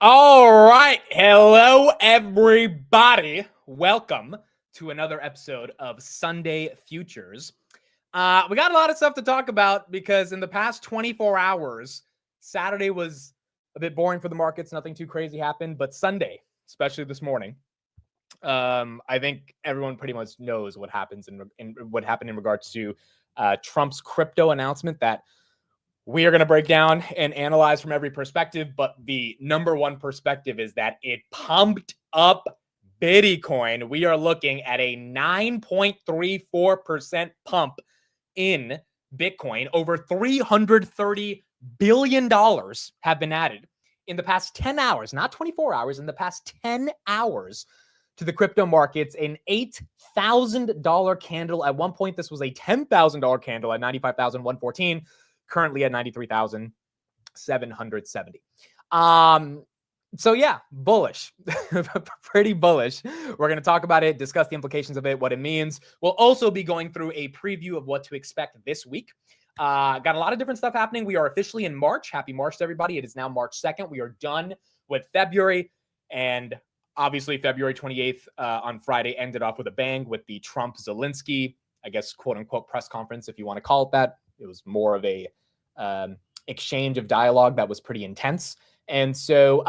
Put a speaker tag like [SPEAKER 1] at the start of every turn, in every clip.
[SPEAKER 1] All right. Hello, everybody. Welcome to another episode of Sunday Futures. We got a lot of stuff to talk about because in the past 24 hours, Saturday was a bit boring for the markets. Nothing too crazy happened, but Sunday, especially this morning, I think everyone pretty much knows what happens in what happened in regards to Trump's crypto announcement that we are going to break down and analyze from every perspective. But the number one perspective is that it pumped up Bitcoin. We are looking at a 9.34% pump in Bitcoin. Over $330 billion have been added in the past 10 hours, not 24 hours, in the past 10 hours to the crypto markets. An $8,000 candle. At one point, this was a $10,000 candle at 95,114. Currently at 93,770. So yeah, bullish, pretty bullish. We're going to talk about it, discuss the implications of it, what it means. We'll also be going through a preview of what to expect this week. Got a lot of different stuff happening. We are officially in March. Happy March to everybody. It is now March 2nd. We are done with February. And obviously February 28th on Friday ended off with a bang with the Trump-Zelensky, I guess, quote unquote, press conference, if you want to call it that. It was more of a exchange of dialogue that was pretty intense. And so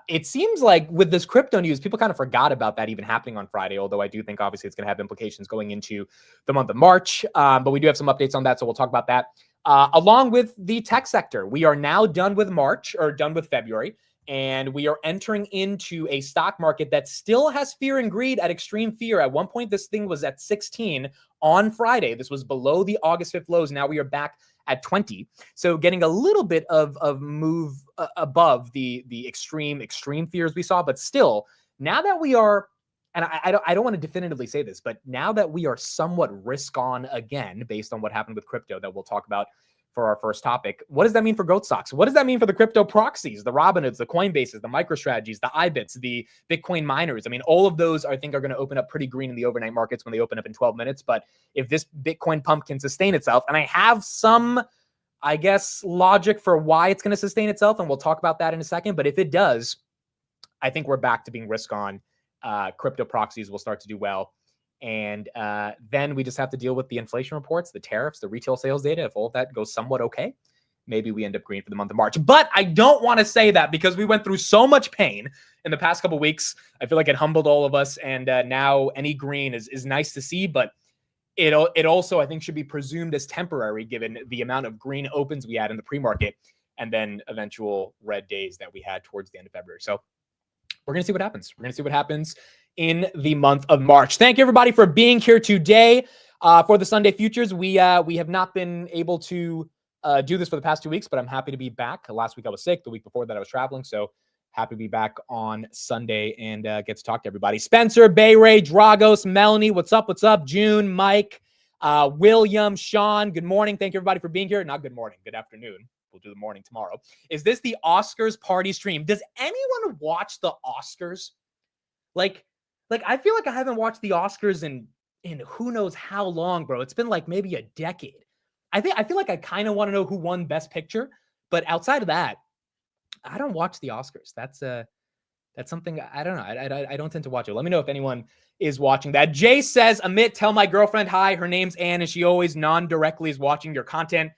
[SPEAKER 1] it seems like with this crypto news, people kind of forgot about that even happening on Friday, although I do think obviously it's going to have implications going into the month of March. But we do have some updates on that, so we'll talk about that. Along with the tech sector, we are now done with March, or done with February, and we are entering into a stock market that still has fear and greed at extreme fear. At one point, this thing was at 16 on Friday. This was below the August 5th lows. Now we are back at 20. So getting a little bit of move above the extreme fears we saw, but still, now that we are, and I don't want to definitively say this, but now that we are somewhat risk on again, based on what happened with crypto that we'll talk about for our first topic, what does that mean for growth stocks? What does that mean for the crypto proxies, the Robinhoods, the Coinbases, the MicroStrategies, the iBits, the Bitcoin miners? I mean, all of those I think are going to open up pretty green in the overnight markets when they open up in 12 minutes. But if this Bitcoin pump can sustain itself, and I have some, I guess, logic for why it's going to sustain itself, and we'll talk about that in a second. But if it does, I think we're back to being risk on. Crypto proxies will start to do well. And then we just have to deal with the inflation reports, the tariffs, the retail sales data. If all of that goes somewhat okay, maybe we end up green for the month of March. But I don't want to say that because we went through so much pain in the past couple of weeks. I feel like it humbled all of us. And now any green is nice to see. But it also, I think, should be presumed as temporary given the amount of green opens we had in the pre-market and then eventual red days that we had towards the end of February. So we're going to see what happens. We're going to see what happens in the month of March. Thank you, everybody, for being here today for the Sunday Futures. We have not been able to do this for the past 2 weeks, but I'm happy to be back. Last week I was sick. The week before that I was traveling. So happy to be back on Sunday and get to talk to everybody. Spencer, Bay Ray, Dragos, Melanie, what's up? What's up? June, Mike, William, Sean, good morning. Thank you, everybody, for being here. Not good morning. Good afternoon. We'll do the morning tomorrow. Is this the Oscars party stream? Does anyone watch the Oscars? Like I feel like I haven't watched the Oscars in who knows how long, bro. It's been like maybe a decade. I feel like I kind of want to know who won Best Picture, but outside of that, I don't watch the Oscars. That's something I don't know. I don't tend to watch it. Let me know if anyone is watching that. Jay says, Amit, tell my girlfriend hi. Her name's Ann, and she always non-directly is watching your content.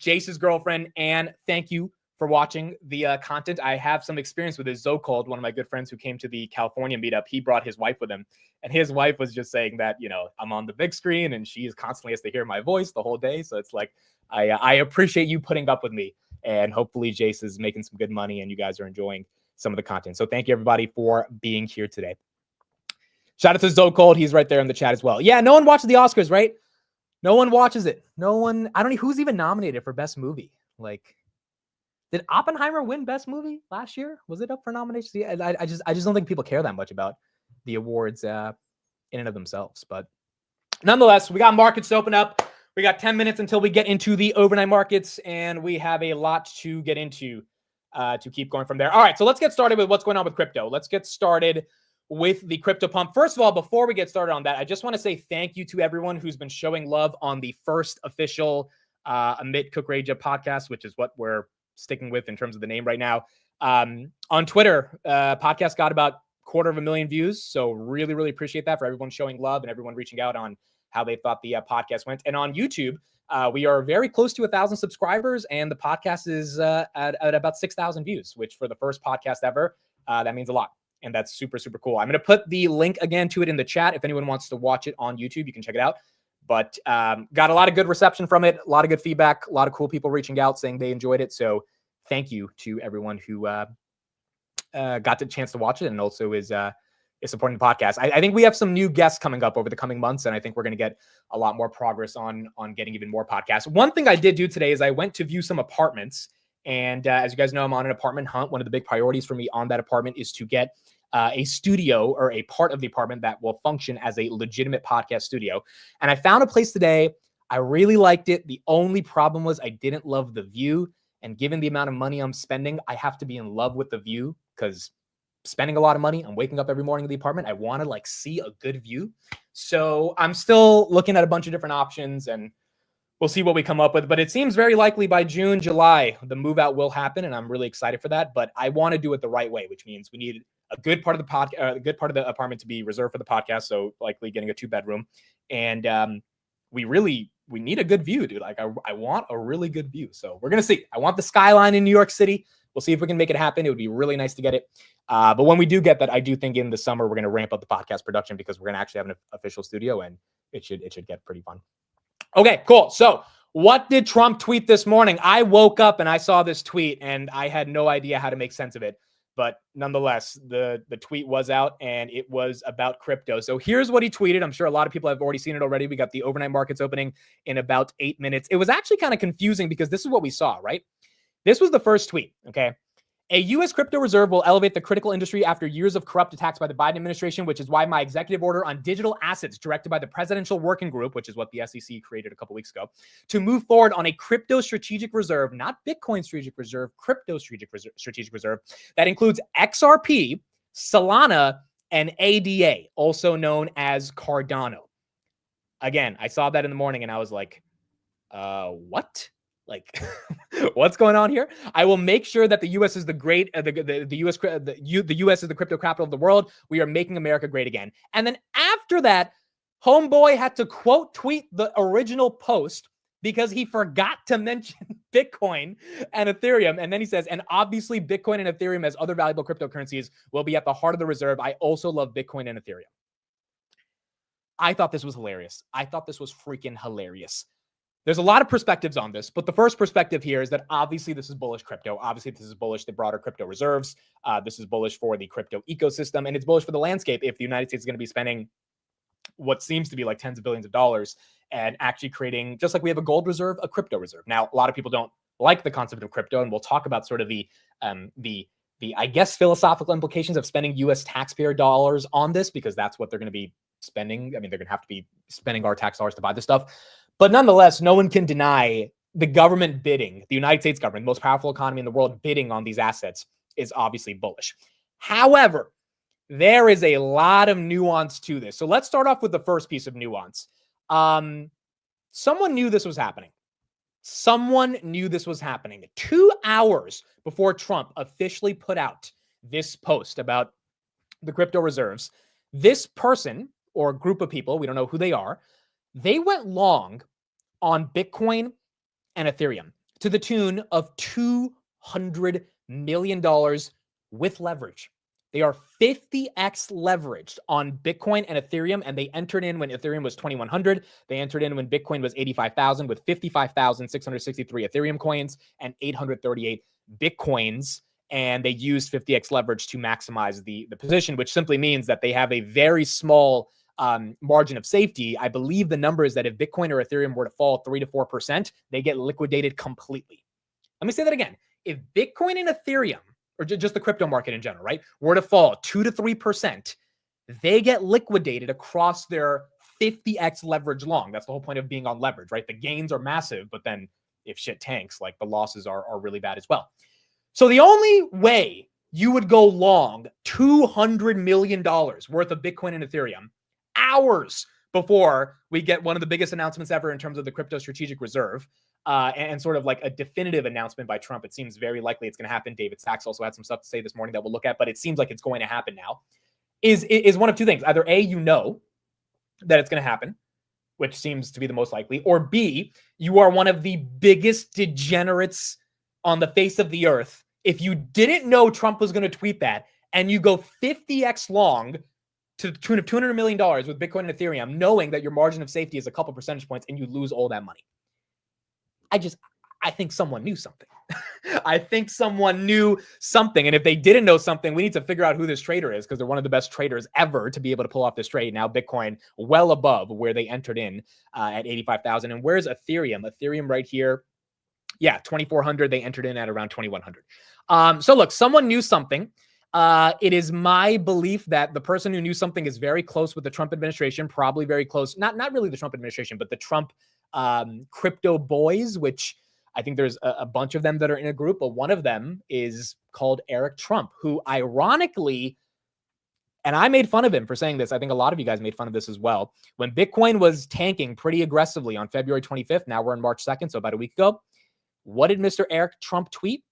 [SPEAKER 1] Jace's girlfriend, Ann, thank you for watching the content. I have some experience with this. Zocold, one of my good friends who came to the California meetup, he brought his wife with him. And his wife was just saying that, I'm on the big screen and she constantly has to hear my voice the whole day. So it's like, I appreciate you putting up with me. And hopefully Jace is making some good money and you guys are enjoying some of the content. So thank you, everybody, for being here today. Shout out to Zocold. He's right there in the chat as well. Yeah, no one watches the Oscars, right? No one watches it. No one. I don't know who's even nominated for Best Movie. Like, did Oppenheimer win Best Movie last year? Was it up for nominations? Yeah, I just don't think people care that much about the awards in and of themselves. But nonetheless, we got markets to open up. We got 10 minutes until we get into the overnight markets, and we have a lot to get into to keep going from there. All right, so let's get started with what's going on with crypto. Let's get started with the crypto pump. First of all, before we get started on that, I just want to say thank you to everyone who's been showing love on the first official Amit Kukreja podcast, which is what we're sticking with in terms of the name right now. On Twitter, podcast got about 250,000 views. So really, really appreciate that for everyone showing love and everyone reaching out on how they thought the podcast went. And on YouTube, we are very close to 1,000 subscribers, and the podcast is at about 6,000 views, which for the first podcast ever, that means a lot. And that's super, super cool. I'm going to put the link again to it in the chat. If anyone wants to watch it on YouTube, you can check it out. But got a lot of good reception from it, a lot of good feedback, a lot of cool people reaching out saying they enjoyed it. So thank you to everyone who got the chance to watch it and also is supporting the podcast. I think we have some new guests coming up over the coming months, and I think we're going to get a lot more progress on getting even more podcasts. One thing I did do today is I went to view some apartments, and as you guys know, I'm on an apartment hunt. One of the big priorities for me on that apartment is to get a studio or a part of the apartment that will function as a legitimate podcast studio. And I found a place today. I really liked it. The only problem was I didn't love the view. And given the amount of money I'm spending, I have to be in love with the view, because spending a lot of money, I'm waking up every morning in the apartment, I want to like see a good view. So I'm still looking at a bunch of different options, and we'll see what we come up with. But it seems very likely by June, July, the move out will happen, and I'm really excited for that. But I want to do it the right way, which means we need a good part of the podcast, a good part of the apartment to be reserved for the podcast. So likely getting a 2-bedroom, and we need a good view, dude. Like I want a really good view. So we're going to see. I want the skyline in New York City. We'll see if we can make it happen. It would be really nice to get it. But when we do get that, I do think in the summer, we're going to ramp up the podcast production, because we're going to actually have an official studio, and it should get pretty fun. Okay, cool. So what did Trump tweet this morning? I woke up and I saw this tweet and I had no idea how to make sense of it. But nonetheless, the tweet was out and it was about crypto. So here's what he tweeted. I'm sure a lot of people have already seen it already. We got the overnight markets opening in about 8 minutes. It was actually kind of confusing because this is what we saw, right? This was the first tweet, okay? A U.S. crypto reserve will elevate the critical industry after years of corrupt attacks by the Biden administration, which is why my executive order on digital assets directed by the Presidential Working Group, which is what the SEC created a couple weeks ago, to move forward on a crypto strategic reserve, not Bitcoin strategic reserve, crypto strategic reserve that includes XRP, Solana, and ADA, also known as Cardano. Again, I saw that in the morning and I was like, what? Like, what's going on here? I will make sure that the U.S. is the U.S. is the crypto capital of the world. We are making America great again. And then after that, homeboy had to quote tweet the original post because he forgot to mention Bitcoin and Ethereum. And then he says, and obviously Bitcoin and Ethereum as other valuable cryptocurrencies will be at the heart of the reserve. I also love Bitcoin and Ethereum. I thought this was hilarious. I thought this was freaking hilarious. There's a lot of perspectives on this, but the first perspective here is that obviously this is bullish crypto. Obviously, this is bullish the broader crypto reserves. This is bullish for the crypto ecosystem, and it's bullish for the landscape if the United States is going to be spending what seems to be like tens of billions of dollars and actually creating, just like we have a gold reserve, a crypto reserve. Now, a lot of people don't like the concept of crypto, and we'll talk about sort of the I guess philosophical implications of spending U.S. taxpayer dollars on this, because that's what they're going to be spending. I mean, they're going to have to be spending our tax dollars to buy this stuff. But nonetheless, no one can deny the government bidding, the United States government, the most powerful economy in the world, bidding on these assets is obviously bullish. However, there is a lot of nuance to this. So let's start off with the first piece of nuance. Someone knew this was happening. Someone knew this was happening. 2 hours before Trump officially put out this post about the crypto reserves, this person or group of people, we don't know who they are, they went long on Bitcoin and Ethereum to the tune of $200 million with leverage. They are 50x leveraged on Bitcoin and Ethereum, and they entered in when Ethereum was 2,100. They entered in when Bitcoin was 85,000 with 55,663 Ethereum coins and 838 Bitcoins. And they used 50x leverage to maximize the position, which simply means that they have a very small margin of safety. I believe the number is that if Bitcoin or Ethereum were to fall 3 to 4%, they get liquidated completely. Let me say that again. If Bitcoin and Ethereum, or just the crypto market in general, right, were to fall 2 to 3%, they get liquidated across their 50x leverage long. That's the whole point of being on leverage, right? The gains are massive, but then if shit tanks, like the losses are really bad as well. So the only way you would go long $200 million worth of Bitcoin and Ethereum hours before we get one of the biggest announcements ever in terms of the crypto strategic reserve, and sort of like a definitive announcement by Trump. It seems very likely it's going to happen. David Sachs also had some stuff to say this morning that we'll look at, but it seems like it's going to happen now. Is one of two things. Either A, you know that it's going to happen, which seems to be the most likely, or B, you are one of the biggest degenerates on the face of the earth if you didn't know Trump was going to tweet that and you go 50x long to the tune of $200 million with Bitcoin and Ethereum, knowing that your margin of safety is a couple percentage points and you lose all that money. I think someone knew something. I think someone knew something. And if they didn't know something, we need to figure out who this trader is, because they're one of the best traders ever to be able to pull off this trade. Now Bitcoin well above where they entered in at 85,000. And where's Ethereum? Ethereum right here. Yeah, 2,400. They entered in at around 2,100. So look, someone knew something. It is my belief that the person who knew something is very close with the Trump administration, probably very close. Not really the Trump administration, but the Trump crypto boys, which I think there's a bunch of them that are in a group, but one of them is called Eric Trump, who ironically, and I made fun of him for saying this. I think a lot of you guys made fun of this as well. When Bitcoin was tanking pretty aggressively on February 25th, now we're on March 2nd, so about a week ago, what did Mr. Eric Trump tweet?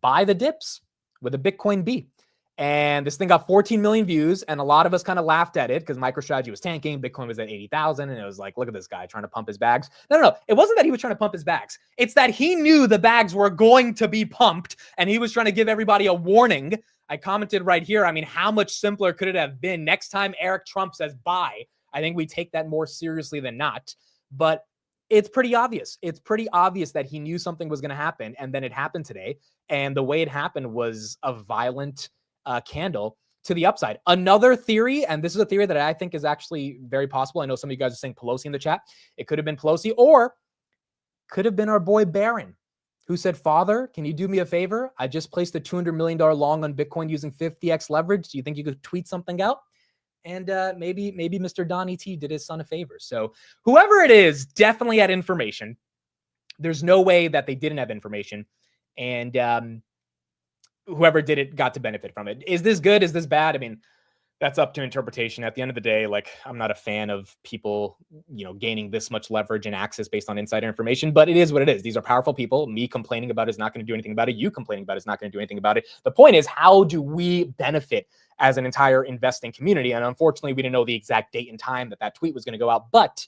[SPEAKER 1] Buy the dips with a Bitcoin B. And this thing got 14 million views, and a lot of us kind of laughed at it because MicroStrategy was tanking. Bitcoin was at 80,000, and it was like, look at this guy trying to pump his bags. No. It wasn't that he was trying to pump his bags. It's that he knew the bags were going to be pumped, and he was trying to give everybody a warning. I commented right here. I mean, how much simpler could it have been? Next time Eric Trump says buy, I think we take that more seriously than not. But it's pretty obvious. It's pretty obvious that he knew something was going to happen, and then it happened today. And the way it happened was a violent candle to the upside. Another theory, and this is a theory that I think is actually very possible. I know some of you guys are saying Pelosi in the chat. It could have been Pelosi, or could have been our boy Barron, who said, Father, can you do me a favor? I just placed a $200 million long on Bitcoin using 50x leverage. Do you think you could tweet something out? And maybe Mr. Donnie T did his son a favor. So whoever it is definitely had information. There's no way that they didn't have information. And whoever did it got to benefit from it. Is this good? Is this bad? I mean, that's up to interpretation. At the end of the day, like, I'm not a fan of people, gaining this much leverage and access based on insider information, but it is what it is. These are powerful people. Me complaining about it is not going to do anything about it. You complaining about it is not going to do anything about it. The point is, how do we benefit as an entire investing community? And unfortunately, we didn't know the exact date and time that tweet was going to go out. But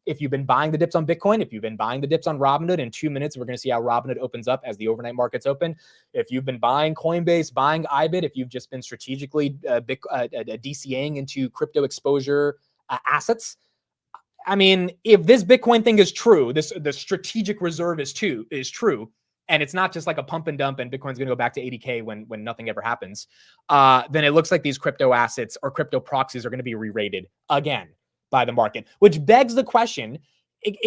[SPEAKER 1] if you've been buying the dips on Bitcoin, if you've been buying the dips on Robinhood, in 2 minutes, we're going to see how Robinhood opens up as the overnight markets open. If you've been buying Coinbase, buying IBIT, if you've just been strategically DCAing into crypto exposure assets, I mean, if this Bitcoin thing is true, the strategic reserve is true, and it's not just like a pump and dump and Bitcoin's going to go back to 80K when nothing ever happens, then it looks like these crypto assets or crypto proxies are going to be re-rated again by the market, which begs the question,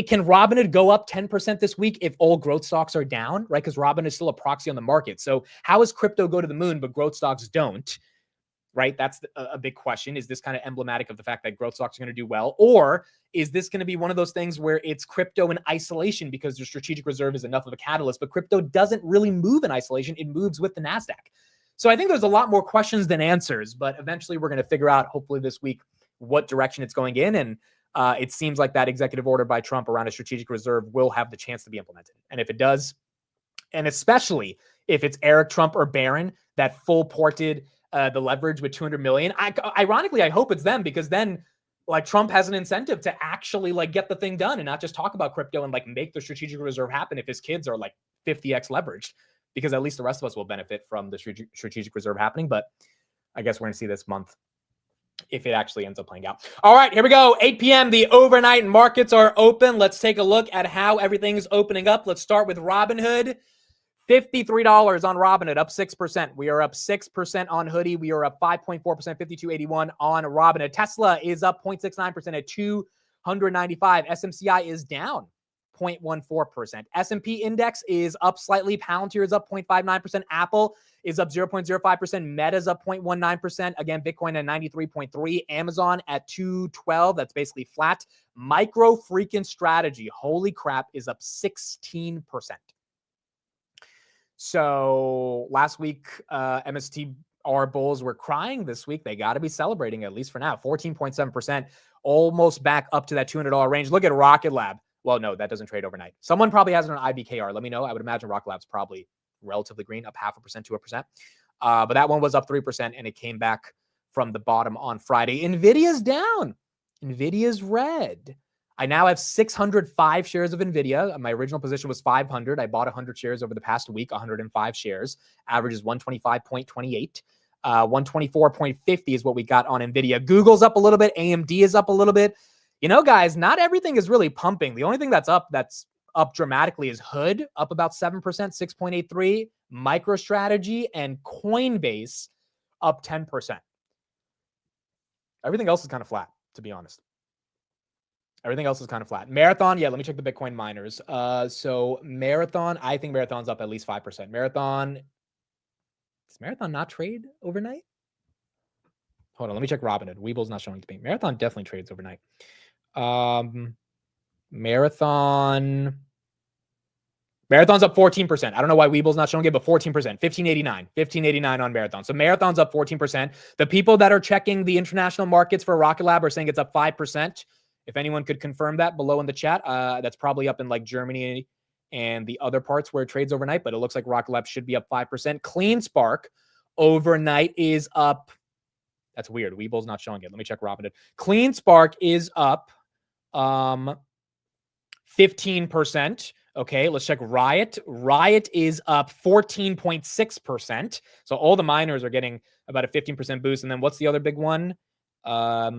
[SPEAKER 1] can Robinhood go up 10% this week if all growth stocks are down, right? Because Robinhood is still a proxy on the market. So how does crypto go to the moon, but growth stocks don't, right? That's a big question. Is this kind of emblematic of the fact that growth stocks are going to do well? Or is this going to be one of those things where it's crypto in isolation because their strategic reserve is enough of a catalyst, but crypto doesn't really move in isolation. It moves with the NASDAQ. So I think there's a lot more questions than answers, but eventually we're going to figure out, hopefully this week, what direction it's going in. And it seems like that executive order by Trump around a strategic reserve will have the chance to be implemented. And if it does, and especially if it's Eric Trump or Barron that full ported the leverage with 200 million, ironically, I hope it's them, because then like Trump has an incentive to actually like get the thing done and not just talk about crypto and like make the strategic reserve happen if his kids are like 50x leveraged, because at least the rest of us will benefit from the strategic reserve happening. But I guess we're going to see this month if it actually ends up playing out. All right, here we go. 8 p.m. The overnight markets are open. Let's take a look at how everything is opening up. Let's start with Robinhood. $53 on Robinhood, up 6%. We are up 6% on Hoodie. We are up 5.4%, $52.81 on Robinhood. Tesla is up 0.69% at $295. SMCI is down 0.14%. S&P index is up slightly. Palantir is up 0.59%. Apple is up 0.05%. Meta is up 0.19%. Again, Bitcoin at 93.3. Amazon at 212. That's basically flat. Micro freaking Strategy, holy crap, is up 16%. So last week, MSTR bulls were crying. This week, they got to be celebrating, at least for now. 14.7%, almost back up to that $200 range. Look at Rocket Lab. Well, no, that doesn't trade overnight. Someone probably has it on IBKR. Let me know. I would imagine Rocket Lab's probably relatively green, up 0.5% to 1%. But that one was up 3% and it came back from the bottom on Friday. Nvidia's down. Nvidia's red. I now have 605 shares of Nvidia. My original position was 500. I bought 100 shares over the past week, 105 shares. Average is 125.28. 124.50 is what we got on Nvidia. Google's up a little bit. AMD is up a little bit. You know, guys, not everything is really pumping. The only thing that's up dramatically is Hood, up about 7%, 6.83. MicroStrategy and Coinbase up 10%. Everything else is kind of flat, to be honest. Everything else is kind of flat. Marathon, yeah, let me check the Bitcoin miners. So Marathon, I think Marathon's up at least 5%. Marathon, does Marathon not trade overnight? Hold on, let me check Robinhood. Weeble's not showing to me. Marathon definitely trades overnight. Marathon's up 14%. I don't know why Weeble's not showing it, but 14%, 1589 on Marathon. So Marathon's up 14%. The people that are checking the international markets for Rocket Lab are saying it's up 5%. If anyone could confirm that below in the chat, that's probably up in like Germany and the other parts where it trades overnight, but it looks like Rocket Lab should be up 5%. CleanSpark overnight is up. That's weird. Weeble's not showing it. Let me check Robinhood. CleanSpark is up 15%. Okay, let's check Riot. Riot is up 14.6%. So all the miners are getting about a 15% boost. And then what's the other big one? I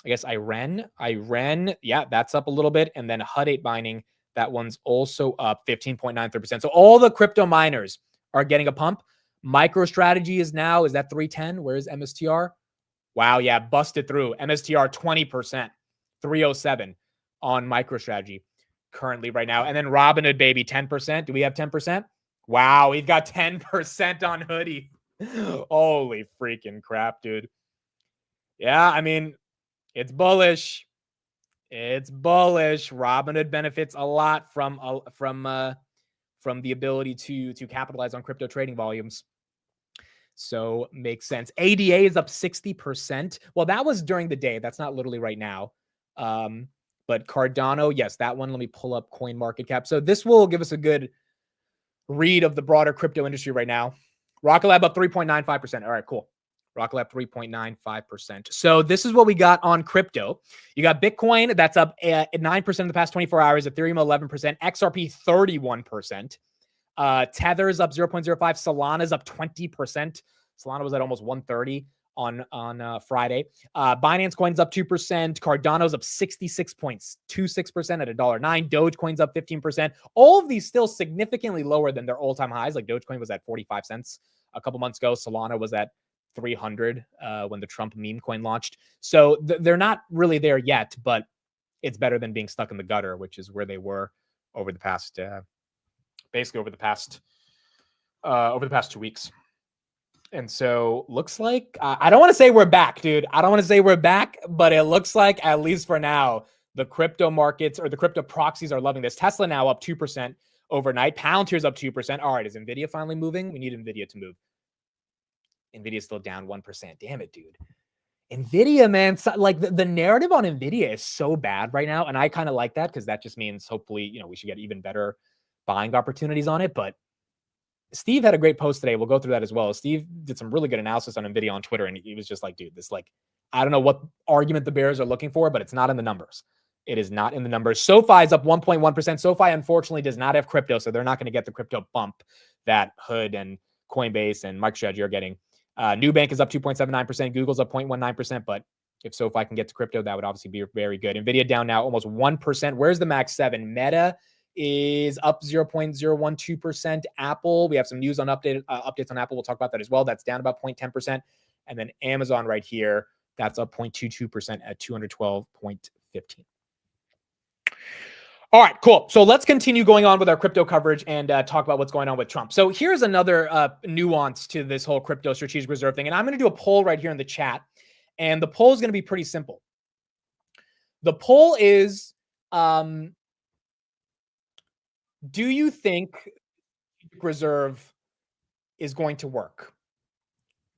[SPEAKER 1] guess Iren, yeah, that's up a little bit. And then Hut 8 mining, that one's also up 15.93%. So all the crypto miners are getting a pump. MicroStrategy is that 310? Where's MSTR? Wow, yeah, busted through. MSTR 20%, 307 on MicroStrategy currently right now. And then Robinhood, baby, 10%. Do we have 10%? Wow, we've got 10% on Hoodie. Holy freaking crap, dude. Yeah, I mean, it's bullish. It's bullish. Robinhood benefits a lot from the ability to capitalize on crypto trading volumes. So makes sense. ADA is up 60%. Well, that was during the day. That's not literally right now. But Cardano, yes, that one. Let me pull up CoinMarketCap. So this will give us a good read of the broader crypto industry right now. Rocket Lab up 3.95%. All right, cool. Rocket Lab 3.95%. So this is what we got on crypto. You got Bitcoin, that's up at 9% in the past 24 hours. Ethereum 11%. XRP 31%. Tether is up 0.05. Solana is up 20%. Solana was at almost 130 on Friday. Binance Coin's up 2%. Cardano's up 66.26% at $1.09. Dogecoin's up 15%. All of these still significantly lower than their all-time highs. Like Dogecoin was at 45 cents a couple months ago. Solana was at 300 when the Trump meme coin launched. So they're not really there yet, but it's better than being stuck in the gutter, which is where they were over the past, basically over the past 2 weeks. And so looks like, I don't want to say we're back, dude. I don't want to say we're back, but it looks like, at least for now, the crypto markets or the crypto proxies are loving this. Tesla now up 2% overnight. Palantir's up 2%. All right, is NVIDIA finally moving? We need NVIDIA to move. NVIDIA's still down 1%. Damn it, dude. NVIDIA, man, like the narrative on NVIDIA is so bad right now. And I kind of like that because that just means hopefully, we should get even better buying opportunities on it. But Steve had a great post today. We'll go through that as well. Steve did some really good analysis on NVIDIA on Twitter. And he was just like, dude, this I don't know what argument the bears are looking for, but it's not in the numbers. It is not in the numbers. SoFi is up 1.1%. SoFi, unfortunately, does not have crypto. So they're not going to get the crypto bump that Hood and Coinbase and MicroStrategy are getting. Nubank is up 2.79%. Google's up 0.19%. But if SoFi can get to crypto, that would obviously be very good. NVIDIA down now almost 1%. Where's the Max 7? Meta is up 0.012%. Apple, we have some news on updates on Apple. We'll talk about that as well. That's down about 0.10%. And then Amazon right here, that's up 0.22% at 212.15. All right, cool. So let's continue going on with our crypto coverage and talk about what's going on with Trump. So here's another nuance to this whole crypto strategic reserve thing. And I'm going to do a poll right here in the chat. And the poll is going to be pretty simple. The poll is, do you think reserve is going to work?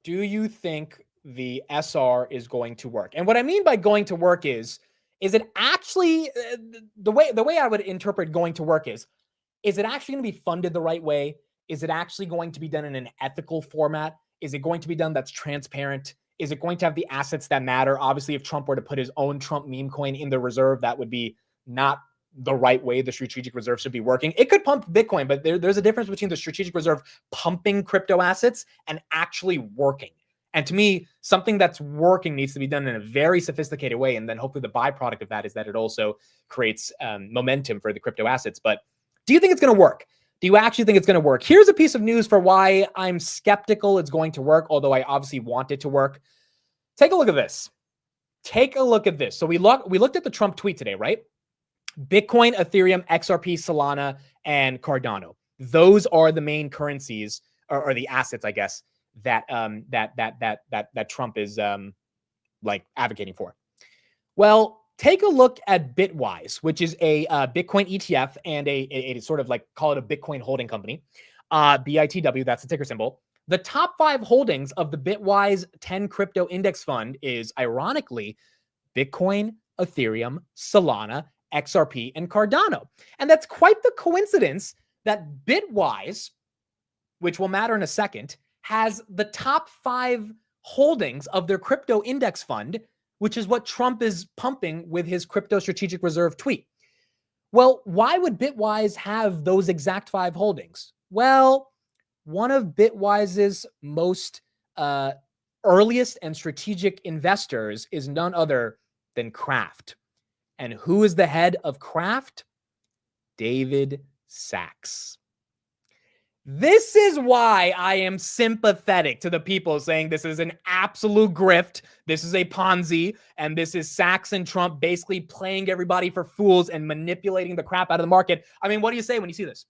[SPEAKER 1] Do you think the SR is going to work? And what I mean by going to work is, Is it actually the way I would interpret going to work is it actually going to be funded the right way? Is it actually going to be done in an ethical format? Is it going to be done that's transparent? Is it going to have the assets that matter? Obviously, if Trump were to put his own Trump meme coin in the reserve, that would be not the right way the strategic reserve should be working. It could pump Bitcoin, but there's a difference between the strategic reserve pumping crypto assets and actually working. And to me, something that's working needs to be done in a very sophisticated way. And then hopefully the byproduct of that is that it also creates momentum for the crypto assets. But do you think it's going to work? Do you actually think it's going to work? Here's a piece of news for why I'm skeptical it's going to work, although I obviously want it to work. Take a look at this. Take a look at this. So we looked at the Trump tweet today, right? Bitcoin, Ethereum, XRP, Solana, and Cardano. Those are the main currencies or the assets, I guess, that Trump is like advocating for. Well, take a look at Bitwise, which is a Bitcoin ETF and a sort of like call it a Bitcoin holding company. BITW, that's the ticker symbol. The top 5 holdings of the Bitwise 10 crypto index fund is ironically Bitcoin, Ethereum, Solana, XRP, and Cardano. And that's quite the coincidence that Bitwise, which will matter in a second, has the top 5 holdings of their crypto index fund, which is what Trump is pumping with his crypto strategic reserve tweet. Well, why would Bitwise have those exact 5 holdings? Well, one of Bitwise's most earliest and strategic investors is none other than Kraft. And who is the head of Kraft? David Sacks. This is why I am sympathetic to the people saying this is an absolute grift, this is a Ponzi, and this is Sacks and Trump basically playing everybody for fools and manipulating the crap out of the market. I mean, what do you say when you see this?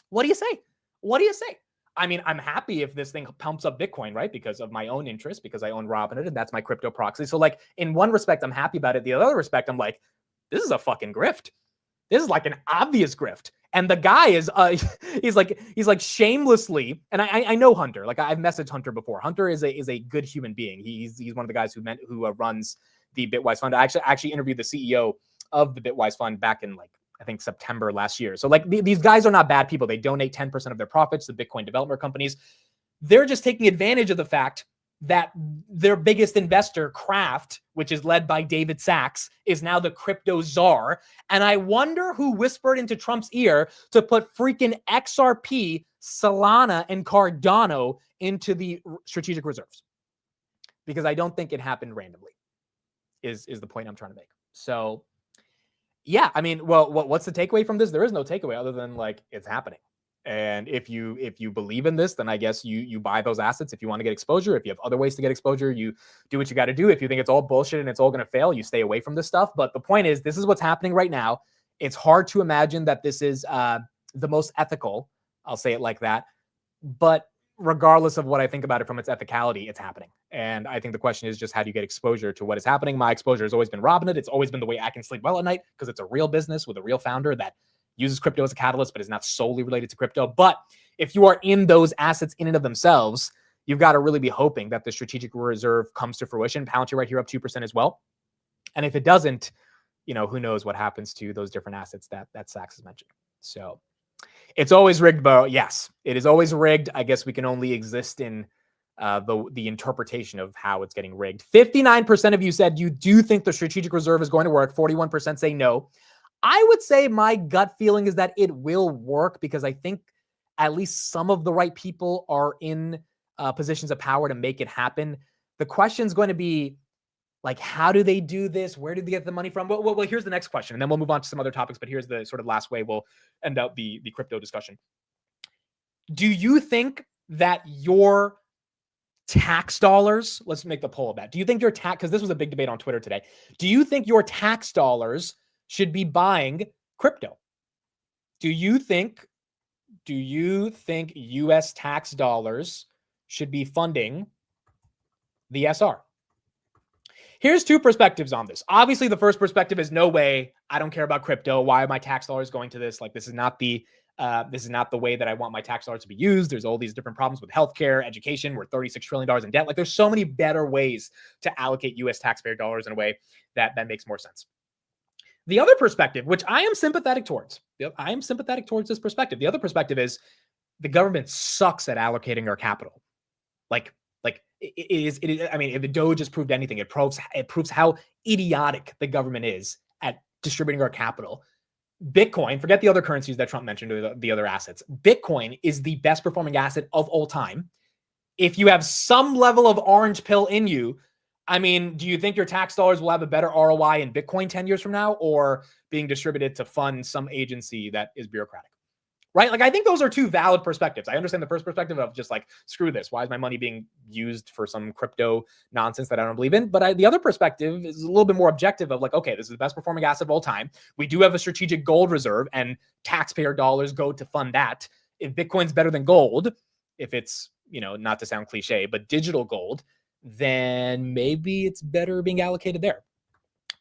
[SPEAKER 1] What do you say? What do you say? I mean, I'm happy if this thing pumps up Bitcoin, right? Because of my own interest, because I own Robinhood, and that's my crypto proxy. So like, in one respect, I'm happy about it. The other respect, I'm like, this is a fucking grift. This is like an obvious grift. And the guy is, he's like shamelessly, and I know Hunter. Like I've messaged Hunter before. Hunter is a good human being. He's one of the guys who runs the Bitwise fund. I actually interviewed the CEO of the Bitwise fund back in like I think September last year. So like these guys are not bad people. They donate 10% of their profits to Bitcoin development companies. They're just taking advantage of the fact that their biggest investor, Kraft, which is led by David Sacks, is now the crypto czar. And I wonder who whispered into Trump's ear to put freaking XRP, Solana, and Cardano into the strategic reserves. Because I don't think it happened randomly, is the point I'm trying to make. So, yeah, I mean, well, what's the takeaway from this? There is no takeaway other than like it's happening. And if you believe in this, then I guess you buy those assets if you want to get exposure. If you have other ways to get exposure, you do what you got to do. If you think it's all bullshit and it's all going to fail, you stay away from this stuff. But the point is, this is what's happening right now. It's hard to imagine that this is the most ethical. I'll say it like that. But regardless of what I think about it from its ethicality, it's happening. And I think the question is just how do you get exposure to what is happening? My exposure has always been Robinhood. It's always been the way I can sleep well at night because it's a real business with a real founder that uses crypto as a catalyst, but is not solely related to crypto. But if you are in those assets in and of themselves, you've got to really be hoping that the strategic reserve comes to fruition. Palantir right here up 2% as well. And if it doesn't, who knows what happens to those different assets that Sacks has mentioned. So it's always rigged, Bo. Yes, it is always rigged. I guess we can only exist in the interpretation of how it's getting rigged. 59% of you said you do think the strategic reserve is going to work. 41% say no. I would say my gut feeling is that it will work because I think at least some of the right people are in positions of power to make it happen. The question is going to be like, how do they do this? Where did they get the money from? Well, here's the next question, and then we'll move on to some other topics, but here's the sort of last way we'll end up the crypto discussion. Do you think that your tax dollars, let's make the poll of that. Do you think your tax, because this was a big debate on Twitter today, do you think your tax dollars should be buying crypto? Do you think US tax dollars should be funding the SR? Here's 2 perspectives on this. Obviously, the first perspective is no way. I don't care about crypto. Why are my tax dollars going to this? Like, this is not the way that I want my tax dollars to be used. There's all these different problems with healthcare, education. We're $36 trillion in debt. Like, there's so many better ways to allocate US taxpayer dollars in a way that makes more sense. The other perspective, which I am sympathetic towards, I am sympathetic towards this perspective. The other perspective is the government sucks at allocating our capital. Like it is. I mean, if the Doge has proved anything, it proves how idiotic the government is at distributing our capital. Bitcoin, forget the other currencies that Trump mentioned, or the other assets. Bitcoin is the best performing asset of all time. If you have some level of orange pill in you, I mean, do you think your tax dollars will have a better ROI in Bitcoin 10 years from now, or being distributed to fund some agency that is bureaucratic? Right? Like, I think those are two valid perspectives. I understand the first perspective of just like, screw this. Why is my money being used for some crypto nonsense that I don't believe in? But the other perspective is a little bit more objective of like, okay, this is the best performing asset of all time. We do have a strategic gold reserve, and taxpayer dollars go to fund that. If Bitcoin's better than gold, if it's, not to sound cliche, but digital gold, then maybe it's better being allocated there.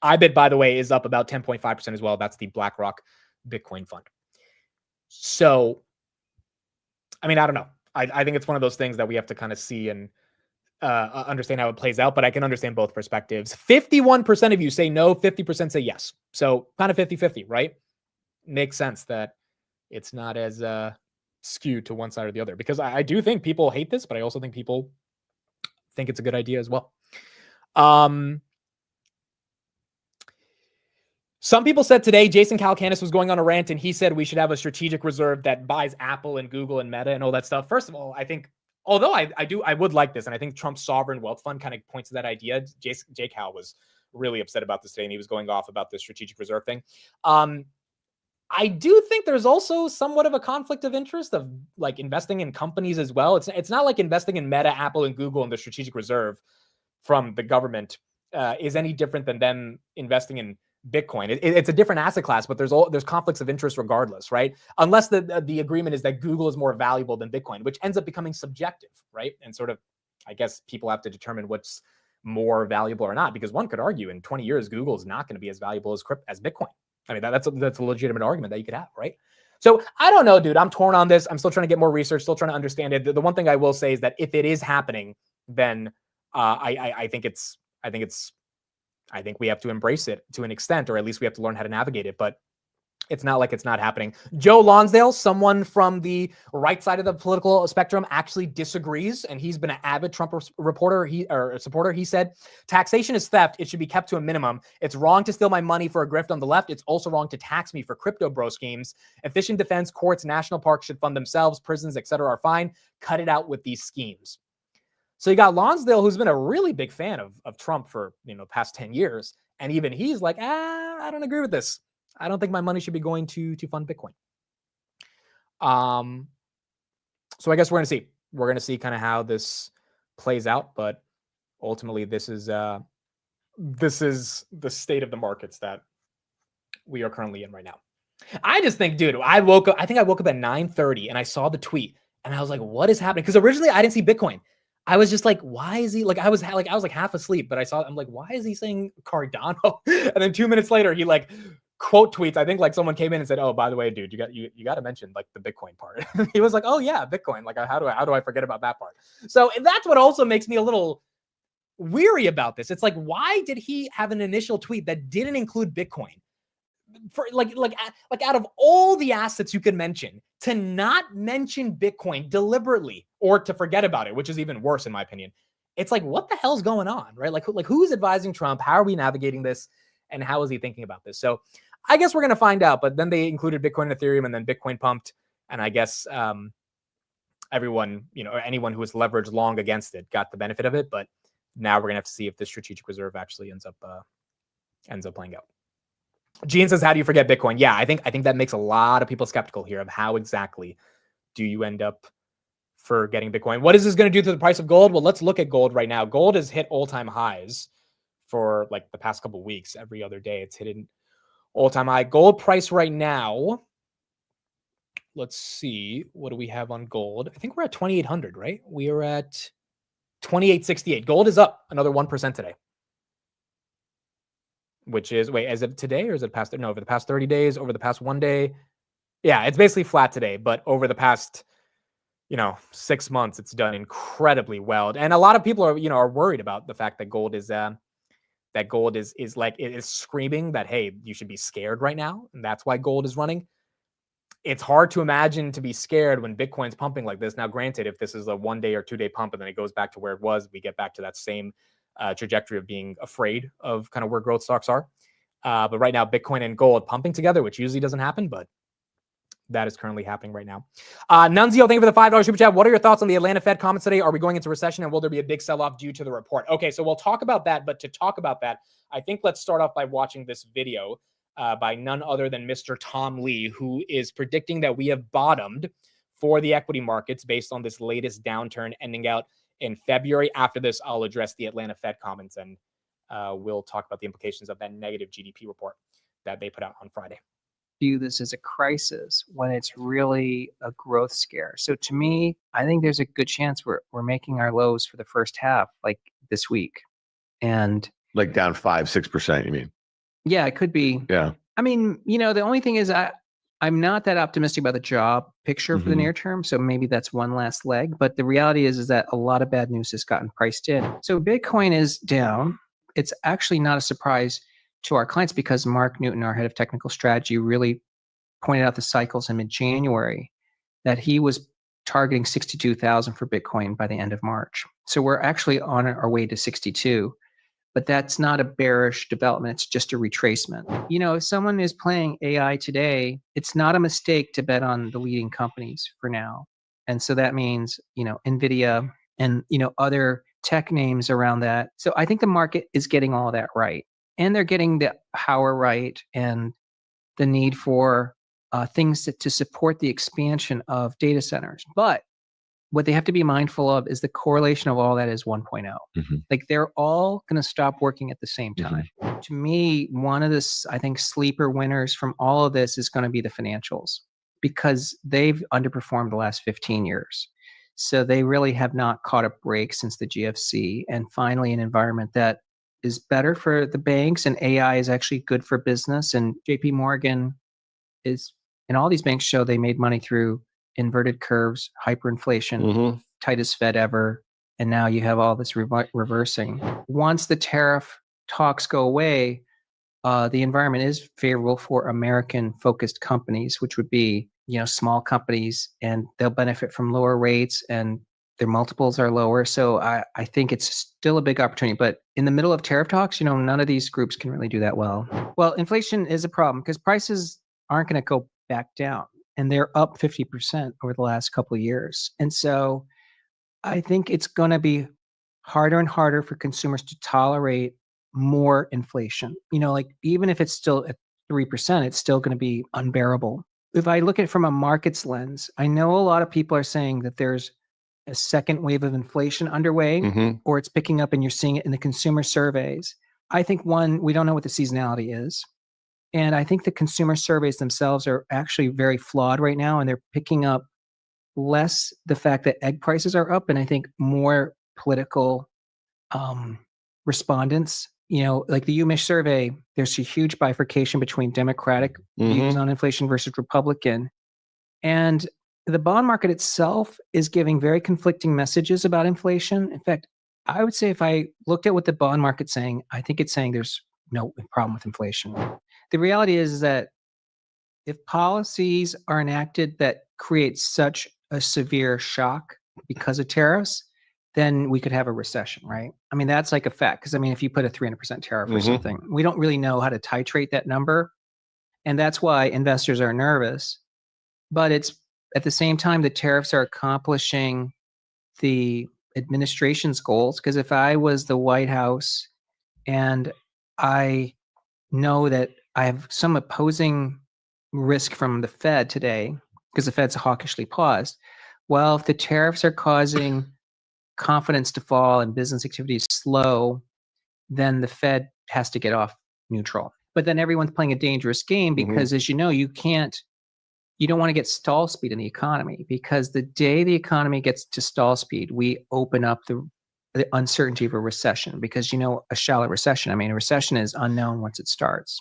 [SPEAKER 1] IBIT, by the way, is up about 10.5% as well. That's the BlackRock Bitcoin fund. So, I mean, I don't know. I think it's one of those things that we have to kind of see and understand how it plays out, but I can understand both perspectives. 51% of you say no, 50% say yes. So kind of 50-50, right? Makes sense that it's not as skewed to one side or the other, because I do think people hate this, but I also think people think it's a good idea as well. Some people said today, Jason Calacanis was going on a rant, and he said we should have a strategic reserve that buys Apple and Google and Meta and all that stuff. First of all, I think, although I would like this, and I think Trump's sovereign wealth fund kind of points to that idea. Jay Cal was really upset about this today, and he was going off about the strategic reserve thing. I do think there's also somewhat of a conflict of interest of like investing in companies as well. It's not like investing in Meta, Apple, and Google in the strategic reserve from the government is any different than them investing in Bitcoin. It's a different asset class, but there's conflicts of interest regardless, right? Unless the agreement is that Google is more valuable than Bitcoin, which ends up becoming subjective, right? And sort of, I guess people have to determine what's more valuable or not, because one could argue in 20 years, Google is not going to be as valuable as Bitcoin. I mean, that's a legitimate argument that you could have, right? So I don't know, dude. I'm torn on this. I'm still trying to get more research, still trying to understand it. The one thing I will say is that if it is happening, then I think we have to embrace it to an extent, or at least we have to learn how to navigate it. But it's not like it's not happening. Joe Lonsdale, someone from the right side of the political spectrum, actually disagrees, and he's been an avid Trump supporter. He said, "Taxation is theft. It should be kept to a minimum. It's wrong to steal my money for a grift on the left. It's also wrong to tax me for crypto bro schemes. Efficient defense, courts, national parks should fund themselves. Prisons, etc., are fine. Cut it out with these schemes." So you got Lonsdale, who's been a really big fan of Trump for past 10 years, and even he's like, I don't agree with this. I don't think my money should be going to fund Bitcoin. So I guess we're going to see kind of how this plays out, but ultimately this is the state of the markets that we are currently in right now. I just think, dude, I woke up at 9:30 and I saw the tweet and I was like, what is happening? Because originally I didn't see Bitcoin. I was just like, why is he I was half asleep, but I'm like, why is he saying Cardano? And then 2 minutes later, he quote tweets. I think someone came in and said, "Oh, by the way, dude, you got to mention the Bitcoin part." He was like, "Oh yeah, Bitcoin. How do I forget about that part?" So that's what also makes me a little weary about this. It's like, why did he have an initial tweet that didn't include Bitcoin? For out of all the assets you could mention, to not mention Bitcoin deliberately or to forget about it, which is even worse in my opinion. It's like, what the hell's going on, right? Who's advising Trump? How are we navigating this? And how is he thinking about this? So I guess we're going to find out, but then they included Bitcoin and Ethereum, and then Bitcoin pumped. And I guess everyone, or anyone who was leveraged long against it got the benefit of it. But now we're going to have to see if the strategic reserve actually ends up playing out. Gene says, how do you forget Bitcoin? Yeah, I think that makes a lot of people skeptical here of how exactly do you end up forgetting Bitcoin. What is this going to do to the price of gold? Well, let's look at gold right now. Gold has hit all-time highs for the past couple of weeks. Every other day it's hitting all-time high. Gold price right now, let's see, what do we have on gold? I think we're at 2,800, right? We are at 2,868. Gold is up another 1% today. Which is, is it today or is it past? No, over the past 30 days, over the past 1 day. Yeah, it's basically flat today, but over the past, 6 months, it's done incredibly well. And a lot of people are worried about the fact that gold is that gold is like, it is screaming that, hey, you should be scared right now, and that's why gold is running. It's hard to imagine to be scared when Bitcoin's pumping like this. Now, granted, if this is a 1 day or 2 day pump and then it goes back to where it was, we get back to that same trajectory of being afraid of kind of where growth stocks are. But right now, Bitcoin and gold pumping together, which usually doesn't happen, but that is currently happening right now. Nunzio, thank you for the $5 super chat. What are your thoughts on the Atlanta Fed comments today? Are we going into recession, and will there be a big sell-off due to the report? Okay, so we'll talk about that. But to talk about that, I think let's start off by watching this video by none other than Mr. Tom Lee, who is predicting that we have bottomed for the equity markets based on this latest downturn ending out in February. After this, I'll address the Atlanta Fed comments, and we'll talk about the implications of that negative GDP report that they put out on Friday.
[SPEAKER 2] View this as a crisis when it's really a growth scare. So to me, I think there's a good chance we're making our lows for the first half, like this week. And
[SPEAKER 3] like down 5-6%, you mean?
[SPEAKER 2] Yeah, it could be.
[SPEAKER 3] Yeah.
[SPEAKER 2] I mean, the only thing is I'm not that optimistic about the job picture for the near term. So maybe that's one last leg. But the reality is that a lot of bad news has gotten priced in. So Bitcoin is down. It's actually not a surprise to our clients because Mark Newton, our head of technical strategy, really pointed out the cycles in mid-January that he was targeting 62,000 for Bitcoin by the end of March. So we're actually on our way to 62, but that's not a bearish development. It's just a retracement. If someone is playing AI today, it's not a mistake to bet on the leading companies for now. And so that means, NVIDIA and, other tech names around that. So I think the market is getting all of that right. And they're getting the power right and the need for things to support the expansion of data centers. But what they have to be mindful of is the correlation of all that is 1.0. Like they're all going to stop working at the same time. To me, one of the, I think, sleeper winners from all of this is going to be the financials because they've underperformed the last 15 years. So they really have not caught a break since the GFC. And finally, an environment that is better for the banks, and AI is actually good for business. And JP Morgan is, and all these banks show they made money through inverted curves, hyperinflation, tightest Fed ever. And now you have all this reversing. Once the tariff talks go away, the environment is favorable for American-focused companies, which would be, small companies, and they'll benefit from lower rates and their multiples are lower. So I think it's still a big opportunity. But in the middle of tariff talks, none of these groups can really do that well. Well, inflation is a problem because prices aren't going to go back down. And they're up 50% over the last couple of years. And so I think it's going to be harder and harder for consumers to tolerate more inflation. Even if it's still at 3%, it's still going to be unbearable. If I look at it from a markets lens, I know a lot of people are saying that there's a second wave of inflation underway, or it's picking up and you're seeing it in the consumer surveys. I think one, we don't know what the seasonality is. And I think the consumer surveys themselves are actually very flawed right now, and they're picking up less the fact that egg prices are up, and I think more political respondents. Like the UMich survey, there's a huge bifurcation between Democratic views on inflation versus Republican. And the bond market itself is giving very conflicting messages about inflation. In fact, I would say if I looked at what the bond market's saying, I think it's saying there's no problem with inflation. The reality is that if policies are enacted that create such a severe shock because of tariffs, then we could have a recession, right? I mean, that's like a fact. Because if you put a 300% tariff or something, we don't really know how to titrate that number. And that's why investors are nervous. But it's at the same time, the tariffs are accomplishing the administration's goals. Because if I was the White House and I know that I have some opposing risk from the Fed today, because the Fed's hawkishly paused. Well, if the tariffs are causing confidence to fall and business activity is slow, then the Fed has to get off neutral. But then everyone's playing a dangerous game because, as you know, you don't want to get stall speed in the economy, because the day the economy gets to stall speed, we open up the uncertainty of a recession, because, a shallow recession, a recession is unknown once it starts.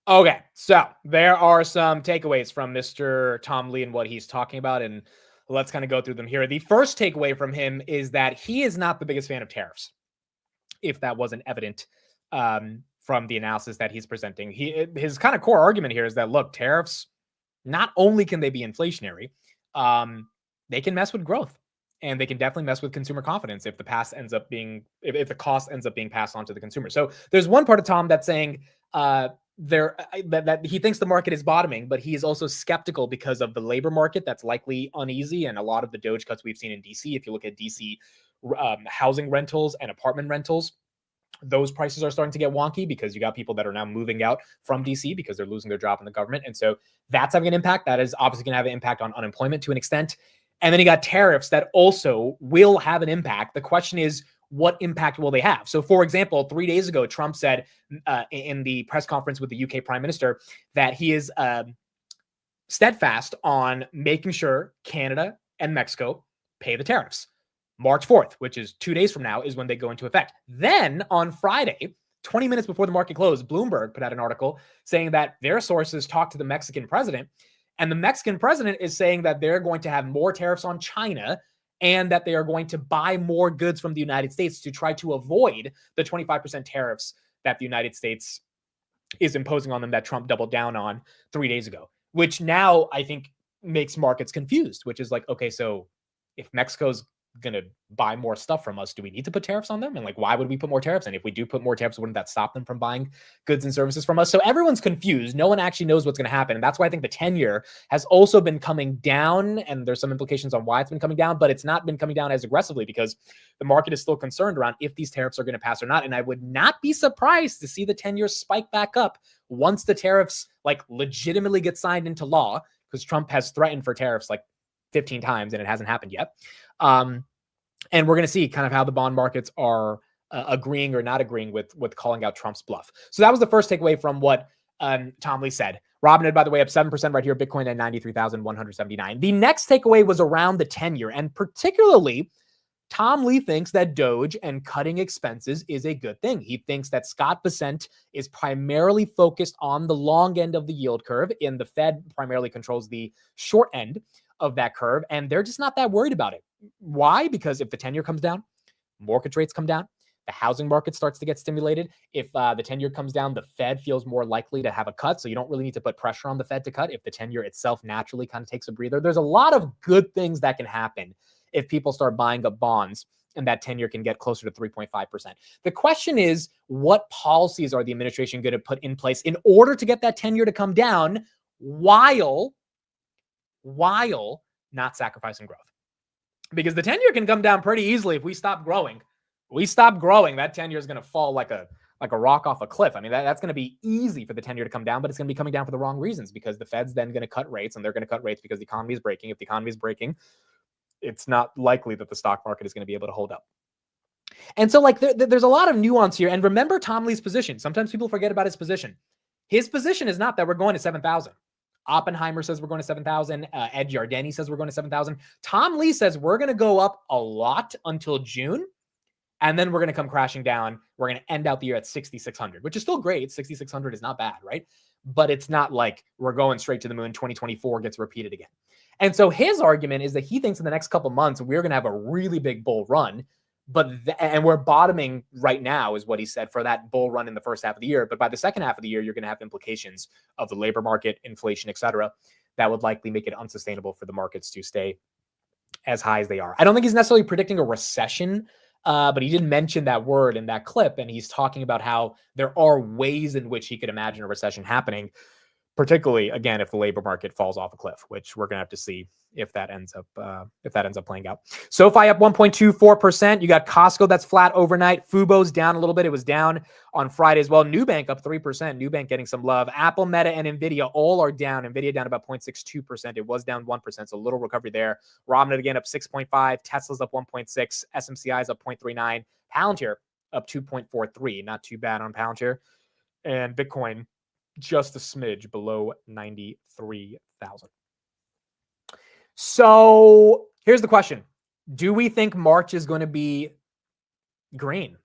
[SPEAKER 1] Okay, so there are some takeaways from Mr. Tom Lee and what he's talking about, and let's kind of go through them here. The first takeaway from him is that he is not the biggest fan of tariffs. if that wasn't evident from the analysis that he's presenting. His kind of core argument here is that, look, tariffs, not only can they be inflationary, they can mess with growth, and they can definitely mess with consumer confidence if the cost ends up being passed on to the consumer. So there's one part of Tom that's saying that he thinks the market is bottoming, but he is also skeptical because of the labor market that's likely uneasy, and a lot of the DOGE cuts we've seen in DC. If you look at DC housing rentals and apartment rentals, those prices are starting to get wonky because you got people that are now moving out from DC because they're losing their job in the government. And so that's having an impact. That is obviously going to have an impact on unemployment to an extent. And then you got tariffs that also will have an impact. The question is, what impact will they have? So, for example, 3 days ago, Trump said in the press conference with the UK Prime Minister that he is steadfast on making sure Canada and Mexico pay the tariffs. March 4th, which is 2 days from now, is when they go into effect. Then on Friday, 20 minutes before the market closed, Bloomberg put out an article saying that their sources talked to the Mexican president, and the Mexican president is saying that they're going to have more tariffs on China and that they are going to buy more goods from the United States to try to avoid the 25% tariffs that the United States is imposing on them that Trump doubled down on 3 days ago, which now I think makes markets confused, which is like, okay, so if Mexico's going to buy more stuff from us, do we need to put tariffs on them? And like, why would we put more tariffs? And if we do put more tariffs, wouldn't that stop them from buying goods and services from us? So everyone's confused. No one actually knows what's going to happen. And that's why I think the 10-year has also been coming down, and there's some implications on why it's been coming down, but it's not been coming down as aggressively because the market is still concerned around if these tariffs are going to pass or not. And I would not be surprised to see the 10-year spike back up once the tariffs like legitimately get signed into law, because Trump has threatened for tariffs like 15 times and it hasn't happened yet. And we're going to see kind of how the bond markets are agreeing or not agreeing with calling out Trump's bluff. So that was the first takeaway from what Tom Lee said. Robinhood, by the way, up 7% right here. Bitcoin at 93,179. The next takeaway was around the 10-year, and particularly Tom Lee thinks that Doge and cutting expenses is a good thing. He thinks that Scott Bessent is primarily focused on the long end of the yield curve, and the Fed primarily controls the short end of that curve, and they're just not that worried about it. Why? Because if the 10-year comes down, mortgage rates come down, the housing market starts to get stimulated. If the 10-year comes down, the Fed feels more likely to have a cut, so you don't really need to put pressure on the Fed to cut if the 10-year itself naturally kind of takes a breather. There's a lot of good things that can happen if people start buying up bonds, and that 10-year can get closer to 3.5%. The question is, what policies are the administration going to put in place in order to get that 10-year to come down while not sacrificing growth? Because the 10-year can come down pretty easily if we stop growing. That 10-year is going to fall like a rock off a cliff. I mean, that's going to be easy for the 10-year to come down, but it's going to be coming down for the wrong reasons, because the Fed's then going to cut rates, and they're going to cut rates because the economy is breaking. If the economy is breaking, it's not likely that the stock market is going to be able to hold up. And so like there's a lot of nuance here. And remember Tom Lee's position. Sometimes people forget about his position. His position is not that we're going to 7,000. Oppenheimer says we're going to 7,000. Ed Yardeni says we're going to 7,000. Tom Lee says we're going to go up a lot until June, and then we're going to come crashing down. We're going to end out the year at 6,600, which is still great. 6,600 is not bad, right? But it's not like we're going straight to the moon. 2024 gets repeated again. And so his argument is that he thinks in the next couple months, we're going to have a really big bull run. And we're bottoming right now, is what he said, for that bull run in the first half of the year. But by the second half of the year, you're going to have implications of the labor market, inflation, et cetera, that would likely make it unsustainable for the markets to stay as high as they are. I don't think he's necessarily predicting a recession, but he did mention that word in that clip. And he's talking about how there are ways in which he could imagine a recession happening, particularly, again, if the labor market falls off a cliff, which we're going to have to see if that ends up playing out. SoFi up 1.24%. You got Costco that's flat overnight. Fubo's down a little bit. It was down on Friday as well. Nubank up 3%. Nubank getting some love. Apple, Meta, and Nvidia all are down. Nvidia down about 0.62%. It was down 1%, so a little recovery there. Robinhood again up 6.5. Tesla's up 1.6. SMCI's up 0.39. Palantir up 2.43. Not too bad on Palantir. And Bitcoin just a smidge below 93,000. So here's the question. Do we think March is going to be green?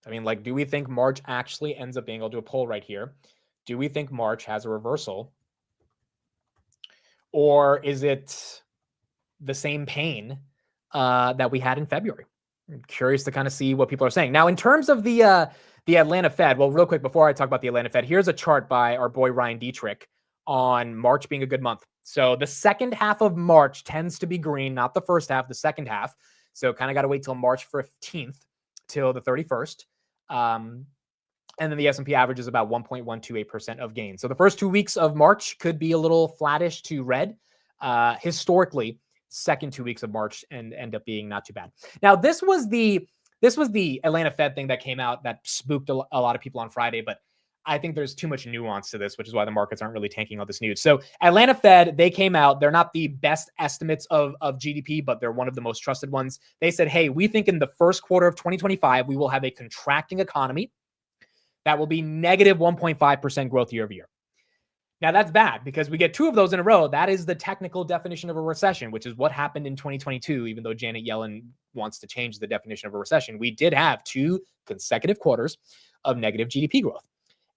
[SPEAKER 1] I mean, like, do we think March actually ends up being, I'll do a poll right here. Do we think March has a reversal? Or is it the same pain that we had in February? I'm curious to kind of see what people are saying. Now, in terms of the Atlanta Fed, well, real quick, before I talk about the Atlanta Fed, here's a chart by our boy Ryan Dietrich on March being a good month. So the second half of March tends to be green, not the first half, the second half. So kind of got to wait till March 15th till the 31st. And then the S&P average is about 1.128% of gain. So the first 2 weeks of March could be a little flattish to red. Historically, second 2 weeks of March and end up being not too bad. Now, this was the Atlanta Fed thing that came out that spooked a lot of people on Friday, but I think there's too much nuance to this, which is why the markets aren't really tanking all this news. So Atlanta Fed, they came out. They're not the best estimates of GDP, but they're one of the most trusted ones. They said, hey, we think in the first quarter of 2025, we will have a contracting economy that will be negative 1.5% growth year over year. Now, that's bad because we get two of those in a row. That is the technical definition of a recession, which is what happened in 2022, even though Janet Yellen wants to change the definition of a recession. We did have 2 consecutive quarters of negative GDP growth.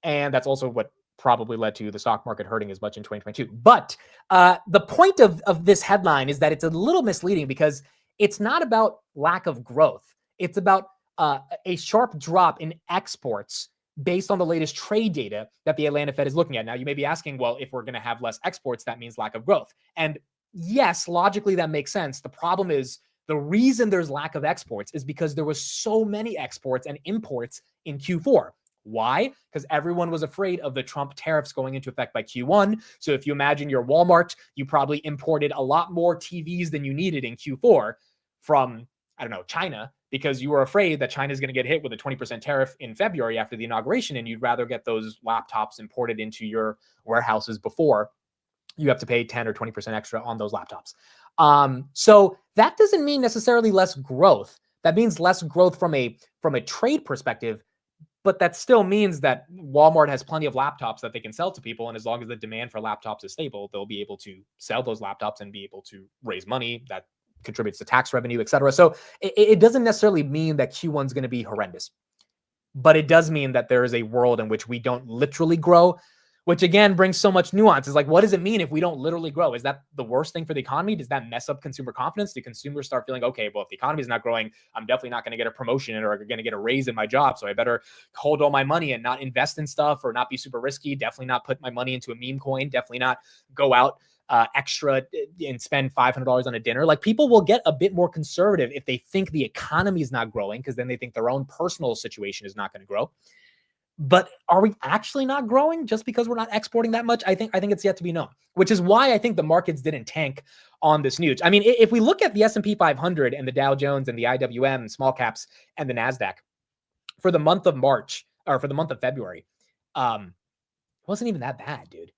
[SPEAKER 1] And that's also what probably led to the stock market hurting as much in 2022. But the point of this headline is that it's a little misleading because it's not about lack of growth. It's about a sharp drop in exports based on the latest trade data that the Atlanta Fed is looking at. Now, you may be asking, well, if we're going to have less exports, that means lack of growth. And yes, logically, that makes sense. The problem is the reason there's lack of exports is because there was so many exports and imports in Q4. Why? Because everyone was afraid of the Trump tariffs going into effect by Q1. So if you imagine your Walmart, you probably imported a lot more TVs than you needed in Q4 from, I don't know, China, because you were afraid that China is going to get hit with a 20% tariff in February after the inauguration, and you'd rather get those laptops imported into your warehouses before you have to pay 10 or 20% extra on those laptops. So that doesn't mean necessarily less growth. That means less growth from a trade perspective, but that still means that Walmart has plenty of laptops that they can sell to people. And as long as the demand for laptops is stable, they'll be able to sell those laptops and be able to raise money that contributes to tax revenue, et cetera. So it doesn't necessarily mean that Q1 is going to be horrendous, but it does mean that there is a world in which we don't literally grow, which again brings so much nuance. It's like, what does it mean if we don't literally grow? Is that the worst thing for the economy? Does that mess up consumer confidence? Do consumers start feeling, okay, well, if the economy is not growing, I'm definitely not going to get a promotion or going to get a raise in my job. So I better hold all my money and not invest in stuff or not be super risky. Definitely not put my money into a meme coin. Definitely not go out extra and spend $500 on a dinner. Like, people will get a bit more conservative if they think the economy is not growing, because then they think their own personal situation is not going to grow. But are we actually not growing just because we're not exporting that much? I think it's yet to be known, which is why I think the markets didn't tank on this news. I mean, if we look at the S&P 500 and the Dow Jones and the IWM and small caps and the NASDAQ for the month of March, or for the month of February, it wasn't even that bad, dude.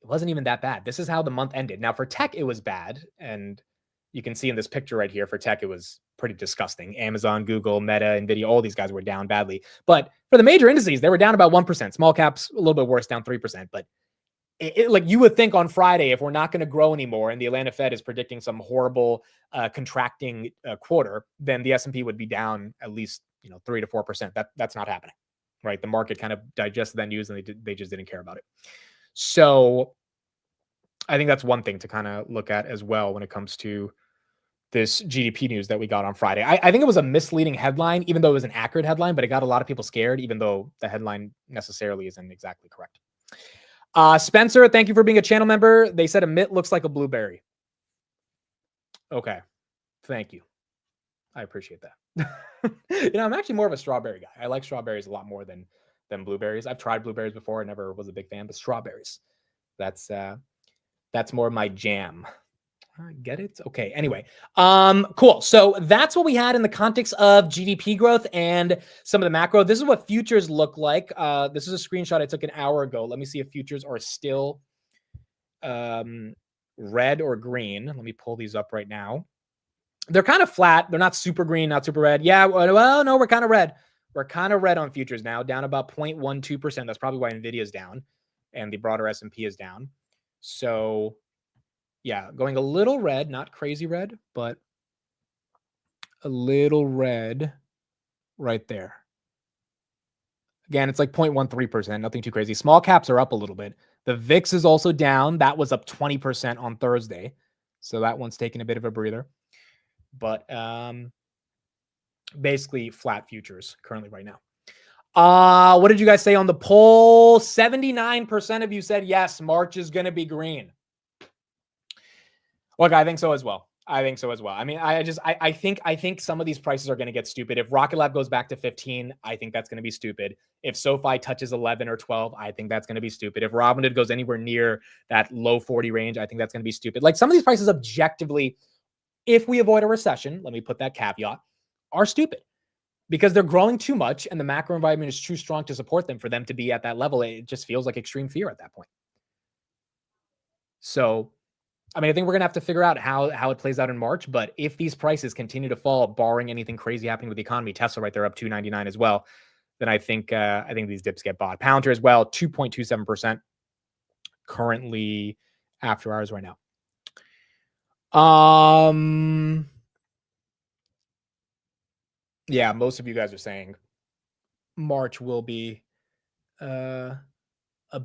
[SPEAKER 1] It wasn't even that bad. This is how the month ended. Now, for tech, it was bad. And you can see in this picture right here, for tech, it was pretty disgusting. Amazon, Google, Meta, NVIDIA, all these guys were down badly. But for the major indices, they were down about 1%. Small caps, a little bit worse, down 3%. But like, you would think on Friday, if we're not going to grow anymore and the Atlanta Fed is predicting some horrible contracting quarter, then the S&P would be down at least 3 to 4%. That's not happening, right? The market kind of digested that news and they just didn't care about it. So I think that's one thing to kind of look at as well when it comes to this GDP news that we got on Friday. I think it was a misleading headline, even though it was an accurate headline, but it got a lot of people scared, even though the headline necessarily isn't exactly correct. Spencer, thank you for being a channel member. They said a mitt looks like a blueberry. Okay. Thank you. I appreciate that. I'm actually more of a strawberry guy. I like strawberries a lot more than blueberries. I've tried blueberries before. I never was a big fan, but strawberries, that's more my jam. Get it? Okay. Anyway, cool. So that's what we had in the context of GDP growth and some of the macro. This is what futures look like. This is a screenshot I took an hour ago. Let me see if futures are still red or green. Let me pull these up right now. They're kind of flat. They're not super green, not super red. Yeah. Well, no, we're kind of red. We're kind of red on futures now, down about 0.12%. That's probably why NVIDIA is down and the broader S&P is down. So yeah, going a little red, not crazy red, but a little red right there. Again, it's like 0.13%, nothing too crazy. Small caps are up a little bit. The VIX is also down. That was up 20% on Thursday. So that one's taking a bit of a breather. But basically flat futures currently right now. What did you guys say on the poll? 79% of you said yes, March is going to be green. Look, I think so as well. I mean, I think some of these prices are going to get stupid. If Rocket Lab goes back to 15, I think that's going to be stupid. If SoFi touches 11 or 12, I think that's going to be stupid. If Robinhood goes anywhere near that low 40 range, I think that's going to be stupid. Like some of these prices objectively, if we avoid a recession, let me put that caveat, are stupid because they're growing too much and the macro environment is too strong to support them for them to be at that level. It just feels like extreme fear at that point. So, I mean, I think we're going to have to figure out how it plays out in March. But if these prices continue to fall, barring anything crazy happening with the economy, Tesla right there up 299 as well, then I think these dips get bought. Palantir as well, 2.27% currently after hours right now. Yeah, most of you guys are saying March will be a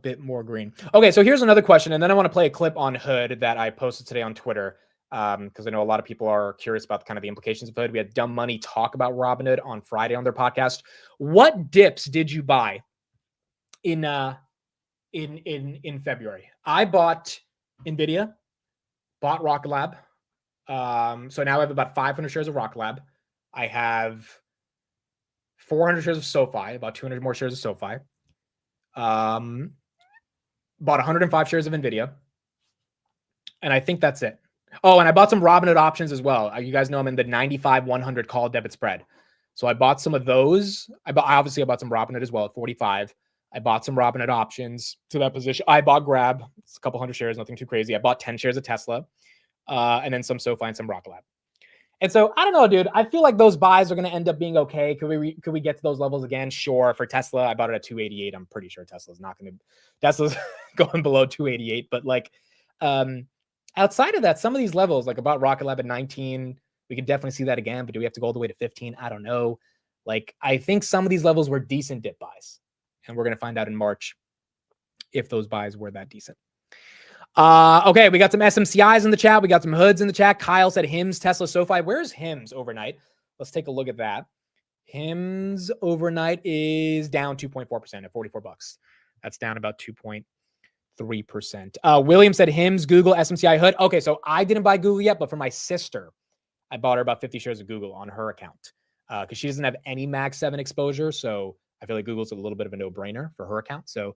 [SPEAKER 1] bit more green. Okay, so here's another question, and then I want to play a clip on Hood that I posted today on Twitter because I know a lot of people are curious about kind of the implications of Hood. We had Dumb Money talk about Robinhood on Friday on their podcast. What dips did you buy in February? I bought Nvidia, bought Rocket Lab. So now I have about 500 shares of Rocket Lab. I have 400 shares of SoFi, about 200 more shares of SoFi. Bought 105 shares of Nvidia. And I think that's it. Oh, and I bought some Robinhood options as well. You guys know I'm in the 95-100 call debit spread. So I bought some of those. I bought some Robinhood as well at 45. I bought some Robinhood options to that position. I bought Grab. It's a couple hundred shares, nothing too crazy. I bought 10 shares of Tesla. And then some SoFi and some Rocket Lab. And so I don't know, dude. I feel like those buys are going to end up being okay. Could we get to those levels again? Sure. For Tesla, I bought it at 288. I'm pretty sure Tesla's going below 288. But like outside of that, some of these levels, like about Rocket Lab at 19, we could definitely see that again. But do we have to go all the way to 15? I don't know. Like I think some of these levels were decent dip buys, and we're going to find out in March if those buys were that decent. Okay, we got some SMCIs in the chat. We got some Hoods in the chat. Kyle said Hims, Tesla, SoFi. Where's Hims overnight? Let's take a look at that. Hims overnight is down 2.4% at $44. That's down about 2.3%. William said Hims, Google, SMCI, Hood. Okay, so I didn't buy Google yet, but for my sister, I bought her about 50 shares of Google on her account because she doesn't have any Mag 7 exposure. So I feel like Google's a little bit of a no-brainer for her account. So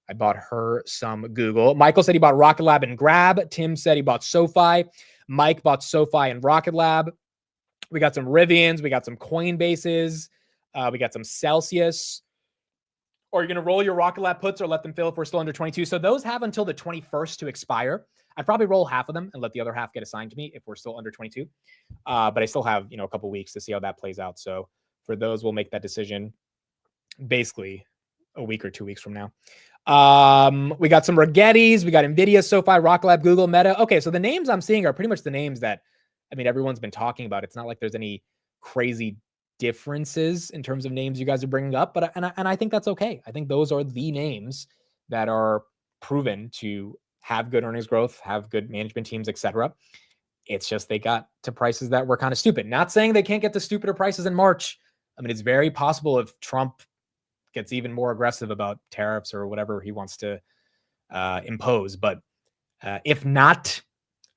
[SPEAKER 1] I bought her some Google. Michael said he bought Rocket Lab and Grab. Tim said he bought SoFi. Mike bought SoFi and Rocket Lab. We got some Rivians. We got some Coinbases. We got some Celsius. Or you're going to roll your Rocket Lab puts or let them fill if we're still under 22. So those have until the 21st to expire. I'd probably roll half of them and let the other half get assigned to me if we're still under 22. But I still have, a couple weeks to see how that plays out. So for those, we'll make that decision basically a week or 2 weeks from now. We got some Rigettis. We got Nvidia, SoFi, Rocket Lab, Google, Meta. Okay, so the names I'm seeing are pretty much the names that, everyone's been talking about. It's not like there's any crazy differences in terms of names you guys are bringing up, but I think that's okay. I think those are the names that are proven to have good earnings growth, have good management teams, etc. It's just they got to prices that were kind of stupid. Not saying they can't get to stupider prices in March. It's very possible if Trump gets even more aggressive about tariffs or whatever he wants to impose. But if not,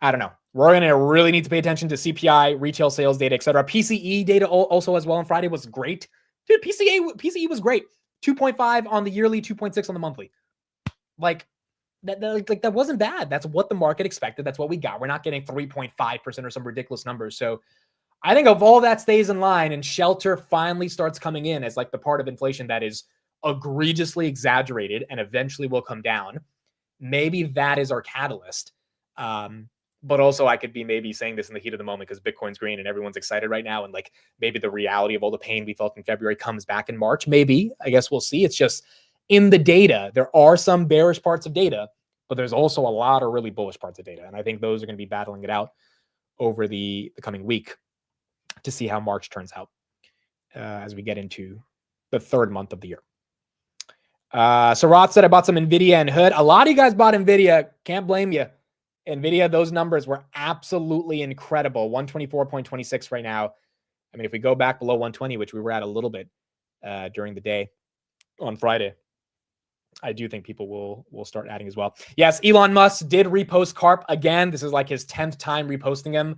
[SPEAKER 1] I don't know. We're going to really need to pay attention to CPI, retail sales data, etc. PCE data also as well on Friday was great. Dude, PCE was great. 2.5 on the yearly, 2.6 on the monthly. Like that wasn't bad. That's what the market expected. That's what we got. We're not getting 3.5% or some ridiculous numbers. So I think if all that stays in line and shelter finally starts coming in as like the part of inflation that is egregiously exaggerated and eventually will come down, maybe that is our catalyst. But also I could be maybe saying this in the heat of the moment because Bitcoin's green and everyone's excited right now. And like maybe the reality of all the pain we felt in February comes back in March. Maybe, I guess we'll see. It's just in the data, there are some bearish parts of data, but there's also a lot of really bullish parts of data. And I think those are going to be battling it out over the coming week to see how March turns out as we get into the third month of the year. Sarat said I bought some Nvidia and Hood. A lot of you guys bought Nvidia. Can't blame you. Nvidia, those numbers were absolutely incredible. 124.26 right now. I mean, if we go back below 120, which we were at a little bit during the day on Friday, I do think people will start adding as well. Yes, Elon Musk did repost Carp again. This is like his 10th time reposting him.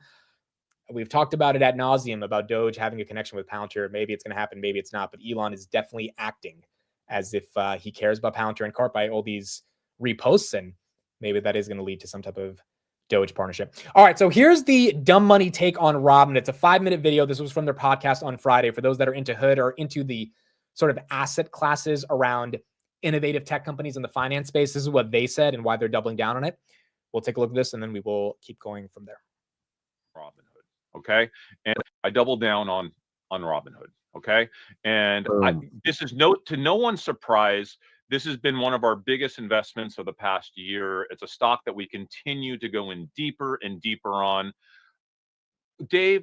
[SPEAKER 1] We've talked about it ad nauseum about Doge having a connection with Palantir. Maybe it's going to happen, maybe it's not. But Elon is definitely acting as if he cares about Palantir and Carp by all these reposts, and maybe that is going to lead to some type of Doge partnership. All right, so here's the dumb money take on Robinhood. It's a 5-minute video. This was from their podcast on Friday. For those that are into Hood or into the sort of asset classes around innovative tech companies in the finance space, this is what they said and why they're doubling down on it. We'll take a look at this, and then we will keep going from there.
[SPEAKER 4] Robinhood. Okay. And I double down on Robinhood. Okay. And this is to no one's surprise. This has been one of our biggest investments of the past year. It's a stock that we continue to go in deeper and deeper on. Dave,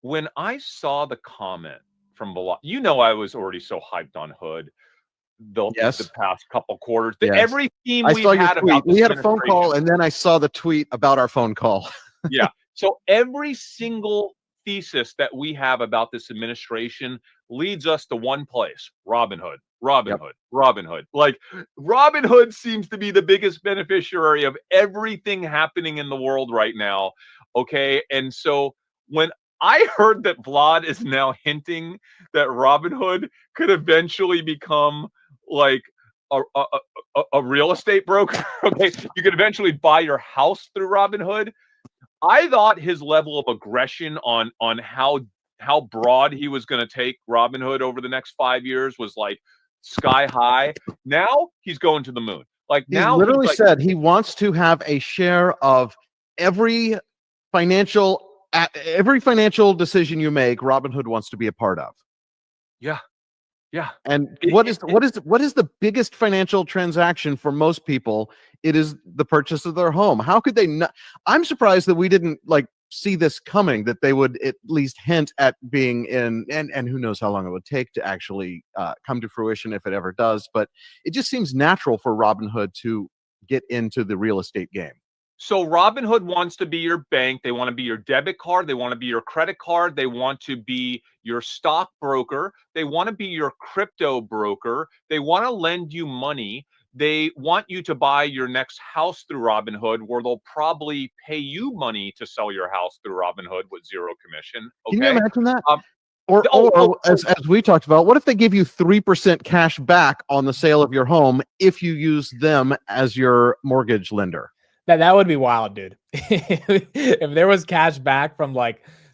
[SPEAKER 4] when I saw the comment from Bilal, I was already so hyped on Hood the past couple quarters.
[SPEAKER 3] Yes.
[SPEAKER 4] Every theme
[SPEAKER 3] I saw your tweet.
[SPEAKER 4] about
[SPEAKER 3] we had a phone call, and then I saw the tweet about our phone call.
[SPEAKER 4] Yeah. So every single thesis that we have about this administration leads us to one place: Robinhood. Robinhood. Like, Robinhood seems to be the biggest beneficiary of everything happening in the world right now. Okay. And so when I heard that Vlad is now hinting that Robinhood could eventually become like a real estate broker, okay, you could eventually buy your house through Robinhood. I thought his level of aggression on how broad he was going to take Robinhood over the next 5 years was like sky high. Now he's going to the moon. Like,
[SPEAKER 3] He's literally said he wants to have a share of every financial decision you make. Robinhood wants to be a part of.
[SPEAKER 4] Yeah. Yeah.
[SPEAKER 3] And what is the biggest financial transaction for most people? It is the purchase of their home. How could they not? I'm surprised that we didn't see this coming, that they would at least hint at being in, and who knows how long it would take to actually come to fruition if it ever does. But it just seems natural for Robinhood to get into the real estate game.
[SPEAKER 4] So Robinhood wants to be your bank. They want to be your debit card. They want to be your credit card. They want to be your stock broker. They want to be your crypto broker. They want to lend you money. They want you to buy your next house through Robinhood, where they'll probably pay you money to sell your house through Robinhood with zero commission. Okay?
[SPEAKER 3] Can you imagine that? Or as we talked about, what if they give you 3% cash back on the sale of your home if you use them as your mortgage lender?
[SPEAKER 1] That would be wild, dude. If there was cash back from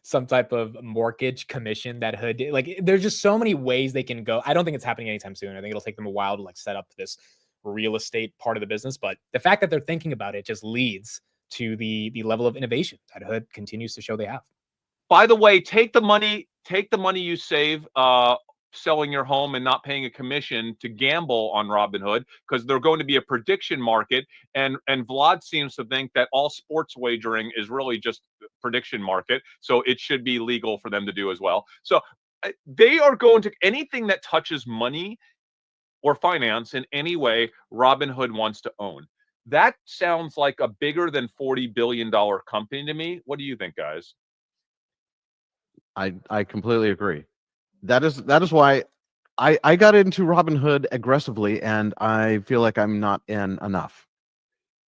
[SPEAKER 1] some type of mortgage commission that Hood did, there's just so many ways they can go. I don't think it's happening anytime soon. I think it'll take them a while to set up this real estate part of the business. But the fact that they're thinking about it just leads to the level of innovation that Hood continues to show they have.
[SPEAKER 4] By the way, take the money you save selling your home and not paying a commission to gamble on Robinhood, because they're going to be a prediction market. And Vlad seems to think that all sports wagering is really just a prediction market. So it should be legal for them to do as well. So they are going to anything that touches money or finance in any way Robinhood wants to own. That sounds like a bigger than $40 billion company to me. What do you think, guys?
[SPEAKER 3] I completely agree. That is why I got into Robinhood aggressively, and I feel like I'm not in enough.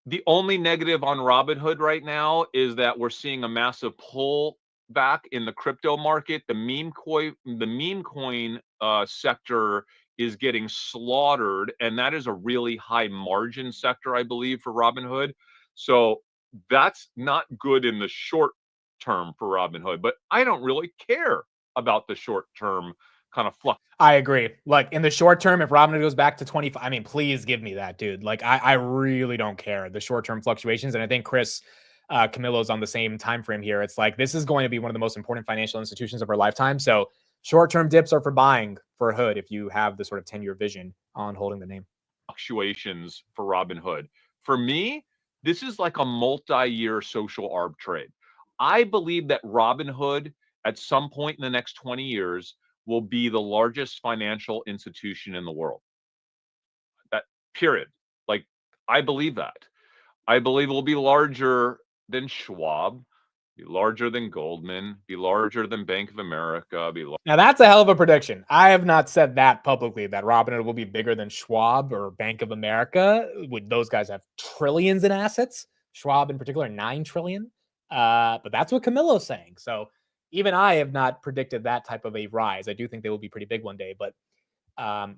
[SPEAKER 4] The only negative on Robinhood right now is that we're seeing a massive pullback in the crypto market. The meme coin sector is getting slaughtered, and that is a really high margin sector, I believe, for Robinhood. So that's not good in the short term for Robinhood, but I don't really care about the short term kind of flux.
[SPEAKER 1] I agree. In the short term, if Robinhood goes back to 25, I mean, please give me that, dude. I really don't care the short term fluctuations. And I think Chris Camillo's on the same time frame here. It's this is going to be one of the most important financial institutions of our lifetime. So short term dips are for buying for Hood if you have the sort of 10-year vision on holding the name.
[SPEAKER 4] Fluctuations for Robinhood. For me, this is like a multi-year social arb trade. I believe that Robinhood at some point in the next 20 years will be the largest financial institution in the world. That period. I believe that. I believe it will be larger than Schwab. Be larger than Goldman, be larger than Bank of America,
[SPEAKER 1] Now that's a hell of a prediction. I have not said that publicly, that Robinhood will be bigger than Schwab or Bank of America. Would those guys have trillions in assets? Schwab in particular, 9 trillion. But that's what Camillo's saying. So even I have not predicted that type of a rise. I do think they will be pretty big one day, but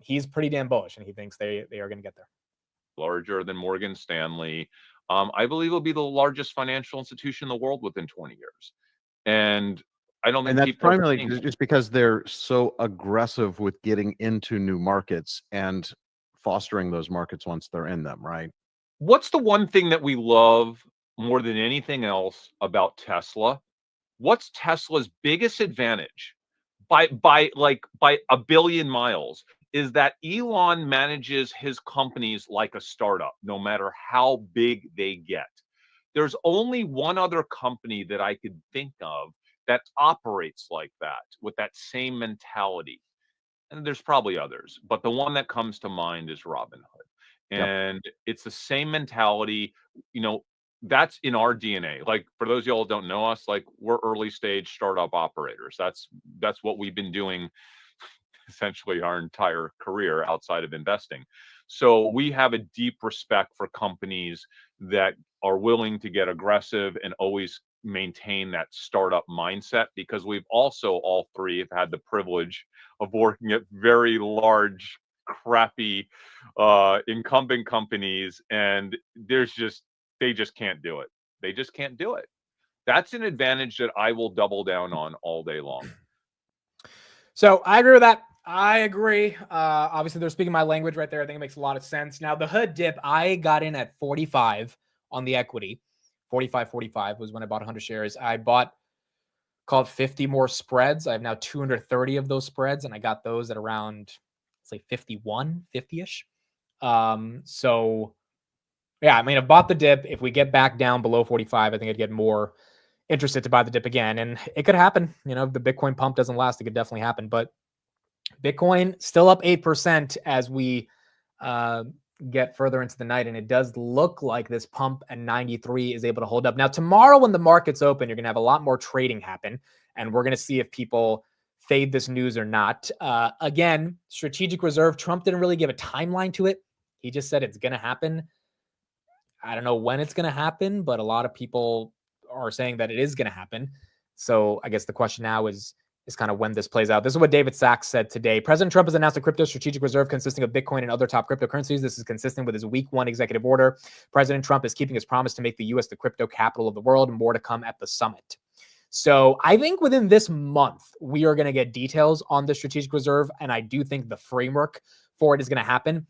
[SPEAKER 1] he's pretty damn bullish, and he thinks they are going to get there.
[SPEAKER 4] larger than Morgan Stanley. I believe it'll be the largest financial institution in the world within 20 years. And I don't think
[SPEAKER 3] And that's
[SPEAKER 4] people are
[SPEAKER 3] primarily
[SPEAKER 4] seeing it.
[SPEAKER 3] just because they're so aggressive with getting into new markets and fostering those markets once they're in them, right?
[SPEAKER 4] What's the one thing that we love more than anything else about Tesla? What's Tesla's biggest advantage by a billion miles is that Elon manages his companies like a startup, no matter how big they get. There's only one other company that I could think of that operates like that, with that same mentality. And there's probably others, but the one that comes to mind is Robinhood.
[SPEAKER 3] Yep.
[SPEAKER 4] And it's the same mentality, you know, that's in our DNA. Like, for those of y'all who don't know us, like, we're early stage startup operators. That's what we've been doing essentially our entire career outside of investing. So we have a deep respect for companies that are willing to get aggressive and always maintain that startup mindset, because we've also all three have had the privilege of working at very large, crappy incumbent companies, and they just can't do it. They just can't do it. That's an advantage that I will double down on all day long.
[SPEAKER 1] So I agree with that. I agree. Obviously, they're speaking my language right there. I think it makes a lot of sense. Now, the hood dip, I got in at 45 on the equity. 45 was when I bought 100 shares. I bought, called 50 more spreads. I have now 230 of those spreads, and I got those at around, say, 50-ish. So, yeah, I mean, I bought the dip. If we get back down below 45, I think I'd get more interested to buy the dip again. And it could happen. You know, if the Bitcoin pump doesn't last, it could definitely happen. But Bitcoin still up 8% as we get further into the night. And it does look like this pump at 93 is able to hold up. Now, tomorrow when the market's open, you're going to have a lot more trading happen. And we're going to see if people fade this news or not. Again, strategic reserve, Trump didn't really give a timeline to it. He just said it's going to happen. I don't know when it's going to happen, but a lot of people are saying that it is going to happen. So I guess the question now is kind of when this plays out. This is what David Sachs said today. President Trump has announced a crypto strategic reserve consisting of Bitcoin and other top cryptocurrencies. This is consistent with his week 1 executive order. President Trump is keeping his promise to make the U.S. the crypto capital of the world, and more to come at the summit. So I think within this month, we are going to get details on the strategic reserve, and I do think the framework for it is going to happen.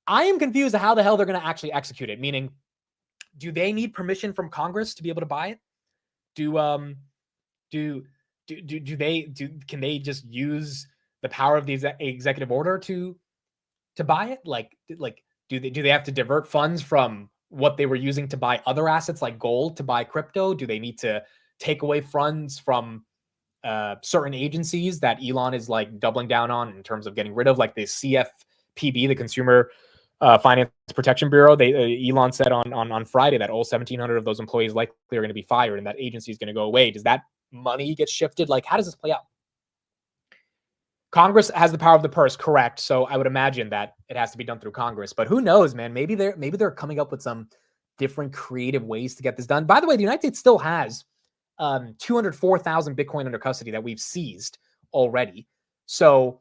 [SPEAKER 1] I am confused at how the hell they're going to actually execute it, meaning, do they need permission from Congress to be able to buy it? Can they just use the power of the executive order to buy it? Like do they have to divert funds from what they were using to buy other assets like gold to buy crypto? Do they need to take away funds from certain agencies that Elon is like doubling down on in terms of getting rid of, like the CFPB, the Consumer Finance Protection Bureau? Elon said on Friday that all 1,700 of those employees likely are going to be fired, and that agency is going to go away. Does that money get shifted? Like, how does this play out? Congress has the power of the purse, correct? So I would imagine that it has to be done through Congress. But who knows, man? Maybe they're coming up with some different creative ways to get this done. By the way, the United States still has 204,000 Bitcoin under custody that we've seized already. So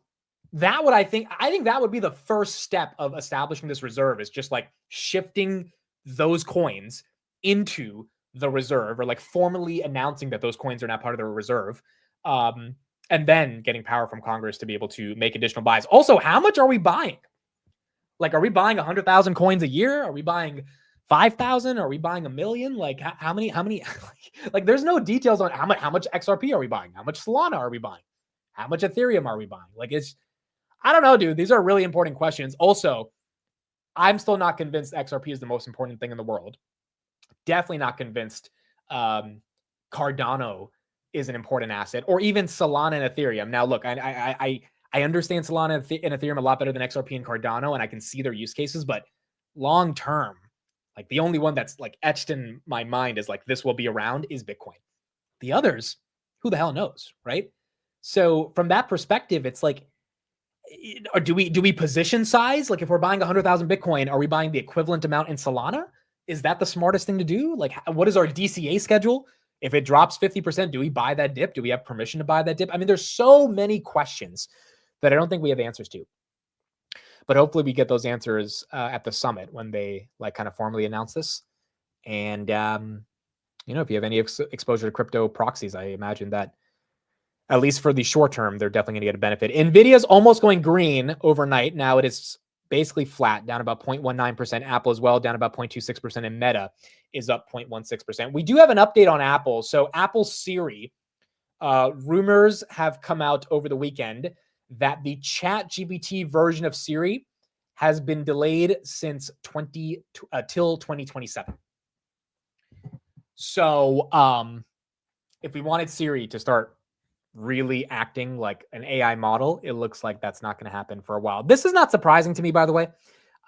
[SPEAKER 1] that would, I think that would be the first step of establishing this reserve, is just like shifting those coins into the reserve, or like formally announcing that those coins are now part of the reserve. And then getting power from Congress to be able to make additional buys. Also, how much are we buying? Like, are we buying 100,000 coins a year? Are we buying 5,000? Are we buying 1 million? Like, how many? Like, there's no details on how much XRP are we buying? How much Solana are we buying? How much Ethereum are we buying? Like, I don't know, dude. These are really important questions. Also, I'm still not convinced XRP is the most important thing in the world. Definitely not convinced Cardano is an important asset, or even Solana and Ethereum. Now, look, I understand Solana and Ethereum a lot better than XRP and Cardano, and I can see their use cases, but long term, like, the only one that's like etched in my mind is like this will be around is Bitcoin. The others, who the hell knows, right? So from that perspective, it's like, or do we position size? Like if we're buying 100,000 Bitcoin, are we buying the equivalent amount in Solana? Is that the smartest thing to do? Like what is our DCA schedule? If it drops 50%, do we buy that dip? Do we have permission to buy that dip? I mean, there's so many questions that I don't think we have answers to. But hopefully we get those answers at the summit when they like kind of formally announce this. And, you know, if you have any exposure to crypto proxies, I imagine that at least for the short term, they're definitely going to get a benefit. NVIDIA's almost going green overnight. Now it is basically flat, down about 0.19%. Apple as well, down about 0.26%. And Meta is up 0.16%. We do have an update on Apple. So Apple Siri, rumors have come out over the weekend that the ChatGPT version of Siri has been delayed since till 2027. So if we wanted Siri to start really acting like an AI model, it looks like that's not going to happen for a while. This is not surprising to me, by the way.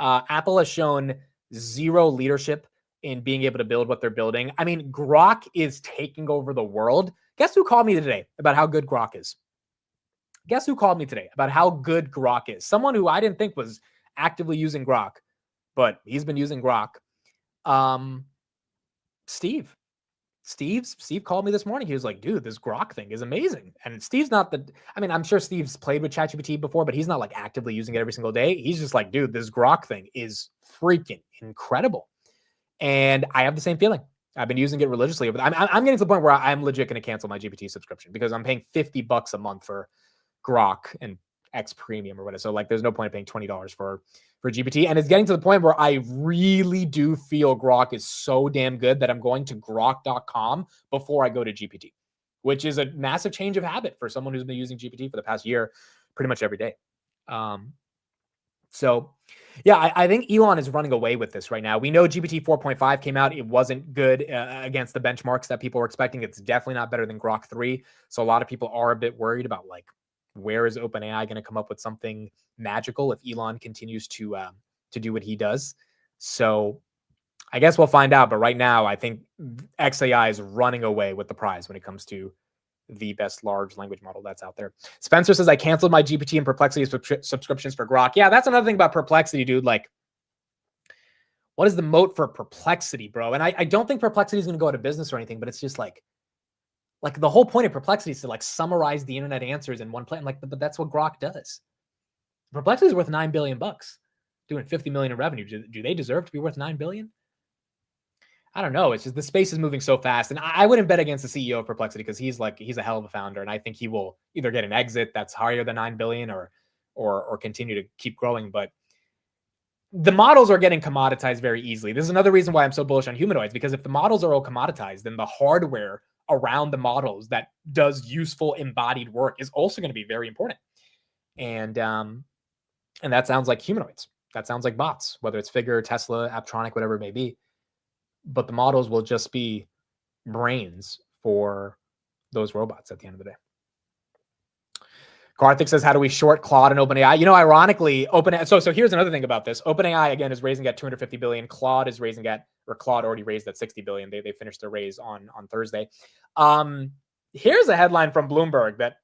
[SPEAKER 1] Apple has shown zero leadership in being able to build what they're building. I mean, Grok is taking over the world. Guess who called me today about how good Grok is? Guess who called me today about how good Grok is? Someone who I didn't think was actively using Grok, but he's been using Grok. Steve called me this morning. He was like, dude, this Grok thing is amazing. And Steve's not I mean, I'm sure Steve's played with ChatGPT before, but he's not like actively using it every single day. He's just like, dude, this Grok thing is freaking incredible. And I have the same feeling. I've been using it religiously. But I'm getting to the point where I'm legit going to cancel my GPT subscription because I'm paying $50 a month for Grok and X Premium or whatever. So like, there's no point of paying $20 for GPT. And it's getting to the point where I really do feel Grok is so damn good that I'm going to grok.com before I go to GPT, which is a massive change of habit for someone who's been using GPT for the past year, pretty much every day. So yeah, I think Elon is running away with this right now. We know GPT 4.5 came out. It wasn't good against the benchmarks that people were expecting. It's definitely not better than Grok 3. So a lot of people are a bit worried about like, where is OpenAI going to come up with something magical if Elon continues to do what he does? So I guess we'll find out. But right now, I think XAI is running away with the prize when it comes to the best large language model that's out there. Spencer says, I canceled my GPT and Perplexity subscriptions for Grok. Yeah, that's another thing about Perplexity, dude. Like, what is the moat for Perplexity, bro? And I don't think Perplexity is going to go out of business or anything, but it's just like the whole point of Perplexity is to like summarize the internet answers in one place. Like, but that's what Grok does. Perplexity is worth $9 billion, doing 50 million in revenue. Do they deserve to be worth $9 billion? I don't know. It's just the space is moving so fast, and I wouldn't bet against the CEO of Perplexity because he's a hell of a founder, and I think he will either get an exit that's higher than 9 billion or continue to keep growing. But the models are getting commoditized very easily. This is another reason why I'm so bullish on humanoids, because if the models are all commoditized, then the hardware around the models that does useful embodied work is also going to be very important. And that sounds like humanoids. That sounds like bots, whether it's Figure, Tesla, Apptronic, whatever it may be. But the models will just be brains for those robots at the end of the day. Karthik says, how do we short Claude and OpenAI? You know, ironically, OpenAI. So here's another thing about this. OpenAI, again, is raising at 250 billion. Claude is raising at, or Claude already raised at 60 billion. They finished their raise on Thursday. Here's a headline from Bloomberg that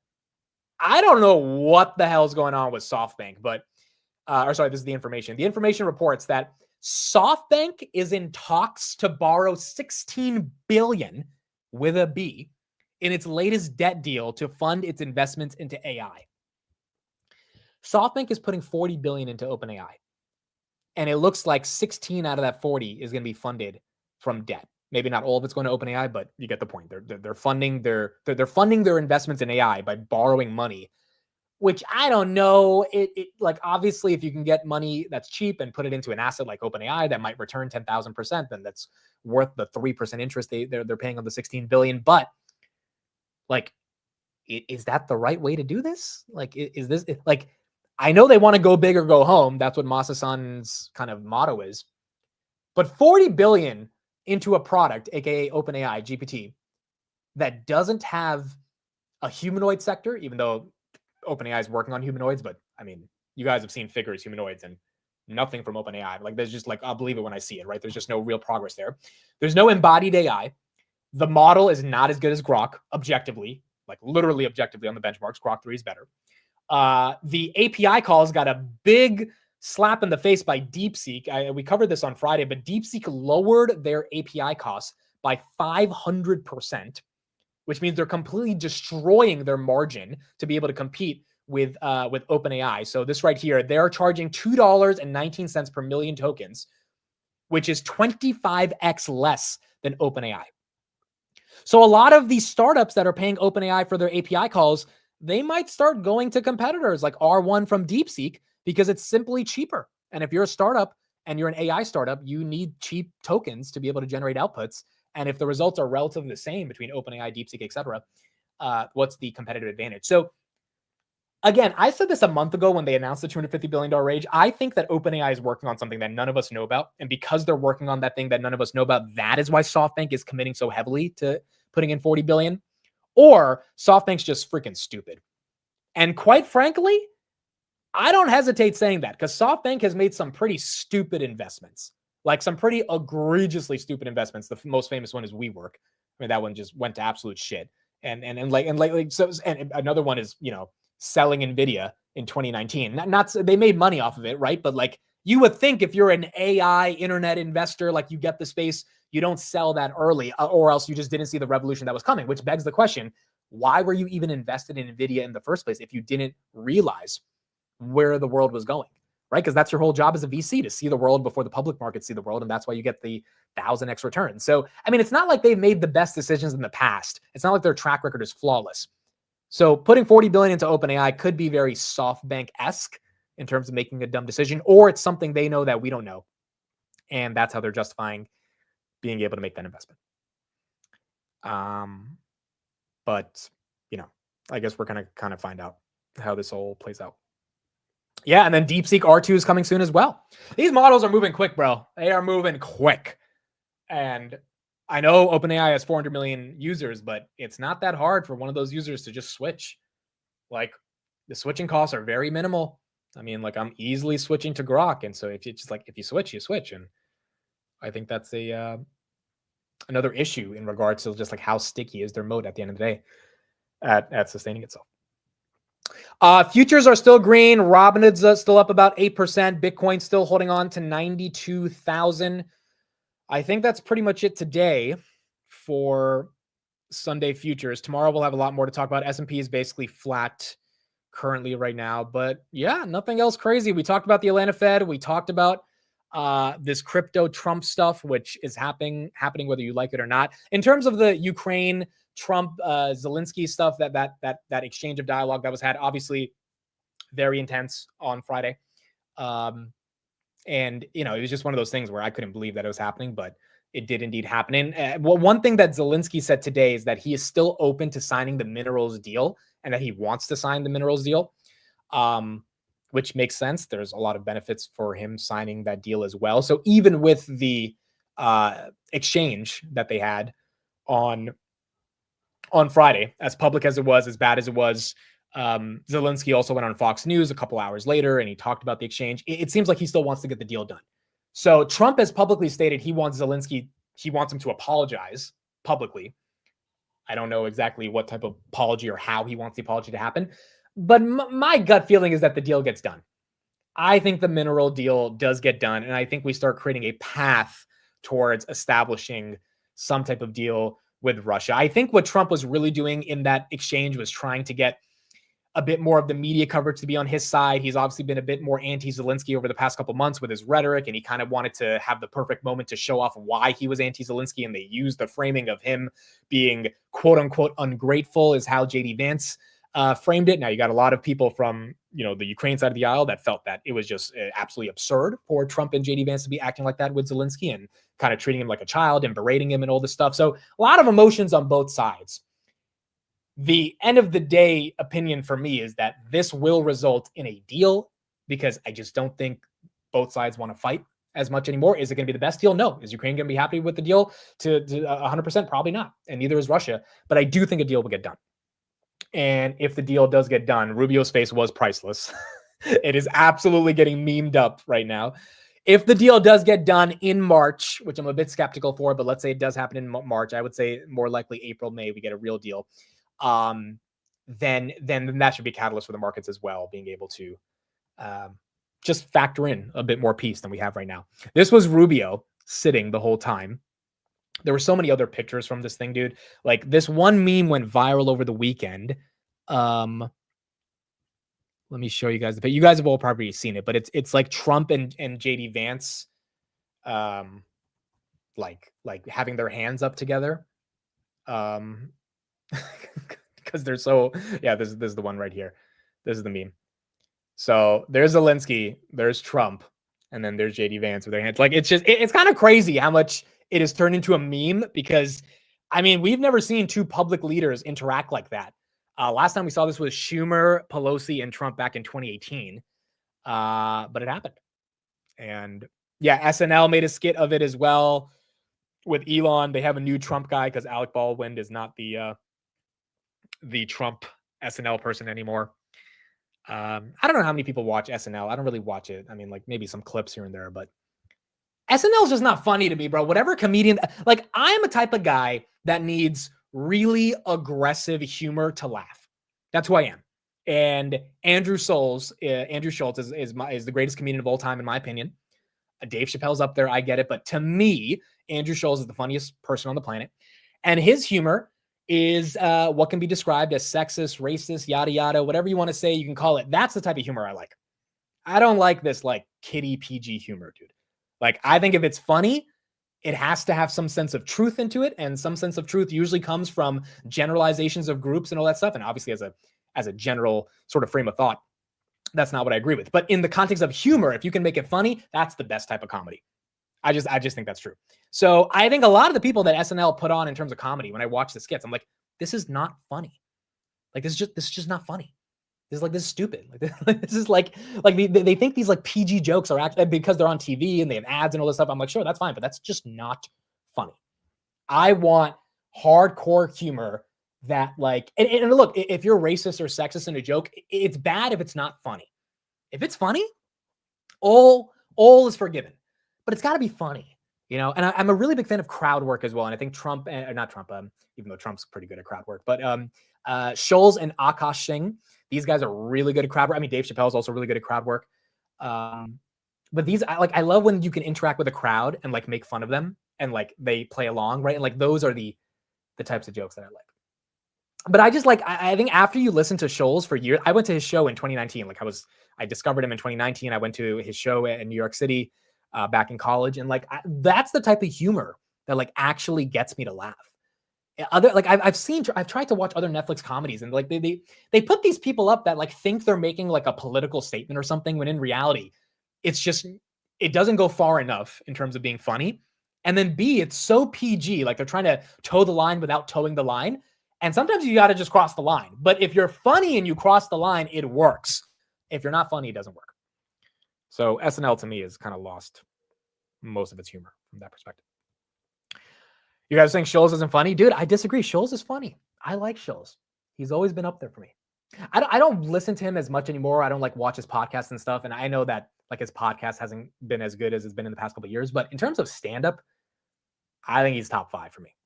[SPEAKER 1] I don't know what the hell's going on with SoftBank, but, this is the information. The information reports that SoftBank is in talks to borrow 16 billion with a B in its latest debt deal to fund its investments into AI. SoftBank is putting 40 billion into OpenAI. And it looks like 16 out of that 40 is going to be funded from debt. Maybe not all of it's going to OpenAI, but you get the point. They're funding their investments in AI by borrowing money, which I don't know. It like, obviously, if you can get money that's cheap and put it into an asset like OpenAI that might return 10,000%, then that's worth the 3% interest they're paying on the 16 billion. But like, is that the right way to do this? Like, is this like, I know they want to go big or go home. That's what Masa-san's kind of motto is. But 40 billion into a product, aka OpenAI GPT, that doesn't have a humanoid sector, even though OpenAI is working on humanoids. But I mean, you guys have seen Figure's humanoids and nothing from OpenAI. Like, there's just like, I'll believe it when I see it, right? There's just no real progress there. There's no embodied AI. The model is not as good as Grok objectively, like literally objectively on the benchmarks. Grok 3 is better. The API calls got a big slap in the face by DeepSeek. We covered this on Friday, but DeepSeek lowered their API costs by 500%, which means they're completely destroying their margin to be able to compete with OpenAI. So this right here, they're charging $2.19 per million tokens, which is 25x less than OpenAI. So a lot of these startups that are paying OpenAI for their API calls, they might start going to competitors like R1 from DeepSeek because it's simply cheaper. And if you're a startup and you're an AI startup, you need cheap tokens to be able to generate outputs. And if the results are relatively the same between OpenAI, DeepSeek, et cetera, what's the competitive advantage? So again, I said this a month ago when they announced the $250 billion range. I think that OpenAI is working on something that none of us know about. And because they're working on that thing that none of us know about, that is why SoftBank is committing so heavily to putting in $40 billion. Or SoftBank's just freaking stupid. And quite frankly, I don't hesitate saying that because SoftBank has made some pretty stupid investments, like some pretty egregiously stupid investments. The most famous one is WeWork. I mean, that one just went to absolute shit. And another one is, selling Nvidia in 2019. Not they made money off of it, right? But like you would think if you're an AI internet investor, like you get the space, you don't sell that early, or else you just didn't see the revolution that was coming, which begs the question, why were you even invested in Nvidia in the first place if you didn't realize where the world was going, right? Because that's your whole job as a VC, to see the world before the public markets see the world. And that's why you get the 1,000x return. So, I mean, it's not like they've made the best decisions in the past. It's not like their track record is flawless. So putting $40 billion into OpenAI could be very SoftBank-esque in terms of making a dumb decision, or it's something they know that we don't know. And that's how they're justifying being able to make that investment. But, I guess we're going to kind of find out how this all plays out. Yeah, and then DeepSeek R2 is coming soon as well. These models are moving quick, bro. They are moving quick. And I know OpenAI has 400 million users, but it's not that hard for one of those users to just switch. Like, the switching costs are very minimal. I mean, like, I'm easily switching to Grok. And so if you switch, you switch. And I think that's another issue in regards to just like how sticky is their moat at the end of the day at sustaining itself. Futures are still green. Robinhood's still up about 8%. Bitcoin still holding on to 92,000. I think that's pretty much it today for Sunday futures. Tomorrow we'll have a lot more to talk about. S&P is basically flat currently right now, but yeah, nothing else crazy. We talked about the Atlanta Fed. We talked about this crypto Trump stuff, which is happening whether you like it or not. In terms of the Ukraine Trump Zelensky stuff, that exchange of dialogue that was had, obviously very intense on Friday. And, it was just one of those things where I couldn't believe that it was happening, but it did indeed happen. And one thing that Zelensky said today is that he is still open to signing the minerals deal and that he wants to sign the minerals deal, which makes sense. There's a lot of benefits for him signing that deal as well. So even with the exchange that they had on Friday, as public as it was, as bad as it was, Zelensky also went on Fox News a couple hours later and he talked about the exchange. It seems like he still wants to get the deal done. So Trump has publicly stated he wants him to apologize publicly. I don't know exactly what type of apology or how he wants the apology to happen, but my gut feeling is that the deal gets done. I think the mineral deal does get done, and I think we start creating a path towards establishing some type of deal with Russia. I think what Trump was really doing in that exchange was trying to get a bit more of the media coverage to be on his side. He's obviously been a bit more anti-Zelensky over the past couple months with his rhetoric, and he kind of wanted to have the perfect moment to show off why he was anti-Zelensky, and they used the framing of him being quote-unquote ungrateful is how JD Vance framed it. Now, you got a lot of people from the Ukraine side of the aisle that felt that it was just absolutely absurd for Trump and JD Vance to be acting like that with Zelensky and kind of treating him like a child and berating him and all this stuff. So a lot of emotions on both sides. The end of the day opinion for me is that this will result in a deal because I just don't think both sides want to fight as much anymore. Is it going to be the best deal? No. Is Ukraine going to be happy with the deal to 100%? Probably not. And neither is Russia. But I do think a deal will get done. And if the deal does get done, Rubio's face was priceless. It is absolutely getting memed up right now. if the deal does get done in March, which I'm a bit skeptical for, but let's say it does happen in March, I would say more likely April, May, we get a real deal. Then that should be a catalyst for the markets as well, being able to just factor in a bit more peace than we have right now. This was Rubio sitting the whole time. There were so many other pictures from this thing, dude. Like this one meme went viral over the weekend. Let me show you guys you guys have all probably seen it, but it's like Trump and JD Vance, like having their hands up together, because they're so, yeah. This is the one right here. This is the meme. So there's Zelensky, there's Trump, and then there's JD Vance with their hands. Like it's kind of crazy how much it has turned into a meme, because I mean we've never seen two public leaders interact like that. Last time we saw this was Schumer, Pelosi, and Trump back in 2018. But it happened. And yeah, SNL made a skit of it as well with Elon. They have a new Trump guy because Alec Baldwin is not the Trump SNL person anymore. I don't know how many people watch SNL. I don't really watch it. I mean, like maybe some clips here and there, but SNL is just not funny to me, bro. Whatever comedian, like I'm a type of guy that needs really aggressive humor to laugh. That's who I am. And Andrew Schultz is the greatest comedian of all time, in my opinion. Dave Chappelle's up there. I get it. But to me, Andrew Schultz is the funniest person on the planet. And his humor is what can be described as sexist, racist, yada, yada, whatever you want to say, you can call it. That's the type of humor I like. I don't like this like kiddie PG humor, dude. Like, I think if it's funny, it has to have some sense of truth into it, and some sense of truth usually comes from generalizations of groups and all that stuff. And obviously, as a general sort of frame of thought, that's not what I agree with. But in the context of humor, if you can make it funny, that's the best type of comedy. I just think that's true. So I think a lot of the people that SNL put on in terms of comedy, when I watch the skits, I'm like, this is not funny. Like this is just not funny. This is stupid. Like this is like they think these like PG jokes are actually because they're on TV and they have ads and all this stuff. I'm like, sure, that's fine, but that's just not funny. I want hardcore humor that like, and look, if you're racist or sexist in a joke, it's bad if it's not funny. If it's funny, all is forgiven, but it's got to be funny, you know. And I'm a really big fan of crowd work as well. And I think Trump, not Trump, even though Trump's pretty good at crowd work, but Schultz and Akash Singh, these guys are really good at crowd work. I mean, Dave Chappelle is also really good at crowd work. But these, I love when you can interact with a crowd and like make fun of them and like they play along, right? And like those are the types of jokes that I like. But I just like, I think after you listen to Schultz for years, I went to his show in 2019. Like I discovered him in 2019. I went to his show in New York City back in college. And like, that's the type of humor that like actually gets me to laugh. I've tried to watch other Netflix comedies, and like they put these people up that like think they're making like a political statement or something, when in reality, it's just, it doesn't go far enough in terms of being funny. And then B, it's so PG, like they're trying to toe the line without towing the line. And sometimes you got to just cross the line. But if you're funny and you cross the line, it works. If you're not funny, it doesn't work. So SNL to me has kind of lost most of its humor from that perspective. You guys think Schultz isn't funny? Dude, I disagree. Schultz is funny. I like Schultz. He's always been up there for me. I don't listen to him as much anymore. I don't like watch his podcasts and stuff. And I know that like his podcast hasn't been as good as it's been in the past couple of years. But in terms of stand-up, I think he's top 5 for me.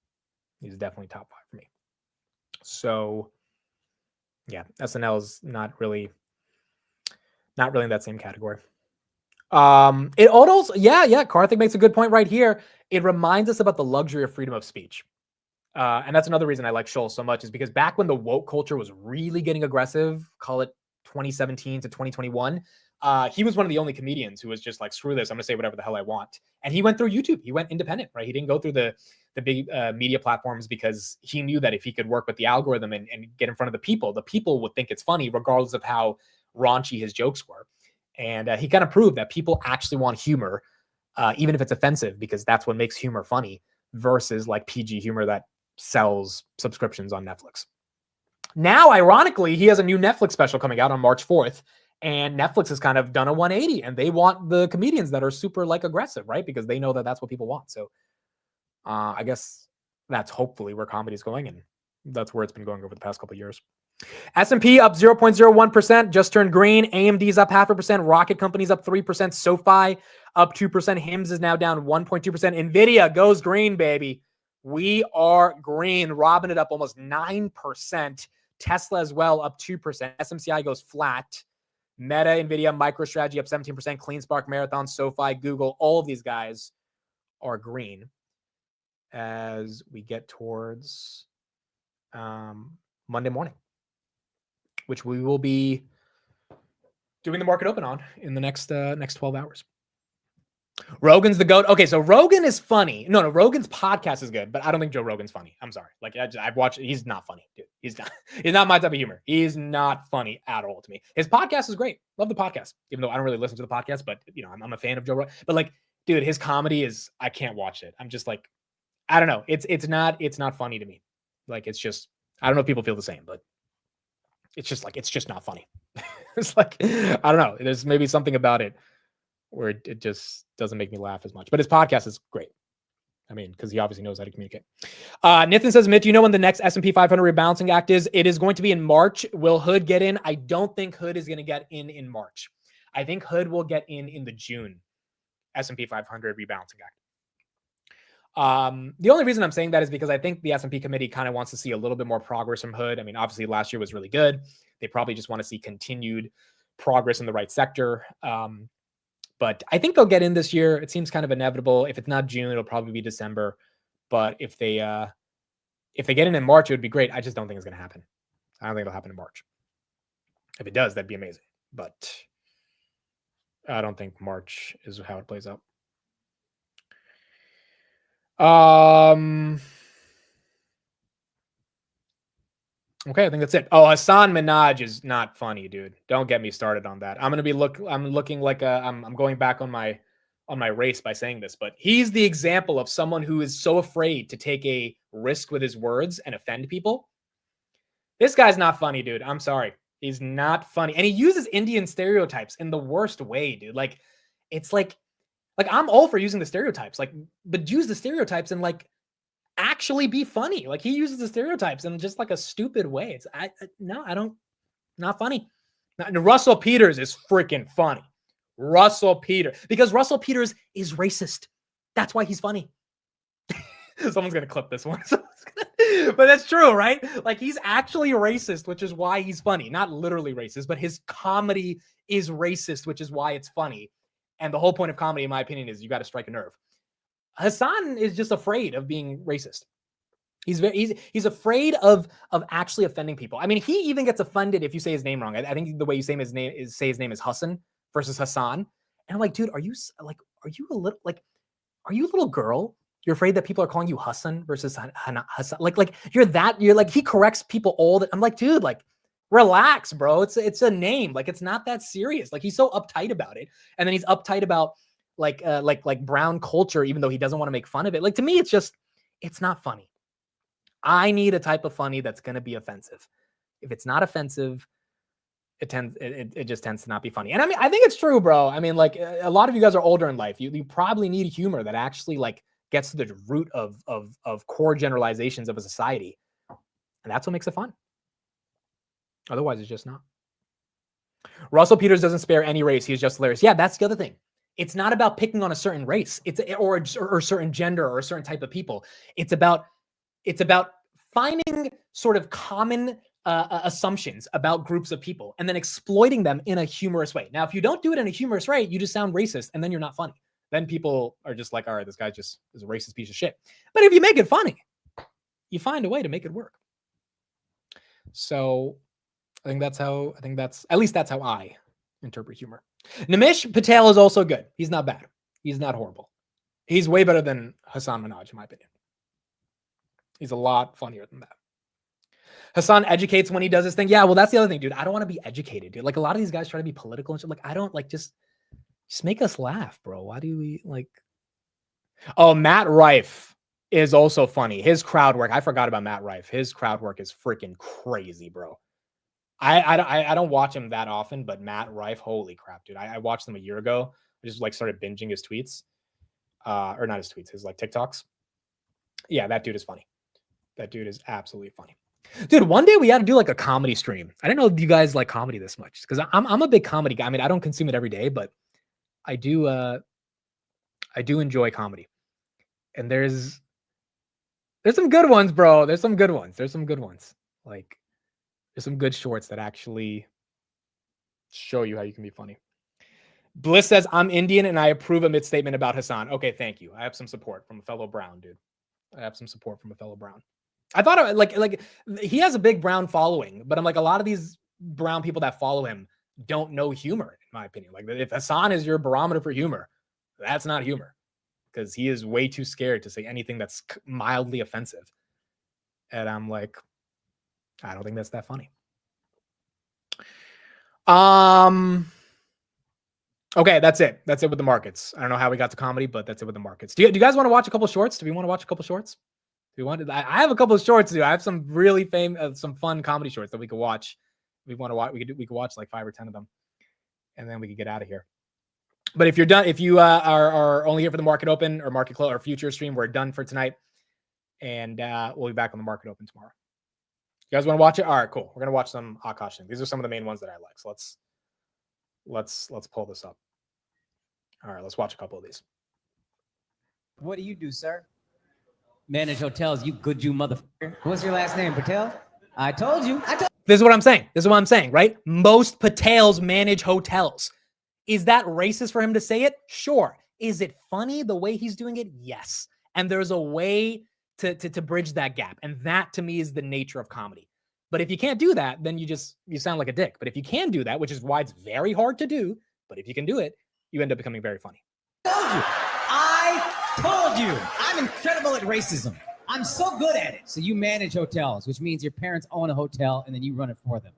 [SPEAKER 1] He's definitely top 5 for me. So yeah, SNL is not really in that same category. It also, yeah, Karthik makes a good point right here. It reminds us about the luxury of freedom of speech. And that's another reason I like Schultz so much, is because back when the woke culture was really getting aggressive, call it 2017 to 2021, he was one of the only comedians who was just like, screw this, I'm gonna say whatever the hell I want. And he went through YouTube. He went independent, right? He didn't go through the big media platforms, because he knew that if he could work with the algorithm and get in front of the people would think it's funny, regardless of how raunchy his jokes were. And he kind of proved that people actually want humor, even if it's offensive, because that's what makes humor funny, versus like PG humor that sells subscriptions on Netflix. Now, ironically, he has a new Netflix special coming out on March 4th, and Netflix has kind of done a 180, and they want the comedians that are super like aggressive, right? Because they know that that's what people want. So I guess that's hopefully where comedy is going, and that's where it's been going over the past couple of years. S&P up 0.01%, just turned green. AMD's up 0.5%. Rocket Company's up 3%. SoFi up 2%. HIMS is now down 1.2%. NVIDIA goes green, baby. We are green. Robinhood up almost 9%. Tesla as well up 2%. SMCI goes flat. Meta, NVIDIA, MicroStrategy up 17%. CleanSpark, Marathon, SoFi, Google, all of these guys are green as we get towards Monday morning, which we will be doing the market open on in the next 12 hours. Rogan's the GOAT. Okay, so Rogan is funny. No, Rogan's podcast is good, but I don't think Joe Rogan's funny. I'm sorry. Like I've watched it. He's not funny, dude. He's not my type of humor. He's not funny at all to me. His podcast is great. Love the podcast, even though I don't really listen to the podcast, but I'm a fan of Joe Rogan. But like, dude, his comedy is, I can't watch it. I'm just like, I don't know. It's not funny to me. Like, it's just, I don't know if people feel the same, but it's just not funny. It's like, I don't know. There's maybe something about it where it just doesn't make me laugh as much. But his podcast is great. I mean, because he obviously knows how to communicate. Nathan says, Mitt, do you know when the next S&P 500 rebalancing act is? It is going to be in March. Will Hood get in? I don't think Hood is going to get in March. I think Hood will get in the June S&P 500 rebalancing act. The only reason I'm saying that is because I think the S&P committee kind of wants to see a little bit more progress from Hood. I mean, obviously last year was really good. They probably just want to see continued progress in the right sector. But I think they'll get in this year. It seems kind of inevitable. If it's not June, it'll probably be December. But if they get in March, it would be great. I just don't think it's going to happen. I don't think it'll happen in March. If it does, that'd be amazing. But I don't think March is how it plays out. Okay, I think that's it. Oh, Hassan Minhaj is not funny, dude. Don't get me started on that. I'm looking like I'm going back on my race by saying this, but he's the example of someone who is so afraid to take a risk with his words and offend people. This guy's not funny, dude. I'm sorry. He's not funny. And he uses Indian stereotypes in the worst way, dude. Like, it's like I'm all for using the stereotypes, like, but use the stereotypes and like actually be funny. Like, he uses the stereotypes in just like a stupid way. It's not funny. Russell Peters is freaking funny. Because Russell Peters is racist. That's why he's funny. Someone's gonna clip this one. But that's true, right? Like, he's actually racist, which is why he's funny. Not literally racist, but his comedy is racist, which is why it's funny. And the whole point of comedy, in my opinion, is you got to strike a nerve. Hassan is just afraid of being racist. He's afraid of actually offending people. I mean, he even gets offended if you say his name wrong. I think the way you say his name is Hassan versus Hassan. And I'm like, dude, are you a little girl? You're afraid that people are calling you Hassan versus Hassan. You're like, he corrects people all the. I'm like, dude, like, relax, bro. It's a name. Like, it's not that serious. Like, he's so uptight about it. And then he's uptight about like brown culture, even though he doesn't want to make fun of it. Like, to me, it's not funny. I need a type of funny that's going to be offensive. If it's not offensive, it just tends to not be funny. And I mean, I think it's true, bro. I mean, like, a lot of you guys are older in life. You probably need humor that actually like gets to the root of core generalizations of a society. And that's what makes it fun. Otherwise, it's just not. Russell Peters doesn't spare any race. He's just hilarious. Yeah, that's the other thing. It's not about picking on a certain race. Or a certain gender or a certain type of people. It's about finding sort of common assumptions about groups of people and then exploiting them in a humorous way. Now, if you don't do it in a humorous way, you just sound racist and then you're not funny. Then people are just like, all right, this guy just is a racist piece of shit. But if you make it funny, you find a way to make it work. So I think that's how I interpret humor. Nimish Patel is also good. He's not bad. He's not horrible. He's way better than Hassan Minhaj, in my opinion. He's a lot funnier than that. Hassan educates when he does his thing. Yeah, well, that's the other thing, dude. I don't want to be educated, dude. Like, a lot of these guys try to be political and shit. Like, I don't like just make us laugh, bro. Why do we like? Oh, Matt Rife is also funny. His crowd work. I forgot about Matt Rife. His crowd work is freaking crazy, bro. I don't watch him that often, but Matt Rife, holy crap, dude. I watched him a year ago. I just like started binging his tweets. Or not his tweets, his like TikToks. Yeah, that dude is funny. That dude is absolutely funny. Dude, one day we had to do like a comedy stream. I didn't know you guys like comedy this much because I'm a big comedy guy. I mean, I don't consume it every day, but I do enjoy comedy. And there's some good ones, bro. There's some good ones. Like there's some good shorts that actually show you how you can be funny. Bliss says, I'm Indian and I approve Amit's statement about Hassan. Okay, thank you. I have some support from a fellow Brown, dude. I thought like he has a big Brown following, but I'm like, a lot of these Brown people that follow him don't know humor, in my opinion. Like if Hassan is your barometer for humor, that's not humor, because he is way too scared to say anything that's mildly offensive. And I'm like, I don't think that's that funny. Okay, that's it. That's it with the markets. I don't know how we got to comedy, but that's it with the markets. Do you guys want to watch a couple shorts? Do we want to watch a couple shorts? Do we want to? I have a couple of shorts to do. I have some really some fun comedy shorts that we could watch. If we want to watch, we could watch like 5 or 10 of them, and then we could get out of here. But if you're done, if you are only here for the market open or market close or future stream, we're done for tonight, and we'll be back on the market open tomorrow. You guys want to watch it? All right, cool. We're gonna watch some Akash things. These are some of the main ones that I like. So let's pull this up. All right, let's watch a couple of these.
[SPEAKER 5] What do you do, sir? Manage hotels, you good you motherfucker. What's your last name, Patel? I told you.
[SPEAKER 1] This is what I'm saying. Right? Most Patels manage hotels. Is that racist for him to say it? Sure. Is it funny the way he's doing it? Yes. And there's a way to bridge that gap. And that to me is the nature of comedy. But if you can't do that, then you sound like a dick. But if you can do that, which is why it's very hard to do, but if you can do it, you end up becoming very funny.
[SPEAKER 5] I told you. I'm incredible at racism. I'm so good at it. So you manage hotels, which means your parents own a hotel and then you run it for them.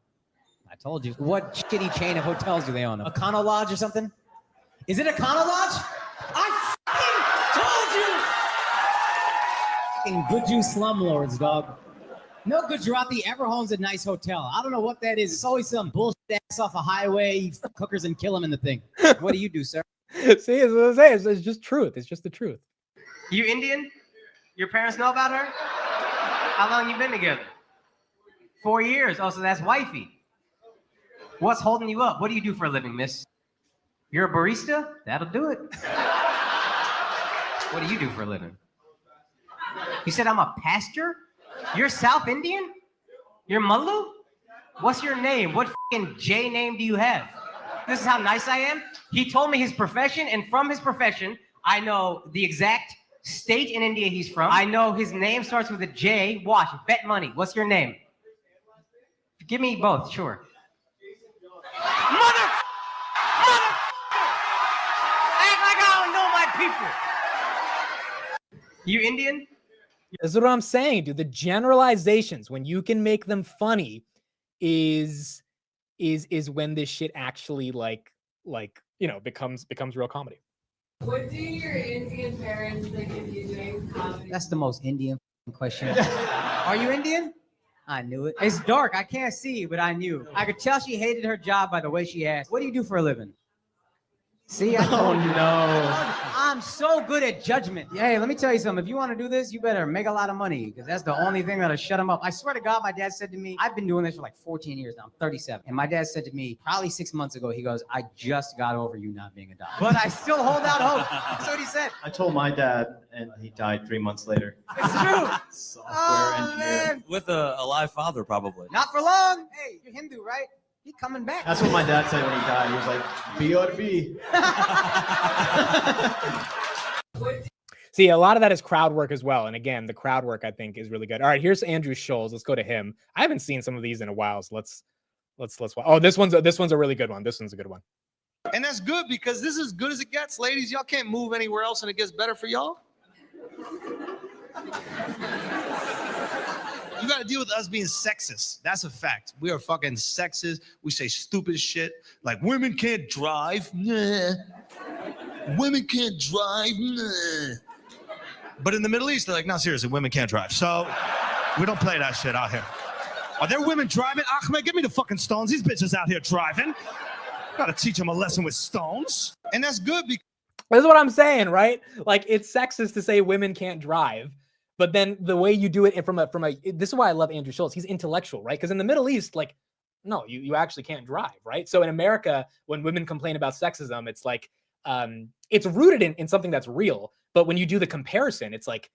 [SPEAKER 5] I told you. What shitty chain of hotels do they own? Econo Lodge or something? Is it Econo Lodge? I fucking told you. Fucking good you slumlords, dog. No Gujarati ever owns a nice hotel. I don't know what that is. It's always some bullshit ass off a highway. You fuck hookers and kill them in the thing. What do you do, sir?
[SPEAKER 1] See, as I say, it's just truth. It's just the truth.
[SPEAKER 6] You Indian? Your parents know about her? How long you been together? 4 years. Oh, so that's wifey. What's holding you up? What do you do for a living, miss? You're a barista? That'll do it. What do you do for a living? You said I'm a pastor? You're South Indian? You're Mullu? What's your name? What fucking J name do you have? This is how nice I am? He told me his profession, and from his profession, I know the exact state in India he's from. I know his name starts with a J. Watch, bet money. What's your name? Give me both, sure. Mother! Act like I don't know my people. You Indian?
[SPEAKER 1] That's what I'm saying, dude. The generalizations, when you can make them funny, is when this shit actually like becomes real comedy.
[SPEAKER 7] What do your Indian parents think of you doing comedy?
[SPEAKER 5] That's the most Indian question. Are you Indian? I knew it. It's dark. I can't see, but I knew. I could tell she hated her job by the way she asked. What do you do for a living? See, I told you.
[SPEAKER 1] No.
[SPEAKER 5] I'm so good at judgment. Hey, let me tell you something. If you want to do this, you better make a lot of money, because that's the only thing that'll shut him up. I swear to God, my dad said to me, I've been doing this for like 14 years now. I'm 37. And my dad said to me, probably 6 months ago, he goes, I just got over you not being a doctor. But I still hold out hope. That's what he said.
[SPEAKER 8] I told my dad, and he died 3 months later.
[SPEAKER 5] It's true.
[SPEAKER 8] Software engineer.
[SPEAKER 5] Man.
[SPEAKER 9] With a live father, probably.
[SPEAKER 5] Not for long. Hey, you're Hindu, right? He coming back.
[SPEAKER 8] That's what my dad said when he died. He was like, B or B.
[SPEAKER 1] See, a lot of that is crowd work as well. And again, the crowd work I think is really good. All right, here's Andrew Scholes. Let's go to him. I haven't seen some of these in a while, so let's watch. Oh, this one's a really good one. This one's a good one.
[SPEAKER 10] And that's good, because this is as good as it gets, ladies. Y'all can't move anywhere else and it gets better for y'all. You got to deal with us being sexist. That's a fact. We are fucking sexist. We say stupid shit like women can't drive. Nah. Women can't drive. Nah. But in the Middle East, they're like, no, seriously, women can't drive. So we don't play that shit out here. Are there women driving? Ahmed, give me the fucking stones. These bitches out here driving. Got to teach them a lesson with stones. And that's good because
[SPEAKER 1] This is what I'm saying, right? Like, it's sexist to say women can't drive, But then the way you do it from a this is why I love Andrew Schultz. He's intellectual, right? Because in the Middle East, like, no, you actually can't drive, right? So in America, when women complain about sexism, it's like it's rooted in something that's real. But when you do the comparison, it's like,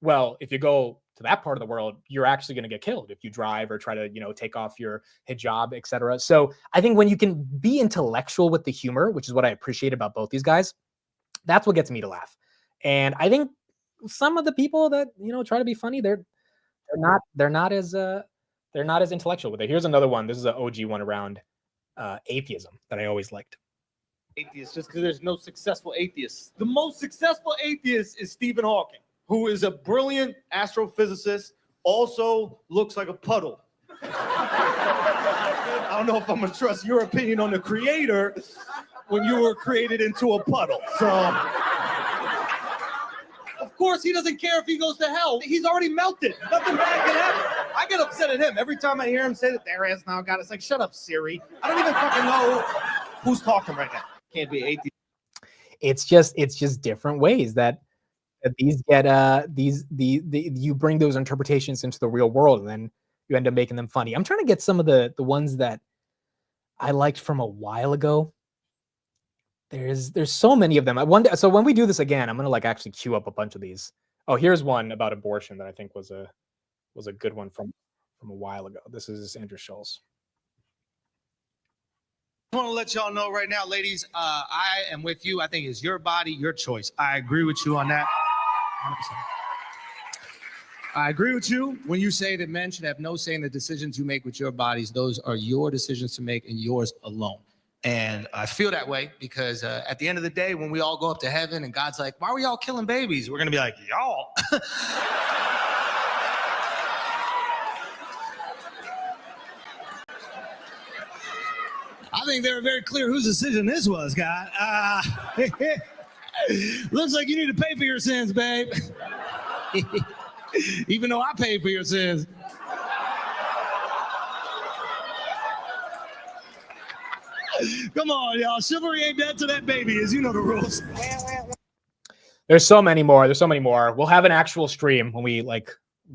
[SPEAKER 1] well, if you go to that part of the world, you're actually going to get killed if you drive or try to, take off your hijab, etc. So I think when you can be intellectual with the humor, which is what I appreciate about both these guys, that's what gets me to laugh. And I think some of the people that try to be funny, they're not as intellectual with it. Here's another one. This is an OG one around atheism that I always liked.
[SPEAKER 11] Atheists, just because there's no successful atheists. The most successful atheist is Stephen Hawking, who is a brilliant astrophysicist, also looks like a puddle. I don't know if I'm gonna trust your opinion on the creator when you were created into a puddle. So, of course, he doesn't care if he goes to hell. He's already melted. Nothing bad can happen. I get upset at him every time I hear him say that there is no God. It's like, shut up, Siri. I don't even fucking know who's talking right now. Can't be atheist.
[SPEAKER 1] It's just different ways that these get you bring those interpretations into the real world, and then you end up making them funny. I'm trying to get some of the ones that I liked from a while ago. There's so many of them. So when we do this again, I'm gonna actually queue up a bunch of these. Oh, here's one about abortion that I think was a good one from a while ago. This is Andrew Schultz.
[SPEAKER 10] I want to let y'all know right now, ladies, I am with you. I think it's your body, your choice. I agree with you on that. 100%. I agree with you when you say that men should have no say in the decisions you make with your bodies. Those are your decisions to make and yours alone. And I feel that way because at the end of the day, when we all go up to heaven and God's like, why were y'all killing babies? We're going to be like, y'all. I think they were very clear whose decision this was, God. Looks like you need to pay for your sins, babe. Even though I paid for your sins. Come on, y'all. Chivalry ain't dead till that baby is. You know the rules.
[SPEAKER 1] There's so many more. We'll have an actual stream when we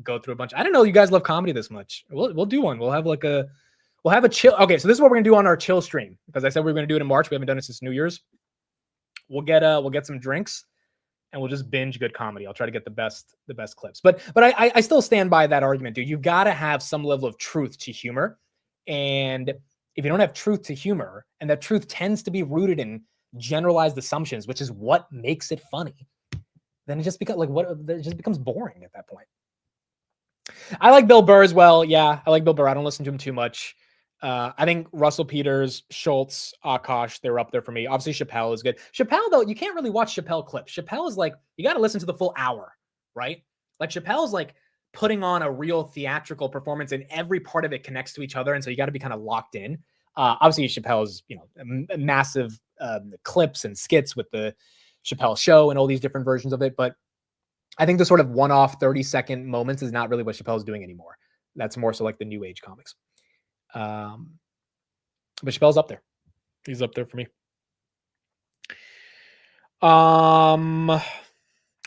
[SPEAKER 1] go through a bunch. I don't know you guys love comedy this much. We'll do one. We'll have a chill. Okay, so this is what we're gonna do on our chill stream, because I said we were gonna do it in March. We haven't done it since New Year's. We'll get some drinks and we'll just binge good comedy. I'll try to get the best clips. But I still stand by that argument, dude. You've got to have some level of truth to humor. And if you don't have truth to humor, and that truth tends to be rooted in generalized assumptions, which is what makes it funny, then it just becomes boring at that point. I like Bill Burr as well. Yeah, I like Bill Burr. I don't listen to him too much. I think Russell Peters, Schultz, Akash, they're up there for me. Obviously, Chappelle is good. Chappelle, though, you can't really watch Chappelle clips. Chappelle is you got to listen to the full hour, right? Chappelle's putting on a real theatrical performance, and every part of it connects to each other, and so you got to be kind of locked in. Obviously, Chappelle's massive clips and skits with the Chappelle Show and all these different versions of it, but I think the sort of one-off 30-second moments is not really what Chappelle's doing anymore. That's more so the new age comics. But Chappelle's up there. He's up there for me.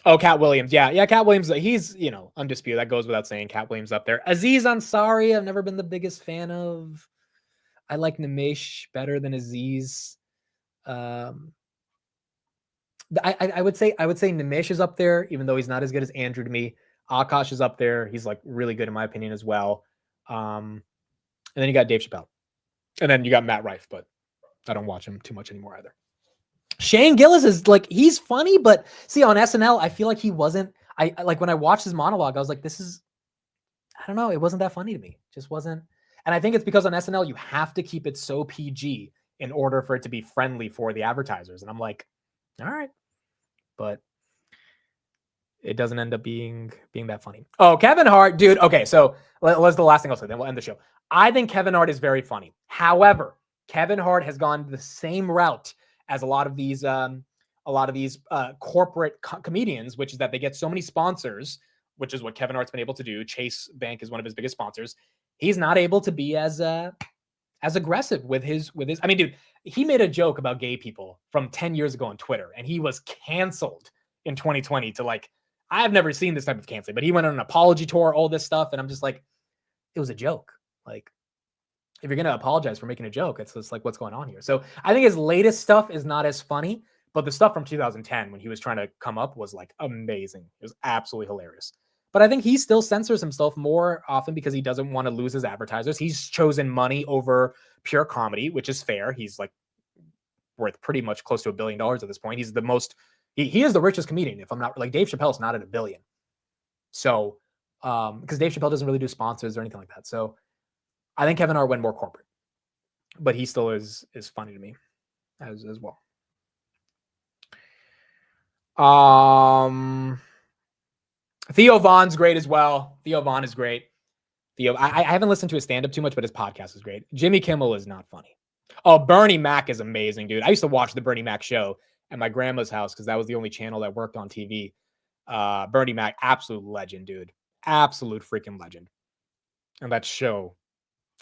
[SPEAKER 1] Oh, Cat Williams. Yeah, Cat Williams. He's, undisputed. That goes without saying. Cat Williams up there. Aziz Ansari, I've never been the biggest fan of. I like Nimesh better than Aziz. I would say Nimesh is up there, even though he's not as good as Andrew to me. Akash is up there. He's really good in my opinion as well. And then you got Dave Chappelle. And then you got Matt Rife, but I don't watch him too much anymore either. Shane Gillis is he's funny, but see, on SNL, I feel like he wasn't. I when I watched his monologue, I was like, I don't know, it wasn't that funny to me. It just wasn't. And I think it's because on SNL, you have to keep it so PG in order for it to be friendly for the advertisers. And I'm like, all right. But it doesn't end up being that funny. Oh, Kevin Hart, dude. Okay, so let's the last thing I'll say, then we'll end the show. I think Kevin Hart is very funny. However, Kevin Hart has gone the same route as a lot of these corporate comedians, which is that they get so many sponsors, which is what Kevin Hart's been able to do. Chase Bank is one of his biggest sponsors. He's not able to be as aggressive with his. I mean, dude, he made a joke about gay people from 10 years ago on Twitter, and he was canceled in 2020 to I have never seen this type of canceling, but he went on an apology tour, all this stuff. And I'm just like, it was a joke. Like, if you're going to apologize for making a joke, it's just like, what's going on here? So I think his latest stuff is not as funny, but the stuff from 2010 when he was trying to come up was like amazing. It was absolutely hilarious. But I think he still censors himself more often because he doesn't want to lose his advertisers. He's chosen money over pure comedy, which is fair. He's like worth pretty much close to $1 billion at this point. He's the most, he is the richest comedian. If I'm not like Dave Chappelle's not at $1 billion. So, because Dave Chappelle doesn't really do sponsors or anything like that. So I think Kevin Hart went more corporate, but he still is funny to me as well. Theo Vaughn's great as well. Theo Vaughn is great. I haven't listened to his stand-up too much, but his podcast is great. Jimmy Kimmel is not funny. Oh, Bernie Mac is amazing, dude. I used to watch the Bernie Mac show at my grandma's house because that was the only channel that worked on TV. Bernie Mac, absolute legend, dude. Absolute freaking legend. And that show,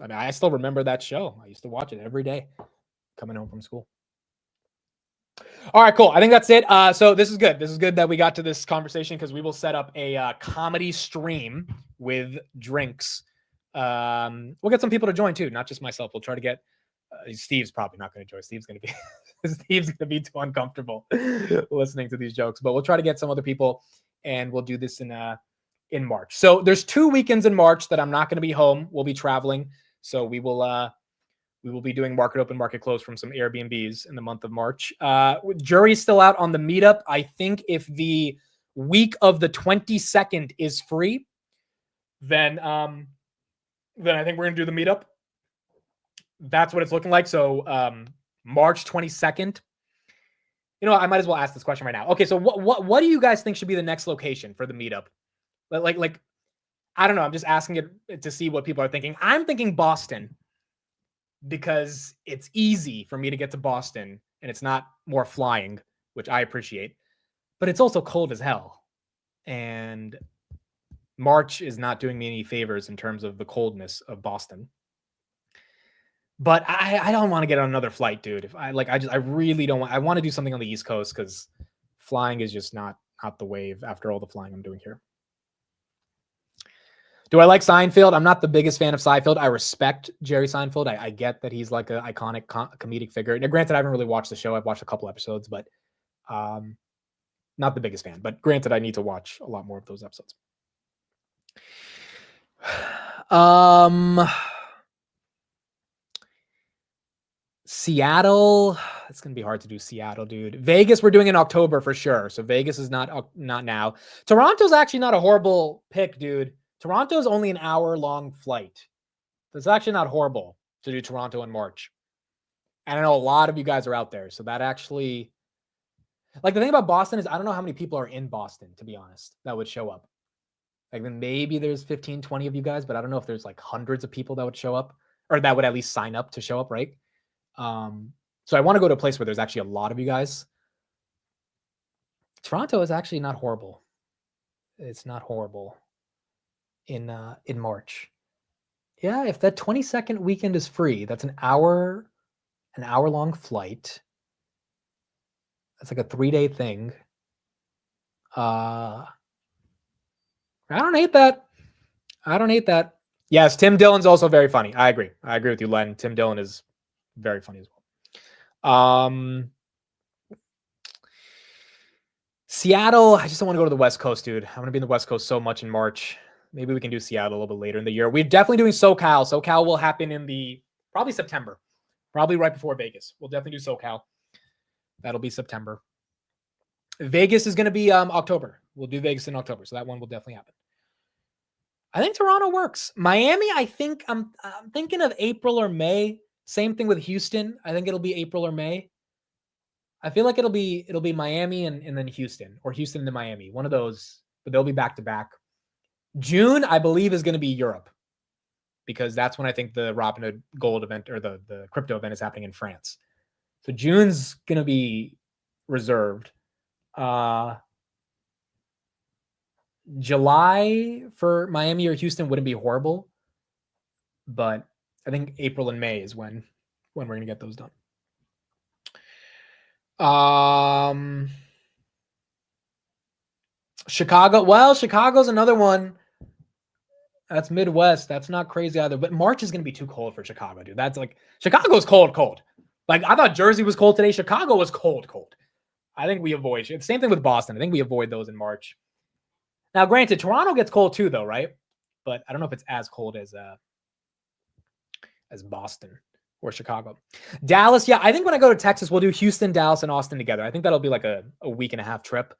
[SPEAKER 1] I mean, I still remember that show. I used to watch it every day coming home from school. All right, cool. I think that's it. So this is good. This is good that we got to this conversation because we will set up a comedy stream with drinks. We'll get some people to join too, not just myself. We'll try to get Steve's probably not going to join. Steve's going to be too uncomfortable listening to these jokes, but we'll try to get some other people and we'll do this in March. So there's 2 weekends in March that I'm not going to be home. We'll be traveling. So we will be doing market open, market close from some Airbnbs in the month of March. Jury's still out on the meetup. I think if the week of the 22nd is free, then I think we're going to do the meetup. That's what it's looking like. So March 22nd. You know what? I might as well ask this question right now. Okay, so what do you guys think should be the next location for the meetup? Like I don't know. I'm just asking it to see what people are thinking. I'm thinking Boston, because it's easy for me to get to Boston and it's not more flying, which I appreciate, but it's also cold as hell. And March is not doing me any favors in terms of the coldness of Boston. But I don't want to get on another flight, dude. I really don't want, I want to do something on the East Coast because flying is just not the wave after all the flying I'm doing here. Do I like Seinfeld? I'm not the biggest fan of Seinfeld. I respect Jerry Seinfeld. I get that he's like an iconic comedic figure. Now, granted, I haven't really watched the show. I've watched a couple episodes, but not the biggest fan. But granted, I need to watch a lot more of those episodes. Seattle. It's going to be hard to do Seattle, dude. Vegas, we're doing in October for sure. So Vegas is not now. Toronto's actually not a horrible pick, dude. Toronto's only an hour-long flight. So it's actually not horrible to do Toronto in March. And I know a lot of you guys are out there. So that actually... Like, the thing about Boston is I don't know how many people are in Boston, to be honest, that would show up. Like, maybe there's 15, 20 of you guys, but I don't know if there's, like, hundreds of people that would show up. Or that would at least sign up to show up, right? So I want to go to a place where there's actually a lot of you guys. Toronto is actually not horrible. It's not horrible. In March. Yeah, if that 22nd weekend is free, that's an hour-long flight. That's like a 3-day thing. I don't hate that. Yes, Tim Dillon's also very funny. I agree with you, Len. Tim Dillon is very funny as well. Seattle, I just don't want to go to the West Coast, dude. I'm going to be in the West Coast so much in March. Maybe we can do Seattle a little bit later in the year. We're definitely doing SoCal. SoCal will happen in probably September. Probably right before Vegas. We'll definitely do SoCal. That'll be September. Vegas is going to be October. We'll do Vegas in October. So that one will definitely happen. I think Toronto works. Miami, I think I'm thinking of April or May. Same thing with Houston. I think it'll be April or May. I feel like it'll be Miami and then Houston, or Houston and then Miami. One of those, but they'll be back to back. June, I believe, is going to be Europe, because that's when I think the Robinhood Gold event or the crypto event is happening in France. So June's going to be reserved. July for Miami or Houston wouldn't be horrible, but I think April and May is when we're going to get those done. Chicago. Well, Chicago's another one. That's Midwest. That's not crazy either. But March is going to be too cold for Chicago, dude. That's like Chicago's cold. Like I thought Jersey was cold today. Chicago was cold. I think we avoid it. Same thing with Boston. I think we avoid those in March. Now, granted, Toronto gets cold too, though, right? But I don't know if it's as cold as Boston or Chicago. Dallas, yeah. I think when I go to Texas, we'll do Houston, Dallas, and Austin together. I think that'll be like a week and a half trip.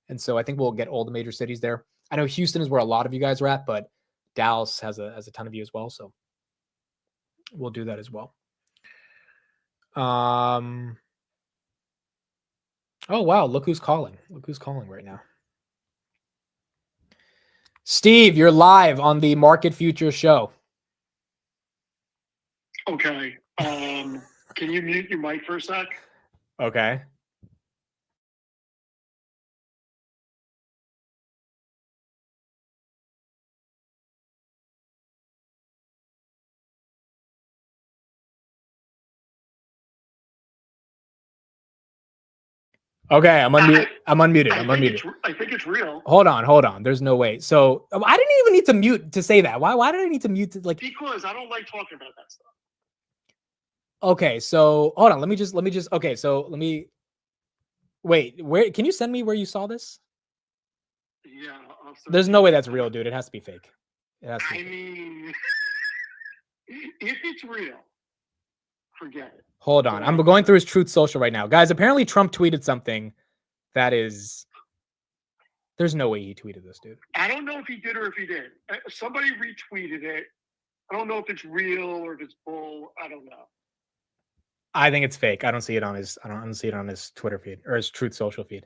[SPEAKER 1] And so I think we'll get all the major cities there. I know Houston is where a lot of you guys are at, but Dallas has a ton of you as well. So we'll do that as well. Oh, wow. Look who's calling. Look who's calling right now. Steve, you're live on the Market Futures show.
[SPEAKER 12] Okay. Can you mute your mic for a sec?
[SPEAKER 1] Okay. Okay, I'm unmuted.
[SPEAKER 12] I think it's real.
[SPEAKER 1] Hold on. There's no way. So I didn't even need to mute to say that. Why did I need to mute to like?
[SPEAKER 12] Because I don't like talking about that stuff.
[SPEAKER 1] Okay, so hold on. Let me just. Okay, so let me. Wait, where can you send me where you saw this?
[SPEAKER 12] Yeah.
[SPEAKER 1] There's no way that's real, dude. It has to be fake. It has to be
[SPEAKER 12] I mean, if it's real, forget it.
[SPEAKER 1] Hold on. I'm going through his Truth Social right now. Guys, apparently Trump tweeted something that is... There's no way he tweeted this, dude.
[SPEAKER 12] I don't know if he did or if he did. Somebody retweeted it. I don't know if it's real or if it's bull. I don't know.
[SPEAKER 1] I think it's fake. I don't see it on his Twitter feed or his Truth Social feed.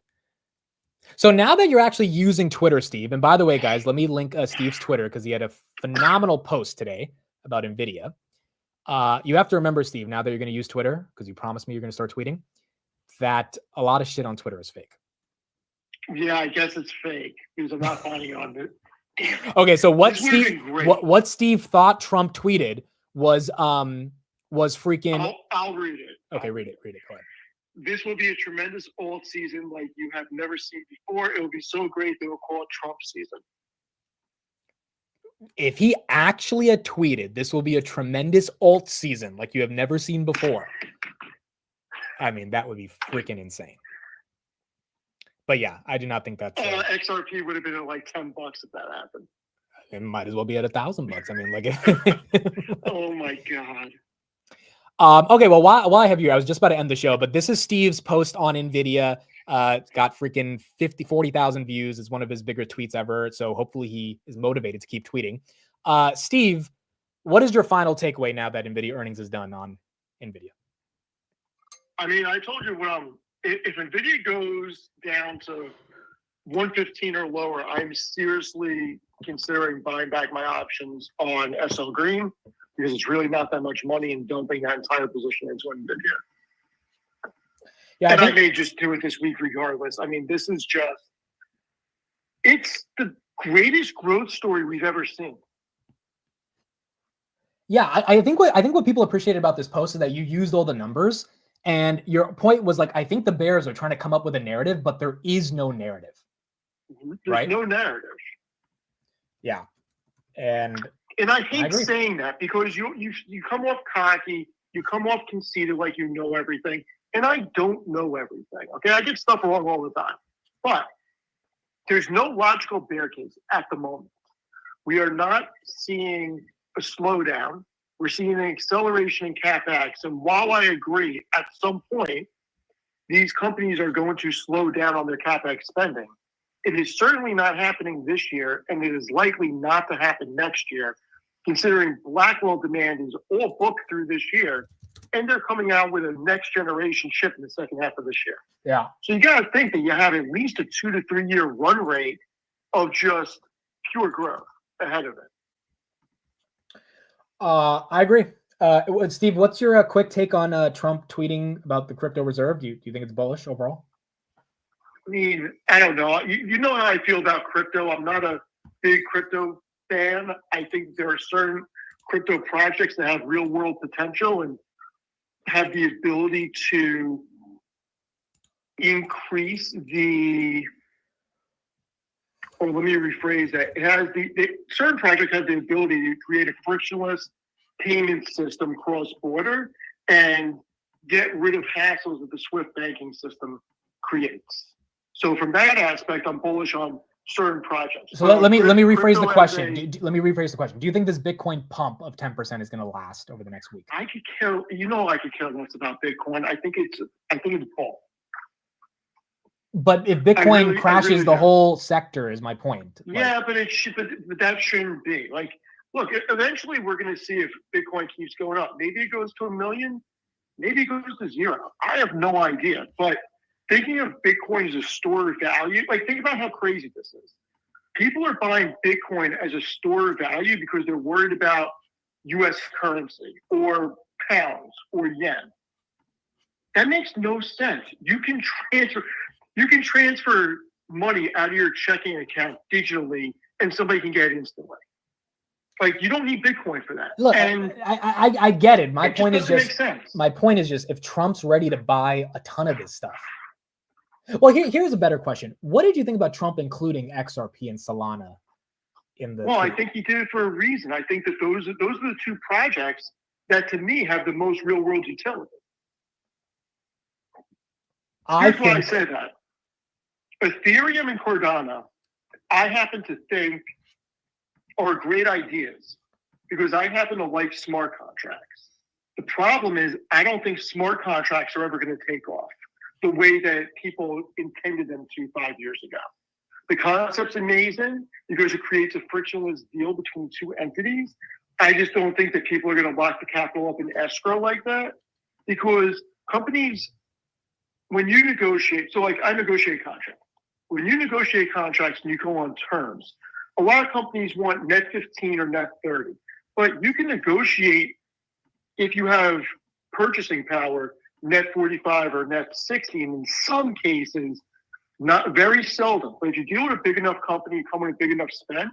[SPEAKER 1] So now that you're actually using Twitter, Steve, and by the way, guys, let me link Steve's Twitter because he had a phenomenal post today about NVIDIA. You have to remember, Steve, now that you're going to use Twitter, because you promised me you're going to start tweeting, that a lot of shit on Twitter is fake.
[SPEAKER 12] Yeah, I guess it's fake because I'm not finding on it.
[SPEAKER 1] Okay, so what Steve thought Trump tweeted was freaking...
[SPEAKER 12] I'll read it.
[SPEAKER 1] Okay, read it. Go ahead.
[SPEAKER 12] This will be a tremendous alt season like you have never seen before. It will be so great they will call it Trump season.
[SPEAKER 1] If he actually had tweeted, this will be a tremendous alt season like you have never seen before, I mean, that would be freaking insane. But yeah, I do not think that's...
[SPEAKER 12] XRP would have been at like $10 if that happened.
[SPEAKER 1] It might as well be at $1,000. I mean, like...
[SPEAKER 12] Oh my God.
[SPEAKER 1] Okay, well, while I have you, I was just about to end the show, but this is Steve's post on NVIDIA. Got freaking 40,000 views. It's one of his bigger tweets ever. So hopefully he is motivated to keep tweeting. Steve, what is your final takeaway now that NVIDIA earnings is done on NVIDIA?
[SPEAKER 12] I mean, I told you if NVIDIA goes down to 115 or lower, I'm seriously considering buying back my options on SL Green because it's really not that much money and dumping that entire position into NVIDIA. Yeah, I may just do it this week regardless. I mean, this is it's the greatest growth story we've ever seen.
[SPEAKER 1] Yeah, I think what people appreciated about this post is that you used all the numbers, and your point was like, I think the bears are trying to come up with a narrative, but there is no narrative.
[SPEAKER 12] There's no narrative.
[SPEAKER 1] Yeah, and
[SPEAKER 12] I hate saying that because you come off cocky, you come off conceited like you know everything. And I don't know everything, okay? I get stuff wrong all the time. But there's no logical bear case at the moment. We are not seeing a slowdown. We're seeing an acceleration in CapEx. And while I agree, at some point, these companies are going to slow down on their CapEx spending, it is certainly not happening this year, and it is likely not to happen next year, considering Blackwell demand is all booked through this year. And they're coming out with a next generation chip in the second half of this year.
[SPEAKER 1] Yeah.
[SPEAKER 12] So you got to think that you have at least a 2 to 3 year run rate of just pure growth ahead of it.
[SPEAKER 1] I agree. Steve, what's your quick take on Trump tweeting about the crypto reserve? Do you think it's bullish overall?
[SPEAKER 12] I mean, I don't know. You know how I feel about crypto. I'm not a big crypto fan. I think there are certain crypto projects that have real world potential and have the ability to increase the or let me rephrase that. It has certain projects have the ability to create a frictionless payment system cross-border and get rid of hassles that the SWIFT banking system creates. So from that aspect, I'm bullish on certain projects.
[SPEAKER 1] So let me rephrase the
[SPEAKER 12] crypto
[SPEAKER 1] question.
[SPEAKER 12] as
[SPEAKER 1] Let me rephrase the question. Do you think this Bitcoin pump of 10% is going to last over the next week?
[SPEAKER 12] I could care less about Bitcoin. I think it's bull.
[SPEAKER 1] But if Bitcoin crashes,
[SPEAKER 12] really
[SPEAKER 1] the
[SPEAKER 12] do.
[SPEAKER 1] whole sector is my point.
[SPEAKER 12] Yeah, but but that shouldn't be. Like, look, eventually we're going to see if Bitcoin keeps going up. Maybe it goes to 1 million. Maybe it goes to 0. I have no idea. But thinking of Bitcoin as a store of value, like, think about how crazy this is. People are buying Bitcoin as a store of value because they're worried about U.S. currency or pounds or yen. That makes no sense. You can transfer money out of your checking account digitally, and somebody can get it instantly. Like, you don't need Bitcoin for that.
[SPEAKER 1] Look,
[SPEAKER 12] and
[SPEAKER 1] I get it. My point is
[SPEAKER 12] doesn't
[SPEAKER 1] just
[SPEAKER 12] make sense.
[SPEAKER 1] my point is just if Trump's ready to buy a ton of this stuff. Well, here's a better question. What did you think about Trump including XRP and Solana in the?
[SPEAKER 12] Well, I
[SPEAKER 1] tweet?
[SPEAKER 12] think he did it for a reason. I think that those are the two projects that, to me, have the most real world utility. Here's why I say that. Ethereum and Cardano, I happen to think, are great ideas because I happen to like smart contracts. The problem is I don't think smart contracts are ever going to take off the way that people intended them to 5 years ago. The concept's amazing because it creates a frictionless deal between two entities. I just don't think that people are going to lock the capital up in escrow like that because companies, when you negotiate, so like I negotiate contracts. When you negotiate contracts and you go on terms, a lot of companies want net 15 or net 30, but you can negotiate if you have purchasing power, net 45 or net 60, and in some cases, not very seldom. But if you deal with a big enough company, come with a big enough spend,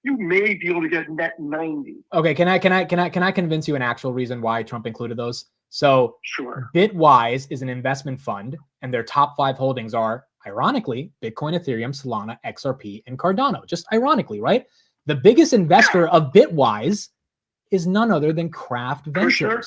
[SPEAKER 12] you may be able to get net 90.
[SPEAKER 1] Okay, can I convince you an actual reason why Trump included those? So
[SPEAKER 12] Sure.
[SPEAKER 1] Bitwise is an investment fund, and their top 5 holdings are, ironically, Bitcoin, Ethereum, Solana, XRP, and Cardano. Just ironically, right? The biggest investor of Bitwise is none other than Kraft Ventures.
[SPEAKER 12] Sure.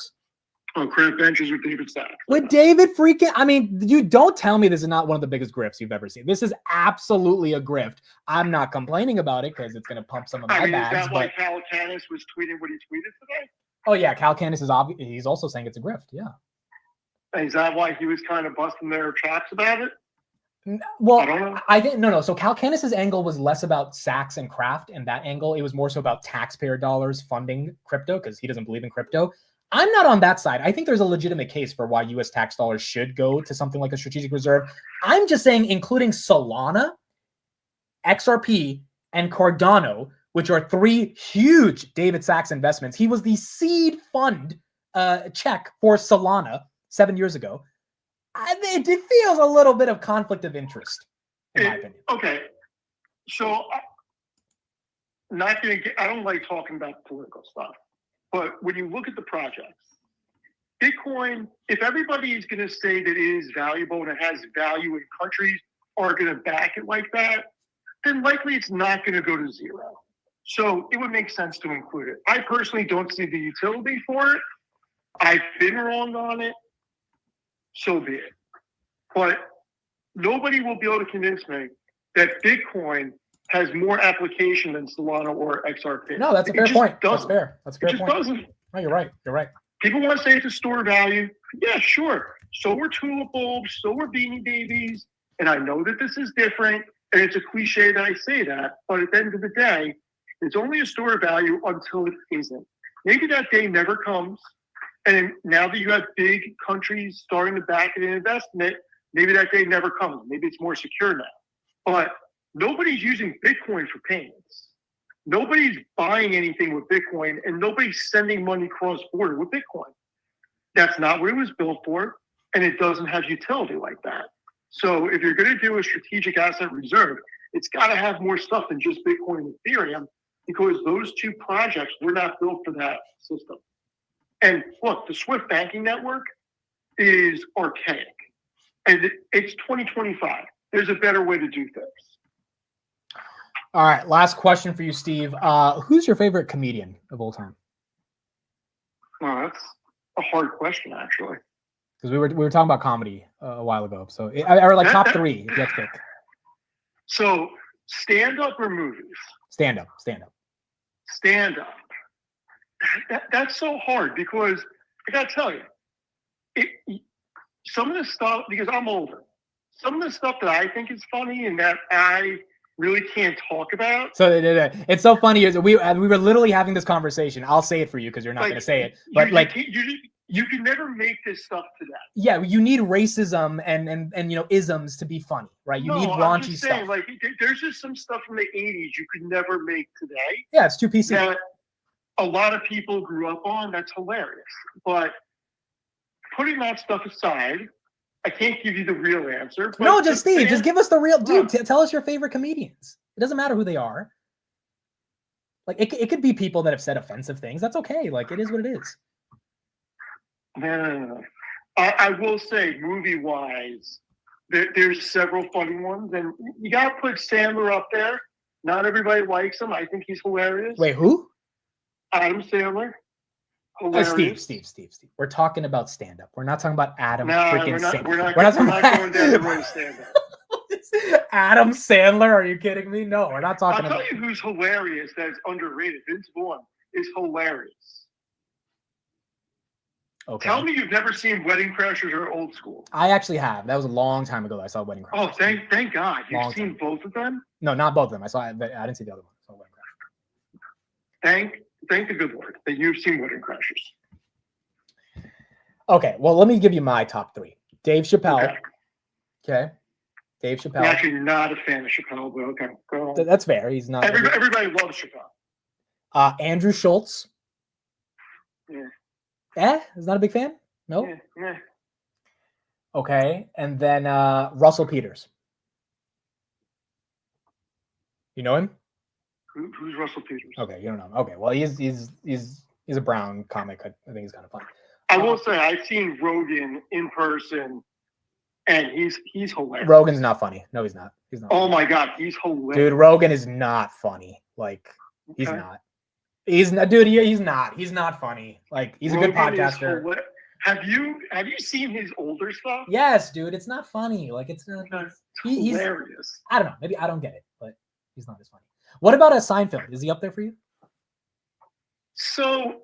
[SPEAKER 12] Oh, Kraft Ventures with David Sachs.
[SPEAKER 1] With David freaking, I mean, you don't tell me this is not one of the biggest grifts you've ever seen. This is absolutely a grift. I'm not complaining about it because it's going to pump some of my
[SPEAKER 12] I mean,
[SPEAKER 1] bags.
[SPEAKER 12] is that why
[SPEAKER 1] But
[SPEAKER 12] Cal Canis was tweeting what he tweeted today?
[SPEAKER 1] oh yeah, Cal Canis is obvious. He's also saying it's a grift. Yeah.
[SPEAKER 12] Is that why he was kind of busting their chops about it?
[SPEAKER 1] Well,
[SPEAKER 12] I don't know.
[SPEAKER 1] I think no. So Cal Canis's angle was less about Sachs and Kraft, and that angle it was more so about taxpayer dollars funding crypto because he doesn't believe in crypto. I'm not on that side. I think there's a legitimate case for why U.S. tax dollars should go to something like a strategic reserve. I'm just saying, including Solana, XRP, and Cardano, which are 3 huge David Sachs investments. He was the seed fund check for Solana 7 years ago. It feels a little bit of conflict of interest, in my opinion.
[SPEAKER 12] Okay, so not gonna get. I don't like talking about political stuff, but when you look at the projects, Bitcoin, if everybody is going to say that it is valuable and it has value and countries are going to back it like that, then likely it's not going to go to 0. So it would make sense to include it. I personally don't see the utility for it. I've been wrong on it. So be it. But nobody will be able to convince me that Bitcoin has more application than Solana or XRP.
[SPEAKER 1] No, that's a fair point. That's fair. That's a fair
[SPEAKER 12] It just
[SPEAKER 1] point.
[SPEAKER 12] doesn't.
[SPEAKER 1] No, you're right. You're right.
[SPEAKER 12] People want to say it's a store of value. Yeah, sure. So we're tulip bulbs. So we're beanie babies. And I know that this is different. And it's a cliche that I say that. But at the end of the day, it's only a store of value until it isn't. Maybe that day never comes. And now that you have big countries starting to back it and invest in it, maybe that day never comes. Maybe it's more secure now. But nobody's using Bitcoin for payments. Nobody's buying anything with Bitcoin, and nobody's sending money cross-border with Bitcoin. That's not what it was built for, and it doesn't have utility like that. So if you're going to do a strategic asset reserve, it's got to have more stuff than just Bitcoin and Ethereum, because those 2 projects were not built for that system. And look, the SWIFT banking network is archaic, and it's 2025. There's a better way to do things.
[SPEAKER 1] All right, last question for you, Steve. Who's your favorite comedian of all time?
[SPEAKER 12] Oh, that's a hard question, actually.
[SPEAKER 1] Because we were talking about comedy a while ago. So, or like top three, if you have to pick.
[SPEAKER 12] So, stand up or movies?
[SPEAKER 1] Stand up.
[SPEAKER 12] Stand up. That's so hard because I gotta tell you, some of the stuff, because I'm older, some of the stuff that I think is funny and that I really can't talk about.
[SPEAKER 1] So it's so funny. We were literally having this conversation. I'll say it for you because you're not going to say it. But
[SPEAKER 12] you can never make this stuff today.
[SPEAKER 1] Yeah, you need racism and isms to be funny, right? You need raunchy
[SPEAKER 12] I'm just saying,
[SPEAKER 1] stuff.
[SPEAKER 12] There's just some stuff from the 80s you could never make today.
[SPEAKER 1] Yeah, it's too PC.
[SPEAKER 12] That a lot of people grew up on. That's hilarious. But putting that stuff aside, I can't give you the real answer. But
[SPEAKER 1] No, just Steve, just give us the real dude. Tell us your favorite comedians. It doesn't matter who they are. Like it could be people that have said offensive things. That's okay. Like it is what it is.
[SPEAKER 12] No. I will say, movie-wise, there's several funny ones, and you got to put Sandler up there. Not everybody likes him. I think he's hilarious.
[SPEAKER 1] Wait, who?
[SPEAKER 12] Adam Sandler. Hilarious.
[SPEAKER 1] Steve. We're talking about stand-up. We're not talking about Adam
[SPEAKER 12] No,
[SPEAKER 1] freaking
[SPEAKER 12] we're
[SPEAKER 1] Sandler.
[SPEAKER 12] not
[SPEAKER 1] talking
[SPEAKER 12] going down the road of stand-up.
[SPEAKER 1] Adam Sandler? Are you kidding me? No, we're not talking
[SPEAKER 12] I'll
[SPEAKER 1] about.
[SPEAKER 12] tell you who's hilarious that's underrated. Vince Vaughn is hilarious.
[SPEAKER 1] Okay.
[SPEAKER 12] Tell me you've never seen Wedding Crashers or Old School.
[SPEAKER 1] I actually have. That was a long time ago that I saw Wedding Crashers.
[SPEAKER 12] Oh, thank God. You've seen both of them?
[SPEAKER 1] No, not both of them. I didn't see the other one. I saw Wedding Crashers.
[SPEAKER 12] Thank the good Lord that you've seen Wedding Crashers.
[SPEAKER 1] Okay, well, let me give you my top three. Dave Chappelle. Okay. Dave Chappelle.
[SPEAKER 12] I'm actually not a fan of Chappelle, but okay, go on.
[SPEAKER 1] That's fair. He's not.
[SPEAKER 12] Everybody loves Chappelle.
[SPEAKER 1] Andrew Schultz.
[SPEAKER 12] Yeah.
[SPEAKER 1] Is not a big fan? No.
[SPEAKER 12] Yeah.
[SPEAKER 1] Okay, and then Russell Peters. You know him?
[SPEAKER 12] Who's Russell Peters?
[SPEAKER 1] Okay, you don't know him. Okay, well, he's a brown comic. I think he's kind of fun.
[SPEAKER 12] I will say I've seen Rogan in person, and he's hilarious.
[SPEAKER 1] Rogan's not funny. No, he's not. He's not.
[SPEAKER 12] Oh my God, he's hilarious.
[SPEAKER 1] Dude, Rogan is not funny. Like he's not. He's not, dude. He's not. He's not funny. Like he's
[SPEAKER 12] Rogan
[SPEAKER 1] a good podcaster.
[SPEAKER 12] Have you seen his older stuff?
[SPEAKER 1] Yes, dude. It's not funny. Like it's not. He's
[SPEAKER 12] hilarious.
[SPEAKER 1] I don't know. Maybe I don't get it, but he's not as funny. What about a Seinfeld? Is he up there for you?
[SPEAKER 12] So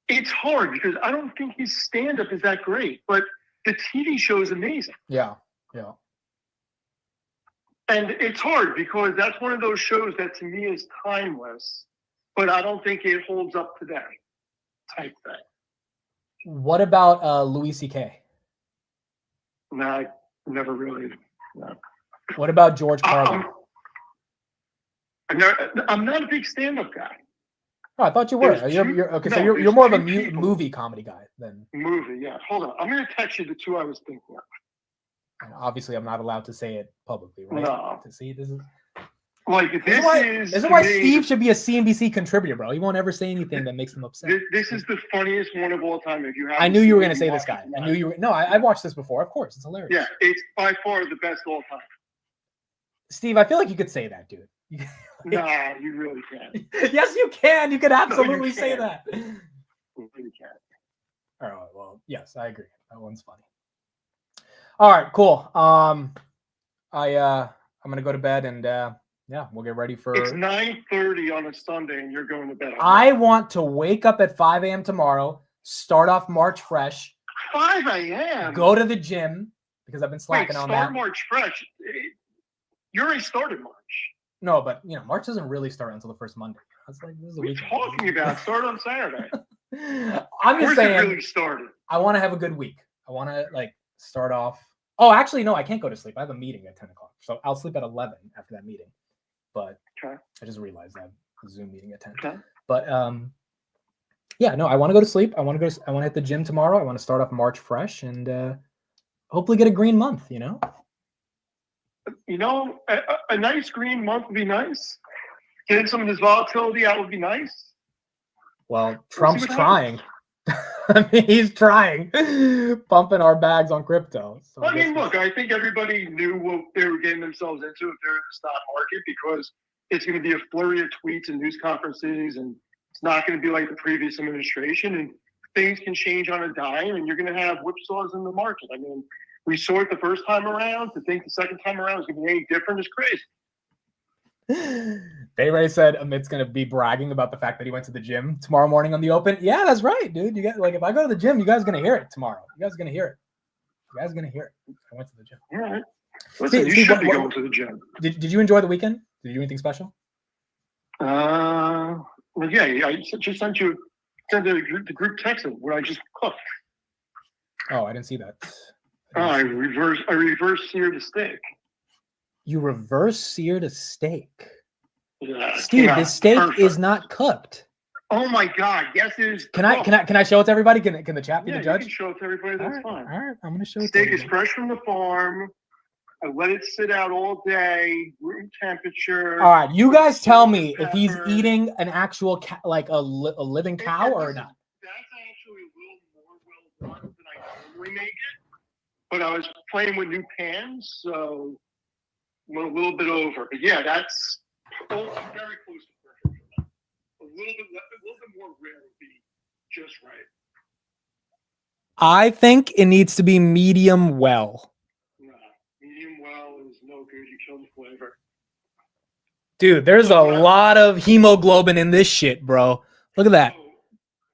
[SPEAKER 12] it's hard because I don't think his stand-up is that great, but the TV show is amazing.
[SPEAKER 1] Yeah.
[SPEAKER 12] And it's hard because that's one of those shows that to me is timeless, but I don't think it holds up today type thing.
[SPEAKER 1] What about Louis C.K.?
[SPEAKER 12] No, never really. No.
[SPEAKER 1] What about George Carlin?
[SPEAKER 12] I'm not a big stand-up guy.
[SPEAKER 1] Oh, I thought you were. You're more of a movie comedy guy than
[SPEAKER 12] movie. Yeah, hold on. I'm going to text you the two I was thinking of.
[SPEAKER 1] And obviously, I'm not allowed to say it publicly, right?
[SPEAKER 12] No.
[SPEAKER 1] To see this is
[SPEAKER 12] like
[SPEAKER 1] this is why Steve should be a CNBC contributor, bro. He won't ever say anything that makes him upset.
[SPEAKER 12] This is the funniest one of all time. If you have,
[SPEAKER 1] I knew you were going to say this guy. I knew you were. No, I watched this before. Of course, it's hilarious.
[SPEAKER 12] Yeah, it's by far the best of all time.
[SPEAKER 1] Steve, I feel like you could say that, dude.
[SPEAKER 12] Nah, you really can't.
[SPEAKER 1] Yes, you can. You could absolutely say that.
[SPEAKER 12] You really can't.
[SPEAKER 1] All right. Well, yes, I agree. That one's funny. All right, cool. I'm gonna go to bed and we'll get ready for.
[SPEAKER 12] It's 9:30 on a Sunday, and you're going to bed.
[SPEAKER 1] I want to wake up at 5 a.m. tomorrow. Start off March fresh.
[SPEAKER 12] 5 a.m.
[SPEAKER 1] Go to the gym because I've been slacking on that.
[SPEAKER 12] Start March fresh. You already started March.
[SPEAKER 1] No, but March doesn't really start until the first Monday. That's like this is a
[SPEAKER 12] What are you talking about? Start on Saturday.
[SPEAKER 1] I'm just saying.
[SPEAKER 12] It really started.
[SPEAKER 1] I want to have a good week. I want to start off. Oh, actually, no, I can't go to sleep. I have a meeting at 10 o'clock, so I'll sleep at 11 after that meeting. But I just realized I have a Zoom meeting at 10.
[SPEAKER 12] Okay.
[SPEAKER 1] But yeah, no, I want to go to sleep. I want to hit the gym tomorrow. I want to start off March fresh and hopefully get a green month.
[SPEAKER 12] A nice green month would be nice. Getting some of this volatility out would be nice.
[SPEAKER 1] Well, Trump's trying. I mean, he's trying, pumping our bags on crypto. So
[SPEAKER 12] I
[SPEAKER 1] guess
[SPEAKER 12] mean, look, I think everybody knew what they were getting themselves into if they're in the stock market because it's going to be a flurry of tweets and news conferences, and it's not going to be like the previous administration. And things can change on a dime, and you're going to have whipsaws in the market. I mean, we saw it the first time around. To think the second time around is going to be any different is crazy.
[SPEAKER 1] Bay Ray said Amit's going to be bragging about the fact that he went to the gym tomorrow morning on the Open. Yeah, that's right, dude. You get like if I go to the gym, you guys are going to hear it tomorrow. You guys are going to hear it. You guys are going to hear it. I went to the gym.
[SPEAKER 12] All right. Listen, you should be going to the gym.
[SPEAKER 1] Did you enjoy the weekend? Did you do anything special?
[SPEAKER 12] Well, yeah, I just sent the group text of what I just cooked.
[SPEAKER 1] Oh, I didn't see that.
[SPEAKER 12] I reverse seared a steak.
[SPEAKER 1] You reverse seared a steak.
[SPEAKER 12] Yeah,
[SPEAKER 1] Steve, the steak is not cooked.
[SPEAKER 12] Oh my God! Yes, it is.
[SPEAKER 1] Can I show it to everybody? Can the chat be the judge?
[SPEAKER 12] You can show it to everybody. That's fine.
[SPEAKER 1] All right, I'm gonna show it.
[SPEAKER 12] Steak is fresh from the farm. I let it sit out all day, room temperature.
[SPEAKER 1] All right, you guys tell me if he's eating an actual like a living cow or not.
[SPEAKER 12] That's actually a little more well done than I normally make it. But I was playing with new pans, so I'm a little bit over. But yeah, that's very close to perfect. A little bit more rare would be just right.
[SPEAKER 1] I think it needs to be medium well.
[SPEAKER 12] Nah, medium well is no good. You kill the flavor.
[SPEAKER 1] Dude, there's a lot of hemoglobin in this shit, bro. Look at that.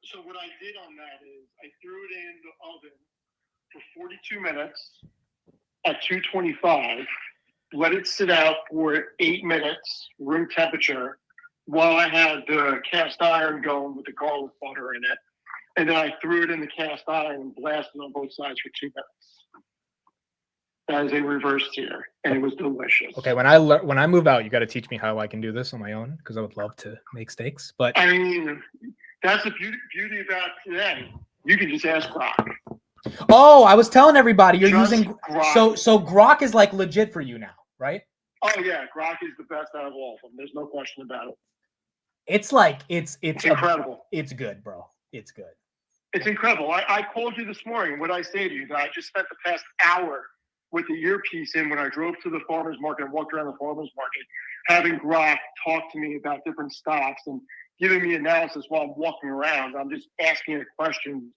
[SPEAKER 12] So what I did on that is I threw it in the oven for 42 minutes at 225. Let it sit out for 8 minutes, room temperature, while I had the cast iron going with the garlic butter in it. And then I threw it in the cast iron and blasted on both sides for 2 minutes. That is a reverse sear, and it was delicious.
[SPEAKER 1] Okay, when I move out, you got to teach me how I can do this on my own because I would love to make steaks. But
[SPEAKER 12] I mean, that's the beauty about today. You can just ask Grok.
[SPEAKER 1] Oh, I was telling everybody you're
[SPEAKER 12] Just
[SPEAKER 1] using
[SPEAKER 12] Grok.
[SPEAKER 1] so Grok is like legit for you now, right?
[SPEAKER 12] Oh yeah, Grok is the best out of all of them. There's no question about it.
[SPEAKER 1] It's like it's
[SPEAKER 12] incredible.
[SPEAKER 1] It's good, bro. It's good.
[SPEAKER 12] It's incredible. I called you this morning. What I say to you that I just spent the past hour with the earpiece in when I drove to the farmer's market and walked around the farmer's market, having Grok talk to me about different stocks and giving me analysis while I'm walking around. I'm just asking it questions.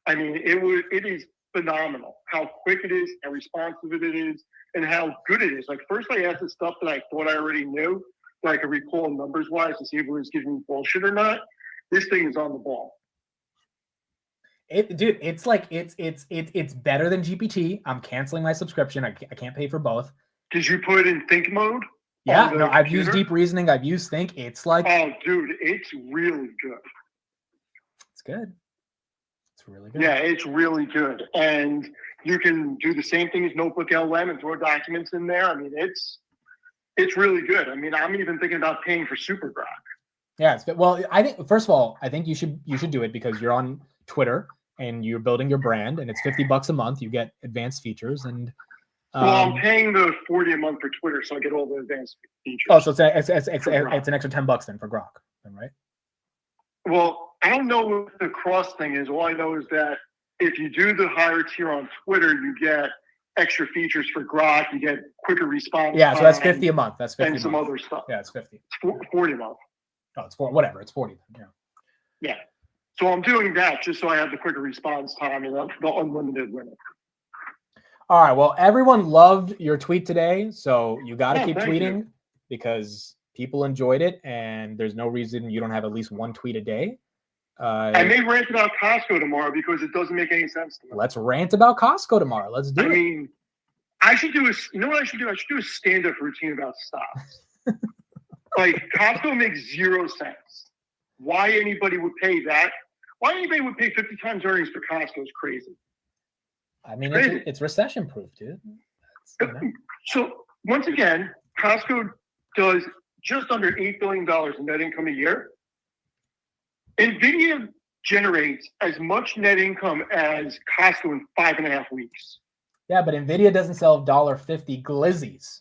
[SPEAKER 12] I mean, it is phenomenal how quick it is, how responsive it is, and how good it is. Like first I asked the stuff that I thought I already knew, that I could recall numbers wise to see if it was giving me bullshit or not. This thing is on the ball.
[SPEAKER 1] Dude, it's like it's better than GPT. I'm canceling my subscription. I can't pay for both.
[SPEAKER 12] Did you put it in think mode?
[SPEAKER 1] Yeah, no, I've used deep reasoning. I've used think. It's like
[SPEAKER 12] oh, dude, it's really good.
[SPEAKER 1] It's good. It's really good.
[SPEAKER 12] Yeah, it's really good, and you can do the same thing as Notebook LM and throw documents in there. I mean, it's really good. I mean, I'm even thinking about paying for Super Grok.
[SPEAKER 1] Yeah, well, I think first of all, I think you should do it because you're on Twitter and you're building your brand, and it's $50 a month. You get advanced features, and
[SPEAKER 12] well, I'm paying the $40 a month for Twitter, so I get all the advanced features.
[SPEAKER 1] Oh, so it's an extra $10 then for Grok, then, right?
[SPEAKER 12] Well, I don't know what the cross thing is. All I know is that if you do the higher tier on Twitter, you get extra features for Grok. You get quicker response.
[SPEAKER 1] Yeah, so that's $50 a month. That's $50
[SPEAKER 12] and some other stuff.
[SPEAKER 1] Yeah, it's 50.
[SPEAKER 12] It's 40 a month.
[SPEAKER 1] Oh, it's whatever. It's 40. Yeah.
[SPEAKER 12] Yeah. So I'm doing that just so I have the quicker response time and the unlimited limit.
[SPEAKER 1] All right. Well, everyone loved your tweet today, so you got to keep tweeting because people enjoyed it, and there's no reason you don't have at least one tweet a day.
[SPEAKER 12] I may rant about Costco tomorrow because it doesn't make any sense to me.
[SPEAKER 1] Let's rant about Costco tomorrow. Let's do it.
[SPEAKER 12] I mean, I should do you know what I should do? I should do a stand-up routine about stocks. Like, Costco makes zero sense. Why anybody would pay that? Why anybody would pay 50 times earnings for Costco is crazy.
[SPEAKER 1] I mean, it's recession-proof, dude.
[SPEAKER 12] So, once again, Costco does just under $8 billion in net income a year. NVIDIA generates as much net income as Costco in 5.5 weeks.
[SPEAKER 1] Yeah, but NVIDIA doesn't sell $1.50 glizzies.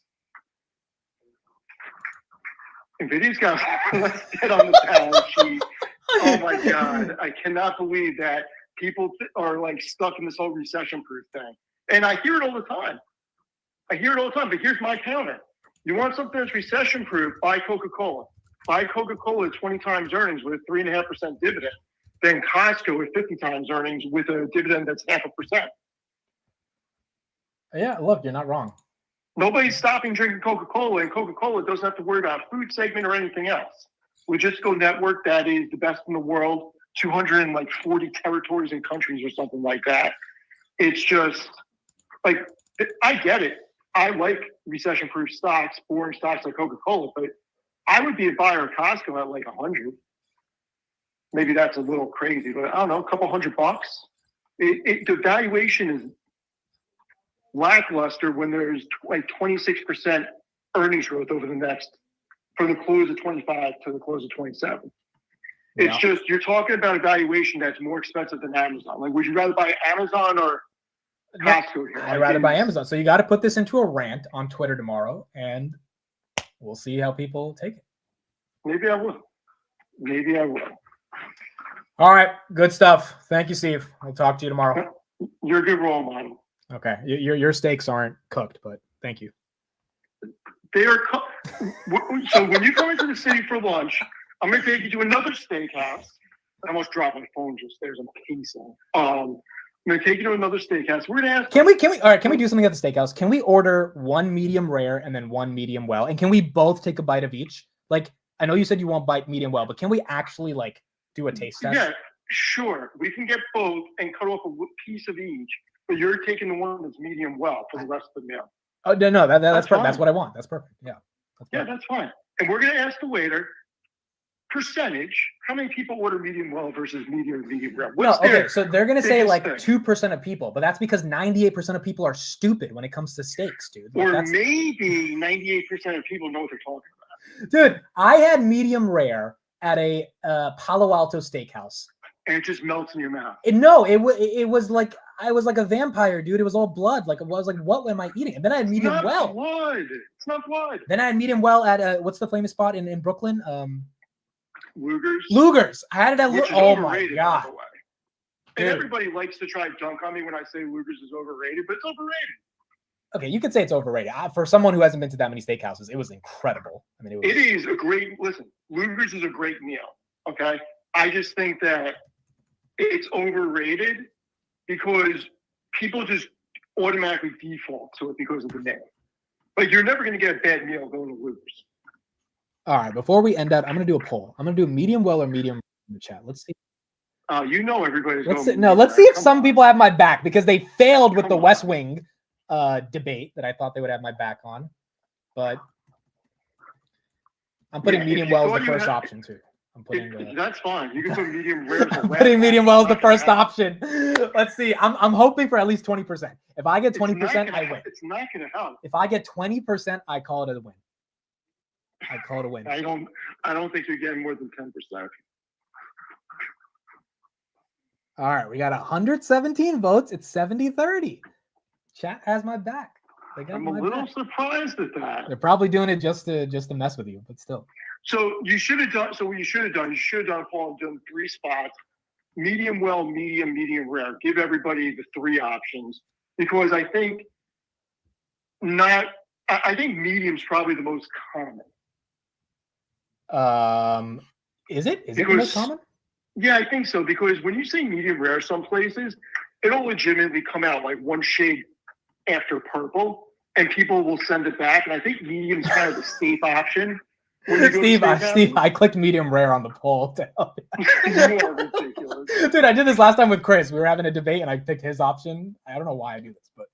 [SPEAKER 12] NVIDIA's got, let's get on the balance sheet. Oh my God. I cannot believe that people are like stuck in this whole recession-proof thing, and I hear it all the time. But here's my counter: you want something that's recession-proof? Buy Coca-Cola. Buy Coca-Cola at 20 times earnings with a 3.5% dividend. Then Costco at 50 times earnings with a dividend that's 0.5%.
[SPEAKER 1] Yeah, look, you're not wrong.
[SPEAKER 12] Nobody's stopping drinking Coca-Cola, and Coca-Cola doesn't have to worry about food segment or anything else. With Cisco Network, that is the best in the world, 240 territories and countries or something like that. It's just like, I get it. I like recession-proof stocks, boring stocks like Coca-Cola, but I would be a buyer of Costco at like 100. Maybe that's a little crazy, but I don't know, a couple $100. The valuation is lackluster when there's like 26% earnings growth over the next, from the close of 25 to the close of 27. It's just, you're talking about a valuation that's more expensive than Amazon. Like, would you rather buy Amazon or Costco here?
[SPEAKER 1] I'd rather buy Amazon. So you got to put this into a rant on Twitter tomorrow, and we'll see how people take it.
[SPEAKER 12] Maybe I will.
[SPEAKER 1] All right. Good stuff. Thank you, Steve. I'll talk to you tomorrow.
[SPEAKER 12] You're a good role model.
[SPEAKER 1] Okay. Your steaks aren't cooked, but thank you.
[SPEAKER 12] They are so when you come into the city for lunch, I'm going to take you to another steakhouse. I almost dropped my phone just there's a piece of. I'm going to take you to another steakhouse. We're going to ask.
[SPEAKER 1] Can we? All right. Can we do something at the steakhouse? Can we order one medium rare and then one medium well? And can we both take a bite of each? Like, I know you said you won't bite medium well, but can we actually like do a taste test?
[SPEAKER 12] Yeah, sure. We can get both and cut off a piece of each, but you're taking the one that's medium well for the rest of the meal.
[SPEAKER 1] Oh no, that's perfect.
[SPEAKER 12] fine.
[SPEAKER 1] That's what I want. That's perfect. Yeah.
[SPEAKER 12] That's fine. And we're going to ask the waiter percentage. How many people order medium well versus medium rare?
[SPEAKER 1] So they're going to say like
[SPEAKER 12] thing?
[SPEAKER 1] 2% of people, but that's because 98% of people are stupid when it comes to steaks, dude. Like,
[SPEAKER 12] Or maybe 98% of people know what they're talking about.
[SPEAKER 1] Dude, I had medium rare at a Palo Alto steakhouse.
[SPEAKER 12] And it just melts in your mouth.
[SPEAKER 1] It was like I was like a vampire, dude. It was all blood. Like I was like, what am I eating? And then I had medium well.
[SPEAKER 12] Blood. It's not blood.
[SPEAKER 1] Then I had medium well at what's the famous spot in Brooklyn?
[SPEAKER 12] Luger's.
[SPEAKER 1] I had it at
[SPEAKER 12] Which is
[SPEAKER 1] oh my
[SPEAKER 12] overrated,
[SPEAKER 1] god.
[SPEAKER 12] by the way. And everybody likes to try dunk on me when I say Luger's is overrated, but it's overrated.
[SPEAKER 1] Okay, you could say it's overrated. For someone who hasn't been to that many steakhouses, it was incredible. I mean,
[SPEAKER 12] It is a great, listen, Luger's is a great meal, okay? I just think that it's overrated because people just automatically default to it because of the name. Like, you're never going to get a bad meal going to Luger's.
[SPEAKER 1] All right, before we end up, I'm going to do a poll. I'm going to do medium well or medium in the chat. Let's see.
[SPEAKER 12] You know everybody's
[SPEAKER 1] Let's
[SPEAKER 12] going
[SPEAKER 1] see, let's see if some people have my back because they failed with the West Wing debate that I thought they would have my back on. But I'm putting medium well as the first option too. I'm putting
[SPEAKER 12] that's fine. You can put medium rare as a
[SPEAKER 1] I'm putting medium well as the first option. Let's see. I'm hoping for at least 20%. If I get 20%, I win.
[SPEAKER 12] It's not going to help.
[SPEAKER 1] If I get 20%, I call it a win. I call it a win.
[SPEAKER 12] I don't think you're getting more than 10%.
[SPEAKER 1] All right, we got 117 votes. It's 70-30. Chat has my back.
[SPEAKER 12] I'm a little surprised at that.
[SPEAKER 1] They're probably doing it just to mess with you, but still.
[SPEAKER 12] So you should have done. So what you should have done, Paul, done 3 spots: medium well, medium rare. Give everybody the 3 options because I think medium's probably the most common.
[SPEAKER 1] Is it? Is it the most common?
[SPEAKER 12] Yeah, I think so because when you say medium rare, some places it'll legitimately come out like one shade after purple, and people will send it back. And I think medium's kind of the safe option.
[SPEAKER 1] Steve, I clicked medium rare on the poll to help you. You are ridiculous. Dude, I did this last time with Chris. We were having a debate, and I picked his option. I don't know why I do this, but.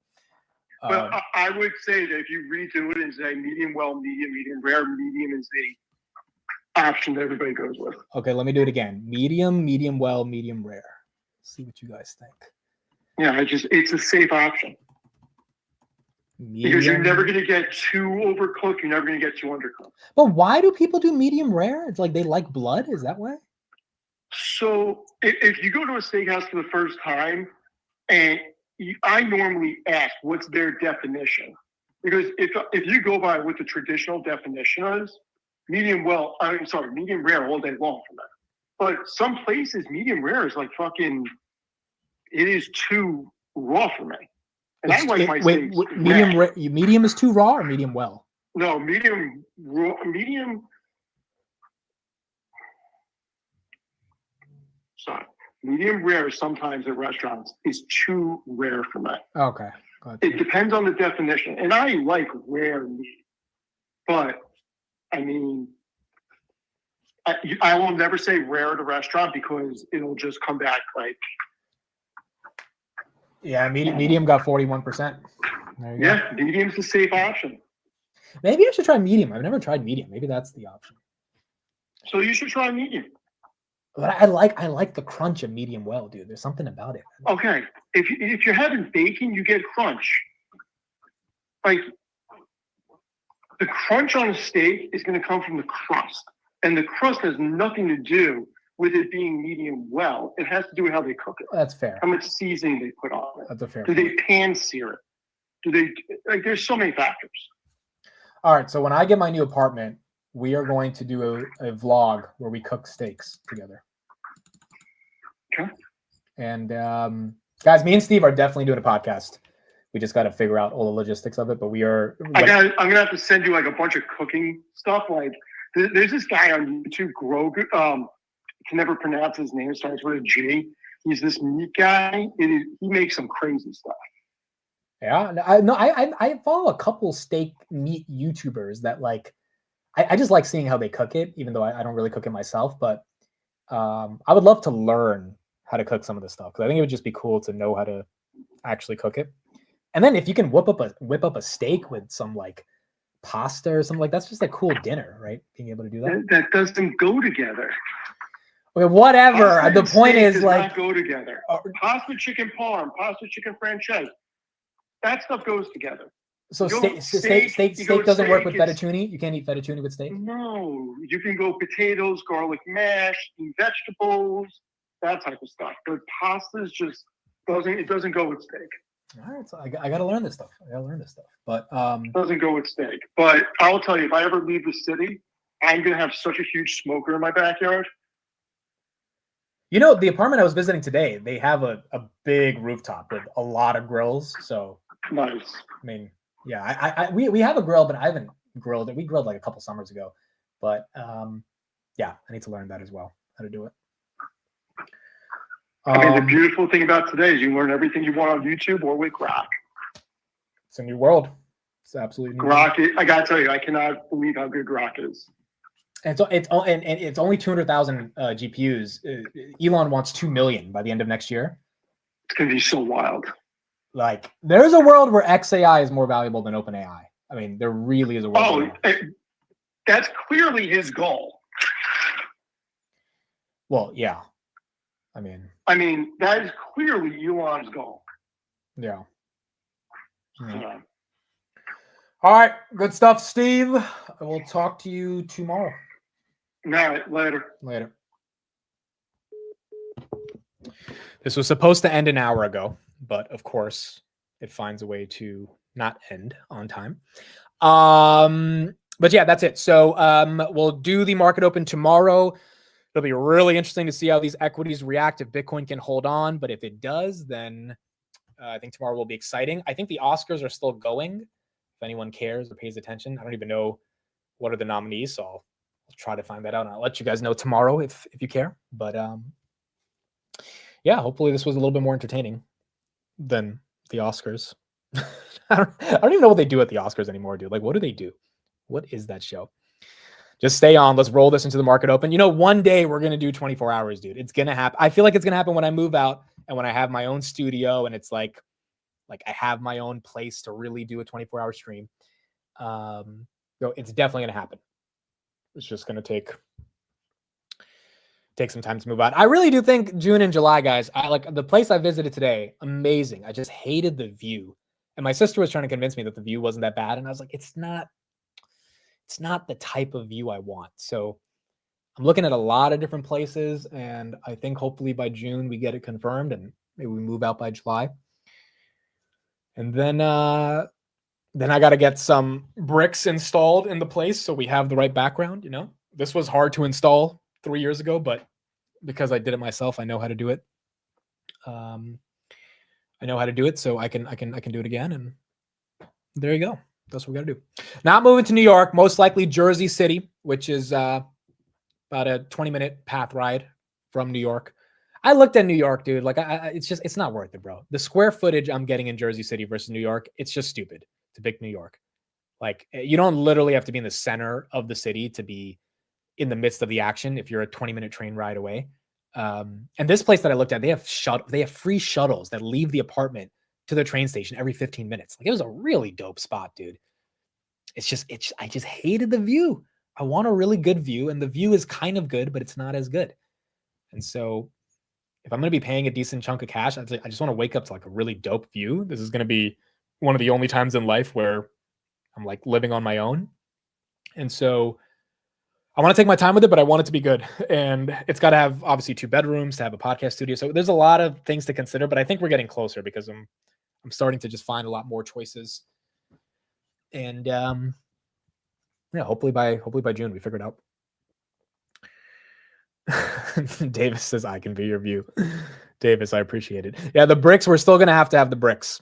[SPEAKER 12] But I would say that if you redo it and say medium well, medium rare, medium is the option that everybody goes with.
[SPEAKER 1] Okay, let me do it again. Medium well, medium rare. See what you guys think.
[SPEAKER 12] Yeah, it's a safe option. Because you're never going to get too overcooked. You're never going to get too undercooked.
[SPEAKER 1] But why do people do medium rare? It's like they like blood. Is that why?
[SPEAKER 12] So if you go to a steakhouse for the first time, and I normally ask, what's their definition? Because if you go by what the traditional definition is, medium rare all day long for that. But some places, medium rare is like fucking it is too raw for me. And I
[SPEAKER 1] It's-
[SPEAKER 12] like my
[SPEAKER 1] wait,
[SPEAKER 12] steaks
[SPEAKER 1] medium
[SPEAKER 12] rare.
[SPEAKER 1] medium is too raw or medium well?
[SPEAKER 12] No, medium raw, medium. Sorry, medium rare sometimes at restaurants is too rare for me.
[SPEAKER 1] Okay. Gotcha.
[SPEAKER 12] It depends on the definition, and I like rare meat, but I mean, I will never say rare at a restaurant because it'll just come back like.
[SPEAKER 1] Yeah, medium got 41%. There you go.
[SPEAKER 12] Yeah, medium's the safe option.
[SPEAKER 1] Maybe I should try medium. I've never tried medium. Maybe that's the option.
[SPEAKER 12] So you should try medium.
[SPEAKER 1] But I like the crunch of medium well, dude. There's something about it.
[SPEAKER 12] Okay, if you're having bacon, you get crunch. Like the crunch on a steak is going to come from the crust, and the crust has nothing to do with it being medium well. It has to do with how they cook it.
[SPEAKER 1] That's fair.
[SPEAKER 12] How much seasoning they put on it.
[SPEAKER 1] That's a fair
[SPEAKER 12] Do
[SPEAKER 1] point.
[SPEAKER 12] they pan sear it? Do they like? There's so many factors.
[SPEAKER 1] All right, so when I get my new apartment, we are going to do a vlog where we cook steaks together.
[SPEAKER 12] Okay.
[SPEAKER 1] And guys, me and Steve are definitely doing a podcast. We just got to figure out all the logistics of it, but we are.
[SPEAKER 12] I'm gonna have to send you like a bunch of cooking stuff. Like there's this guy on YouTube, Grogu. I can never pronounce his name. It starts with a G. He's this meat guy. He makes some crazy stuff.
[SPEAKER 1] Yeah, I follow a couple steak meat YouTubers that like. I just like seeing how they cook it, even though I don't really cook it myself. But I would love to learn how to cook some of this stuff because I think it would just be cool to know how to actually cook it. And then if you can whip up a steak with some like pasta or something like that's just a cool dinner, right? Being able to do that.
[SPEAKER 12] That doesn't go together.
[SPEAKER 1] Okay, whatever.
[SPEAKER 12] Pasta
[SPEAKER 1] The
[SPEAKER 12] and
[SPEAKER 1] point
[SPEAKER 12] steak
[SPEAKER 1] is
[SPEAKER 12] does
[SPEAKER 1] like
[SPEAKER 12] not go together. Pasta chicken parm, pasta chicken franchise. That stuff goes together.
[SPEAKER 1] so
[SPEAKER 12] You go
[SPEAKER 1] steak
[SPEAKER 12] you go
[SPEAKER 1] doesn't work with
[SPEAKER 12] steak, it's-
[SPEAKER 1] fettuccine. You can't eat fettuccine with steak.
[SPEAKER 12] No, you can go potatoes, garlic mash, vegetables, that type of stuff. But pastas just doesn't go with steak.
[SPEAKER 1] All right, so I got to learn this stuff. But
[SPEAKER 12] Doesn't go with steak. But I'll tell you, if I ever leave the city, I'm gonna have such a huge smoker in my backyard.
[SPEAKER 1] you know, the apartment I was visiting today, they have a big rooftop with a lot of grills. So
[SPEAKER 12] Nice.
[SPEAKER 1] I mean, yeah, we have a grill, but I haven't grilled it. We grilled like a couple summers ago, but yeah, I need to learn that as well, how to do it.
[SPEAKER 12] I mean, the beautiful thing about today is you learn everything you want on YouTube or with Grok.
[SPEAKER 1] It's a new world. It's absolutely new.
[SPEAKER 12] Grok, I gotta tell you, I cannot believe how good Grok is.
[SPEAKER 1] And it's only 200,000 GPUs. Elon wants 2 million by the end of next year.
[SPEAKER 12] It's gonna be so wild.
[SPEAKER 1] Like, there's a world where XAI is more valuable than OpenAI. I mean, there really is a world.
[SPEAKER 12] That's clearly his goal.
[SPEAKER 1] Well, yeah. I mean,
[SPEAKER 12] that is clearly Elon's goal.
[SPEAKER 1] yeah.
[SPEAKER 12] Yeah.
[SPEAKER 1] All right, good stuff, Steve. I will talk to you tomorrow.
[SPEAKER 12] All right, later.
[SPEAKER 1] Later. This was supposed to end an hour ago, but of course, it finds a way to not end on time. But yeah, that's it. So we'll do the market open tomorrow. It'll be really interesting to see how these equities react if Bitcoin can hold on. But if it does, then I think tomorrow will be exciting. I think the Oscars are still going. If anyone cares or pays attention, I don't even know what are the nominees, so I'll try to find that out. And I'll let you guys know tomorrow if you care. But yeah, hopefully this was a little bit more entertaining than the Oscars. I don't even know what they do at the Oscars anymore, dude. Like, what do they do? What is that show? Just stay on. Let's roll this into the market open. You know, one day we're going to do 24 hours, dude. It's going to happen. I feel like it's going to happen when I move out and when I have my own studio and it's like I have my own place to really do a 24-hour stream. So it's definitely going to happen. It's just going to take some time to move out. I really do think June and July, guys, I like the place I visited today. Amazing. I just hated the view. And my sister was trying to convince me that the view wasn't that bad. And I was like, it's not the type of view I want. So I'm looking at a lot of different places, and I think hopefully by June we get it confirmed and maybe we move out by July. And then I got to get some bricks installed in the place so we have the right background, you know. This was hard to install 3 years ago, but because I did it myself, I know how to do it. I know how to do it, so I can do it again. And there you go. That's what we got to do. Not moving to New York, most likely Jersey City, which is about a 20-minute path ride from New York. I looked at New York, dude. Like, it's not worth it, bro. The square footage I'm getting in Jersey City versus New York, it's just stupid to pick New York. Like, you don't literally have to be in the center of the city to be in the midst of the action if you're a 20-minute train ride away. And this place that I looked at, they have free shuttles that leave the apartment to the train station every 15 minutes. Like, it was a really dope spot, dude. I just hated the view. I want a really good view, and the view is kind of good, but it's not as good. And so if I'm going to be paying a decent chunk of cash, I just want to wake up to like a really dope view. This is going to be one of the only times in life where I'm like living on my own. And so I want to take my time with it, but I want it to be good. And it's got to have obviously 2 bedrooms to have a podcast studio. So there's a lot of things to consider, but I think we're getting closer because I'm starting to just find a lot more choices. And yeah, hopefully by June we figure it out. Davis says, I can be your view. Davis, I appreciate it. Yeah, the bricks, we're still going to have the bricks.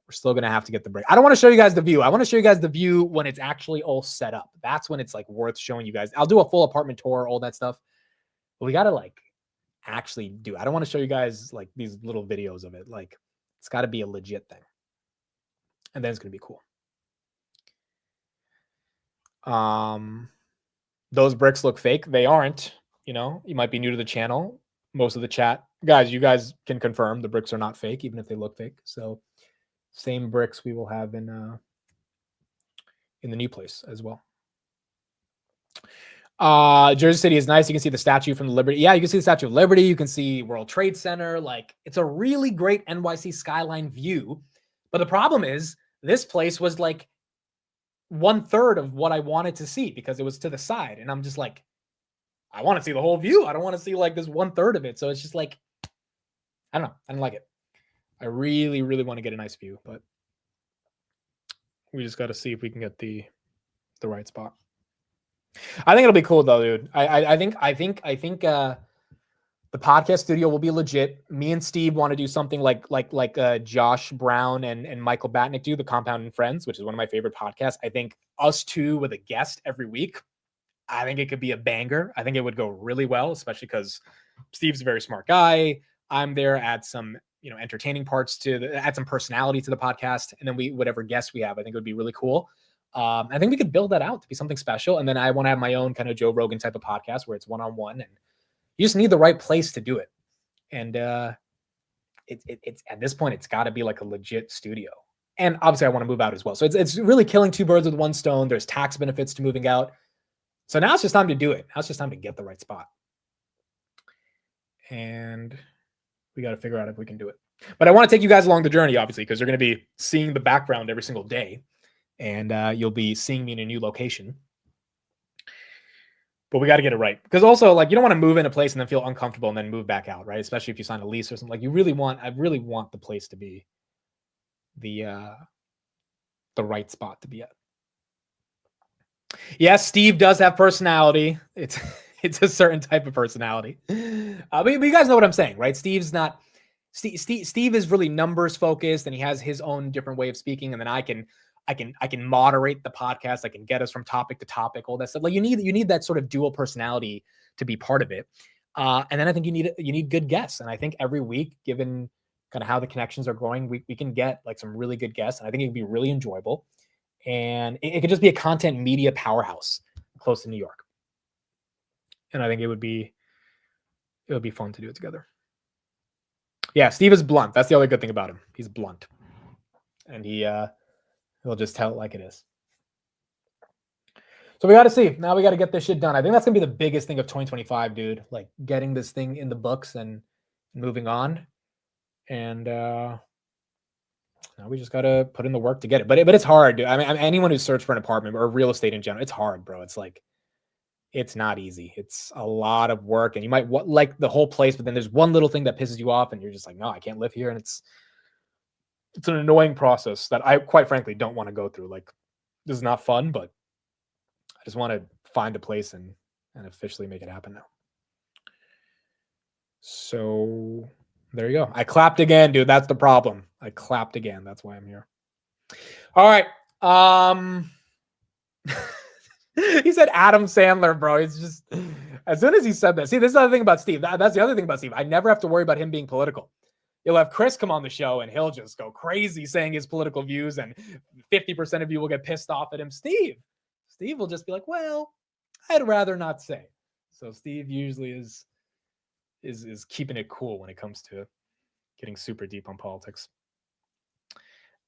[SPEAKER 1] We're still going to have to get the brick. I don't want to show you guys the view. I want to show you guys the view when it's actually all set up. That's when it's like worth showing you guys. I'll do a full apartment tour, all that stuff. But we got to like actually do. I don't want to show you guys like these little videos of it. Like, it's got to be a legit thing. And then it's going to be cool. Those bricks look fake. They aren't. You know, you might be new to the channel. Most of the chat guys, you guys can confirm the bricks are not fake, even if they look fake. So same bricks we will have in the new place as well. Jersey City is nice. You can see the statue from the Liberty. Yeah, you can see the Statue of Liberty. You can see World Trade Center. Like, it's a really great NYC skyline view. But the problem is this place was like 1/3 of what I wanted to see because it was to the side. And I'm just like, I want to see the whole view. I don't want to see like this 1/3 of it. So it's just like, I don't know. I don't like it. I really, really want to get a nice view, but we just got to see if we can get the right spot. I think it'll be cool though, dude. I think the podcast studio will be legit. Me and Steve want to do something like Josh Brown and Michael Batnick do, the Compound and Friends, which is one of my favorite podcasts. I think us two with a guest every week, I think it could be a banger. I think it would go really well, especially because Steve's a very smart guy. I'm there, add some, entertaining parts add some personality to the podcast. And then whatever guests we have, I think it would be really cool. I think we could build that out to be something special. And then I want to have my own kind of Joe Rogan type of podcast where it's one-on-one, and you just need the right place to do it. And it's at this point, it's got to be like a legit studio. And obviously I want to move out as well. So it's really killing 2 birds with 1 stone. There's tax benefits to moving out. So now it's just time to do it. Now it's just time to get the right spot. And we got to figure out if we can do it. But I want to take you guys along the journey, obviously, because you're going to be seeing the background every single day. And you'll be seeing me in a new location. But we got to get it right. Because also, like, you don't want to move in a place and then feel uncomfortable and then move back out, right? Especially if you sign a lease or something. Like, I really want the place to be the right spot to be at. Yes, Steve does have personality. It's a certain type of personality. But you guys know what I'm saying, right? Steve is really numbers focused, and he has his own different way of speaking. And then I can moderate the podcast. I can get us from topic to topic, all that stuff. Like, you need that sort of dual personality to be part of it. And then I think you need good guests. And I think every week, given kind of how the connections are growing, we can get like some really good guests. And I think it can be really enjoyable. And it could just be a content media powerhouse close to New York. And I think it would be fun to do it together. Yeah, Steve is blunt. That's the other good thing about him. He's blunt. And he'll just tell it like it is. So we got to see. Now we got to get this shit done. I think that's going to be the biggest thing of 2025, dude. Like, getting this thing in the books and moving on. And now we just got to put in the work to get it. But it's hard, dude. I mean, anyone who's searched for an apartment or real estate in general, it's hard, bro. It's like, it's not easy. It's a lot of work, and you might like the whole place, but then there's one little thing that pisses you off, and you're just like, no, I can't live here. And it's an annoying process that I quite frankly don't want to go through. Like, this is not fun, but I just want to find a place and officially make it happen now. So There you go. I clapped again, dude. That's the problem. I clapped again. That's why I'm here. All right. He said Adam Sandler, bro. It's just, as soon as he said that. See, this is the other thing about Steve. That's the other thing about Steve. I never have to worry about him being political. You'll have Chris come on the show and he'll just go crazy saying his political views, and 50% of you will get pissed off at him. Steve will just be like, well, I'd rather not say. So Steve usually is keeping it cool when it comes to getting super deep on politics.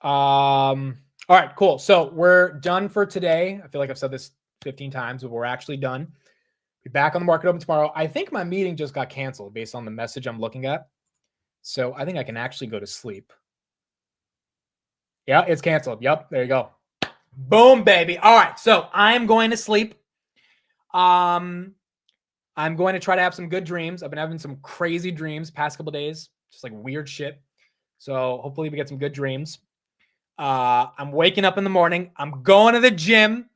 [SPEAKER 1] All right, cool. So we're done for today. I feel like I've said this 15 times, but we're actually done. Be back on the market open tomorrow. I think my meeting just got canceled based on the message I'm looking at. So I think I can actually go to sleep. Yeah, it's canceled. Yep, there you go. Boom, baby. All right, so I'm going to sleep. I'm going to try to have some good dreams. I've been having some crazy dreams past couple days, just like weird shit. So hopefully we get some good dreams. I'm waking up in the morning. I'm going to the gym.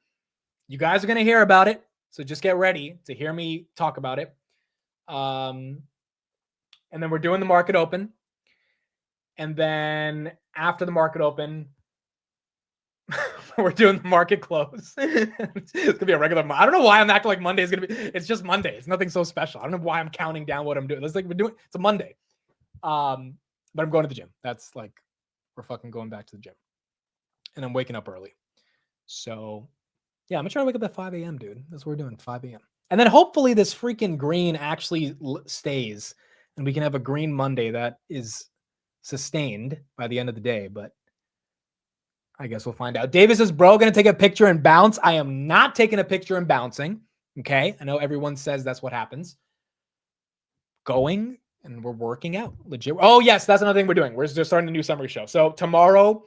[SPEAKER 1] You guys are going to hear about it. So just get ready to hear me talk about it. And then we're doing the market open. And then after the market open, we're doing the market close. It's going to be a regular. I don't know why I'm acting like Monday is going to be. It's just Monday. It's nothing so special. I don't know why I'm counting down what I'm doing. It's like it's a Monday. But I'm going to the gym. That's like, we're fucking going back to the gym. And I'm waking up early. So yeah, I'm going to try to wake up at 5 a.m., dude. That's what we're doing, 5 a.m. And then hopefully this freaking green actually stays and we can have a green Monday that is sustained by the end of the day. But I guess we'll find out. Davis says, bro, going to take a picture and bounce. I am not taking a picture and bouncing. Okay. I know everyone says that's what happens. Going and we're working out legit. Oh, yes. That's another thing we're doing. We're just starting a new summary show. So tomorrow,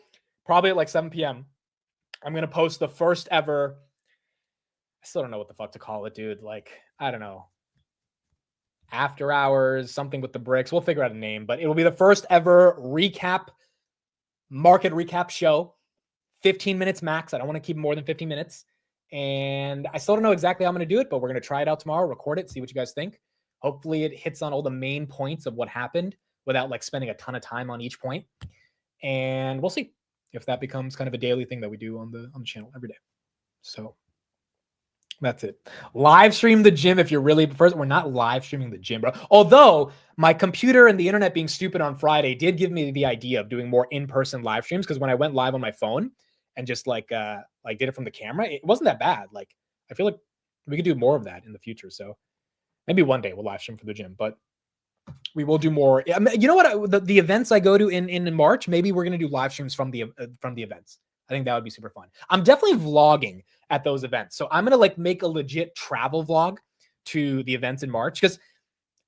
[SPEAKER 1] probably at like 7 p.m., I'm going to post the first ever. I still don't know what the fuck to call it, dude. Like, I don't know. After hours, something with the bricks. We'll figure out a name, but it will be the first ever market recap show. 15 minutes max. I don't want to keep more than 15 minutes. And I still don't know exactly how I'm going to do it, but we're going to try it out tomorrow, record it, see what you guys think. Hopefully it hits on all the main points of what happened without like spending a ton of time on each point. And we'll see if that becomes kind of a daily thing that we do on the channel every day. So that's it. Live stream the gym if you're really first. We're not live streaming the gym, bro. Although my computer and the internet being stupid on Friday did give me the idea of doing more in-person live streams, because when I went live on my phone and just like did it from the camera, it wasn't that bad. Like I feel like we could do more of that in the future. So maybe one day we'll live stream for the gym, but we will do more. I mean, you know what? The events I go to in March, maybe we're gonna do live streams from the events. I think that would be super fun. I'm definitely vlogging at those events. So I'm going to like make a legit travel vlog to the events in March, because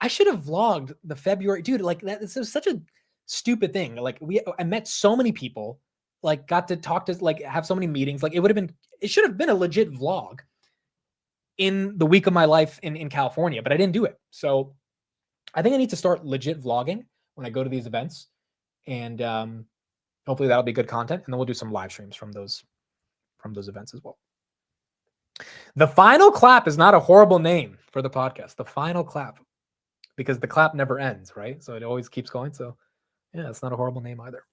[SPEAKER 1] I should have vlogged the February. Dude, like this was such a stupid thing. Like I met so many people, like got to talk to, like have so many meetings. Like it should have been a legit vlog in the week of my life in California, but I didn't do it. So I think I need to start legit vlogging when I go to these events. And hopefully that'll be good content. And then we'll do some live streams from those events as well. The Final Clap is not a horrible name for the podcast. The Final Clap, because the clap never ends, right? So it always keeps going. So yeah, it's not a horrible name either.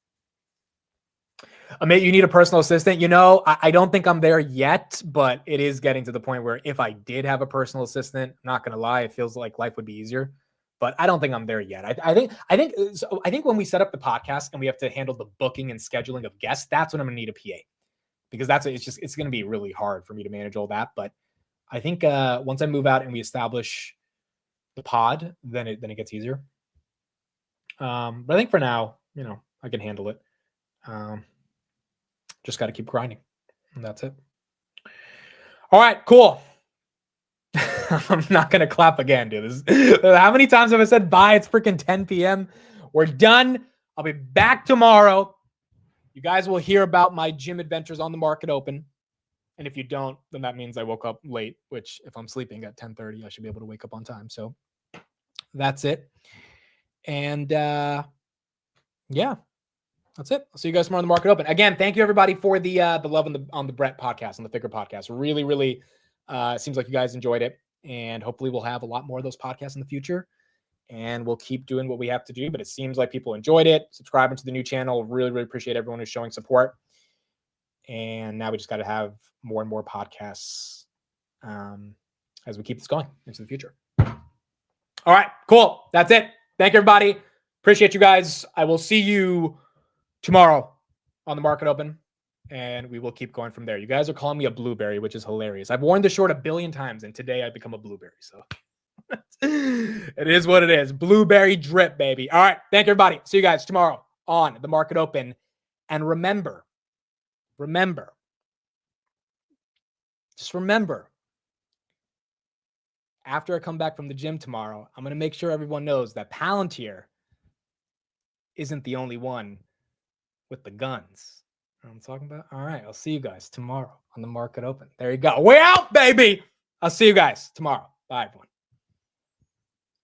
[SPEAKER 1] Amit, you need a personal assistant. You know, I don't think I'm there yet, but it is getting to the point where if I did have a personal assistant, I'm not going to lie, it feels like life would be easier. But I don't think I'm there yet. I think when we set up the podcast and we have to handle the booking and scheduling of guests, that's when I'm going to need a PA, because it's going to be really hard for me to manage all that. But I think once I move out and we establish the pod, then it gets easier. But I think for now, you know, I can handle it. Just got to keep grinding, and that's it. All right, cool. I'm not going to clap again, dude. How many times have I said bye? It's freaking 10 p.m. We're done. I'll be back tomorrow. You guys will hear about my gym adventures on the market open. And if you don't, then that means I woke up late, which if I'm sleeping at 10:30, I should be able to wake up on time. So that's it. And yeah, that's it. I'll see you guys tomorrow on the market open. Again, thank you everybody for the love on the Brett podcast, on the Figure podcast. Really, really seems like you guys enjoyed it. And hopefully we'll have a lot more of those podcasts in the future. and we'll keep doing what we have to do. But it seems like people enjoyed it. Subscribing to the new channel. Really, really appreciate everyone who's showing support. And now we just got to have more and more podcasts as we keep this going into the future. All right, cool. That's it. Thank you, everybody. Appreciate you guys. I will see you tomorrow on the Market Open, and we will keep going from there. You guys are calling me a blueberry, which is hilarious. I've worn the short 1 billion times, and today I've become a blueberry. So it is what it is. Blueberry drip, baby. All right. Thank you, everybody. See you guys tomorrow on the Market Open. And remember, just remember, after I come back from the gym tomorrow, I'm going to make sure everyone knows that Palantir isn't the only one with the guns. You know what I'm talking about? All right. I'll see you guys tomorrow on the Market Open. There you go. Way out, baby. I'll see you guys tomorrow. Bye, everyone.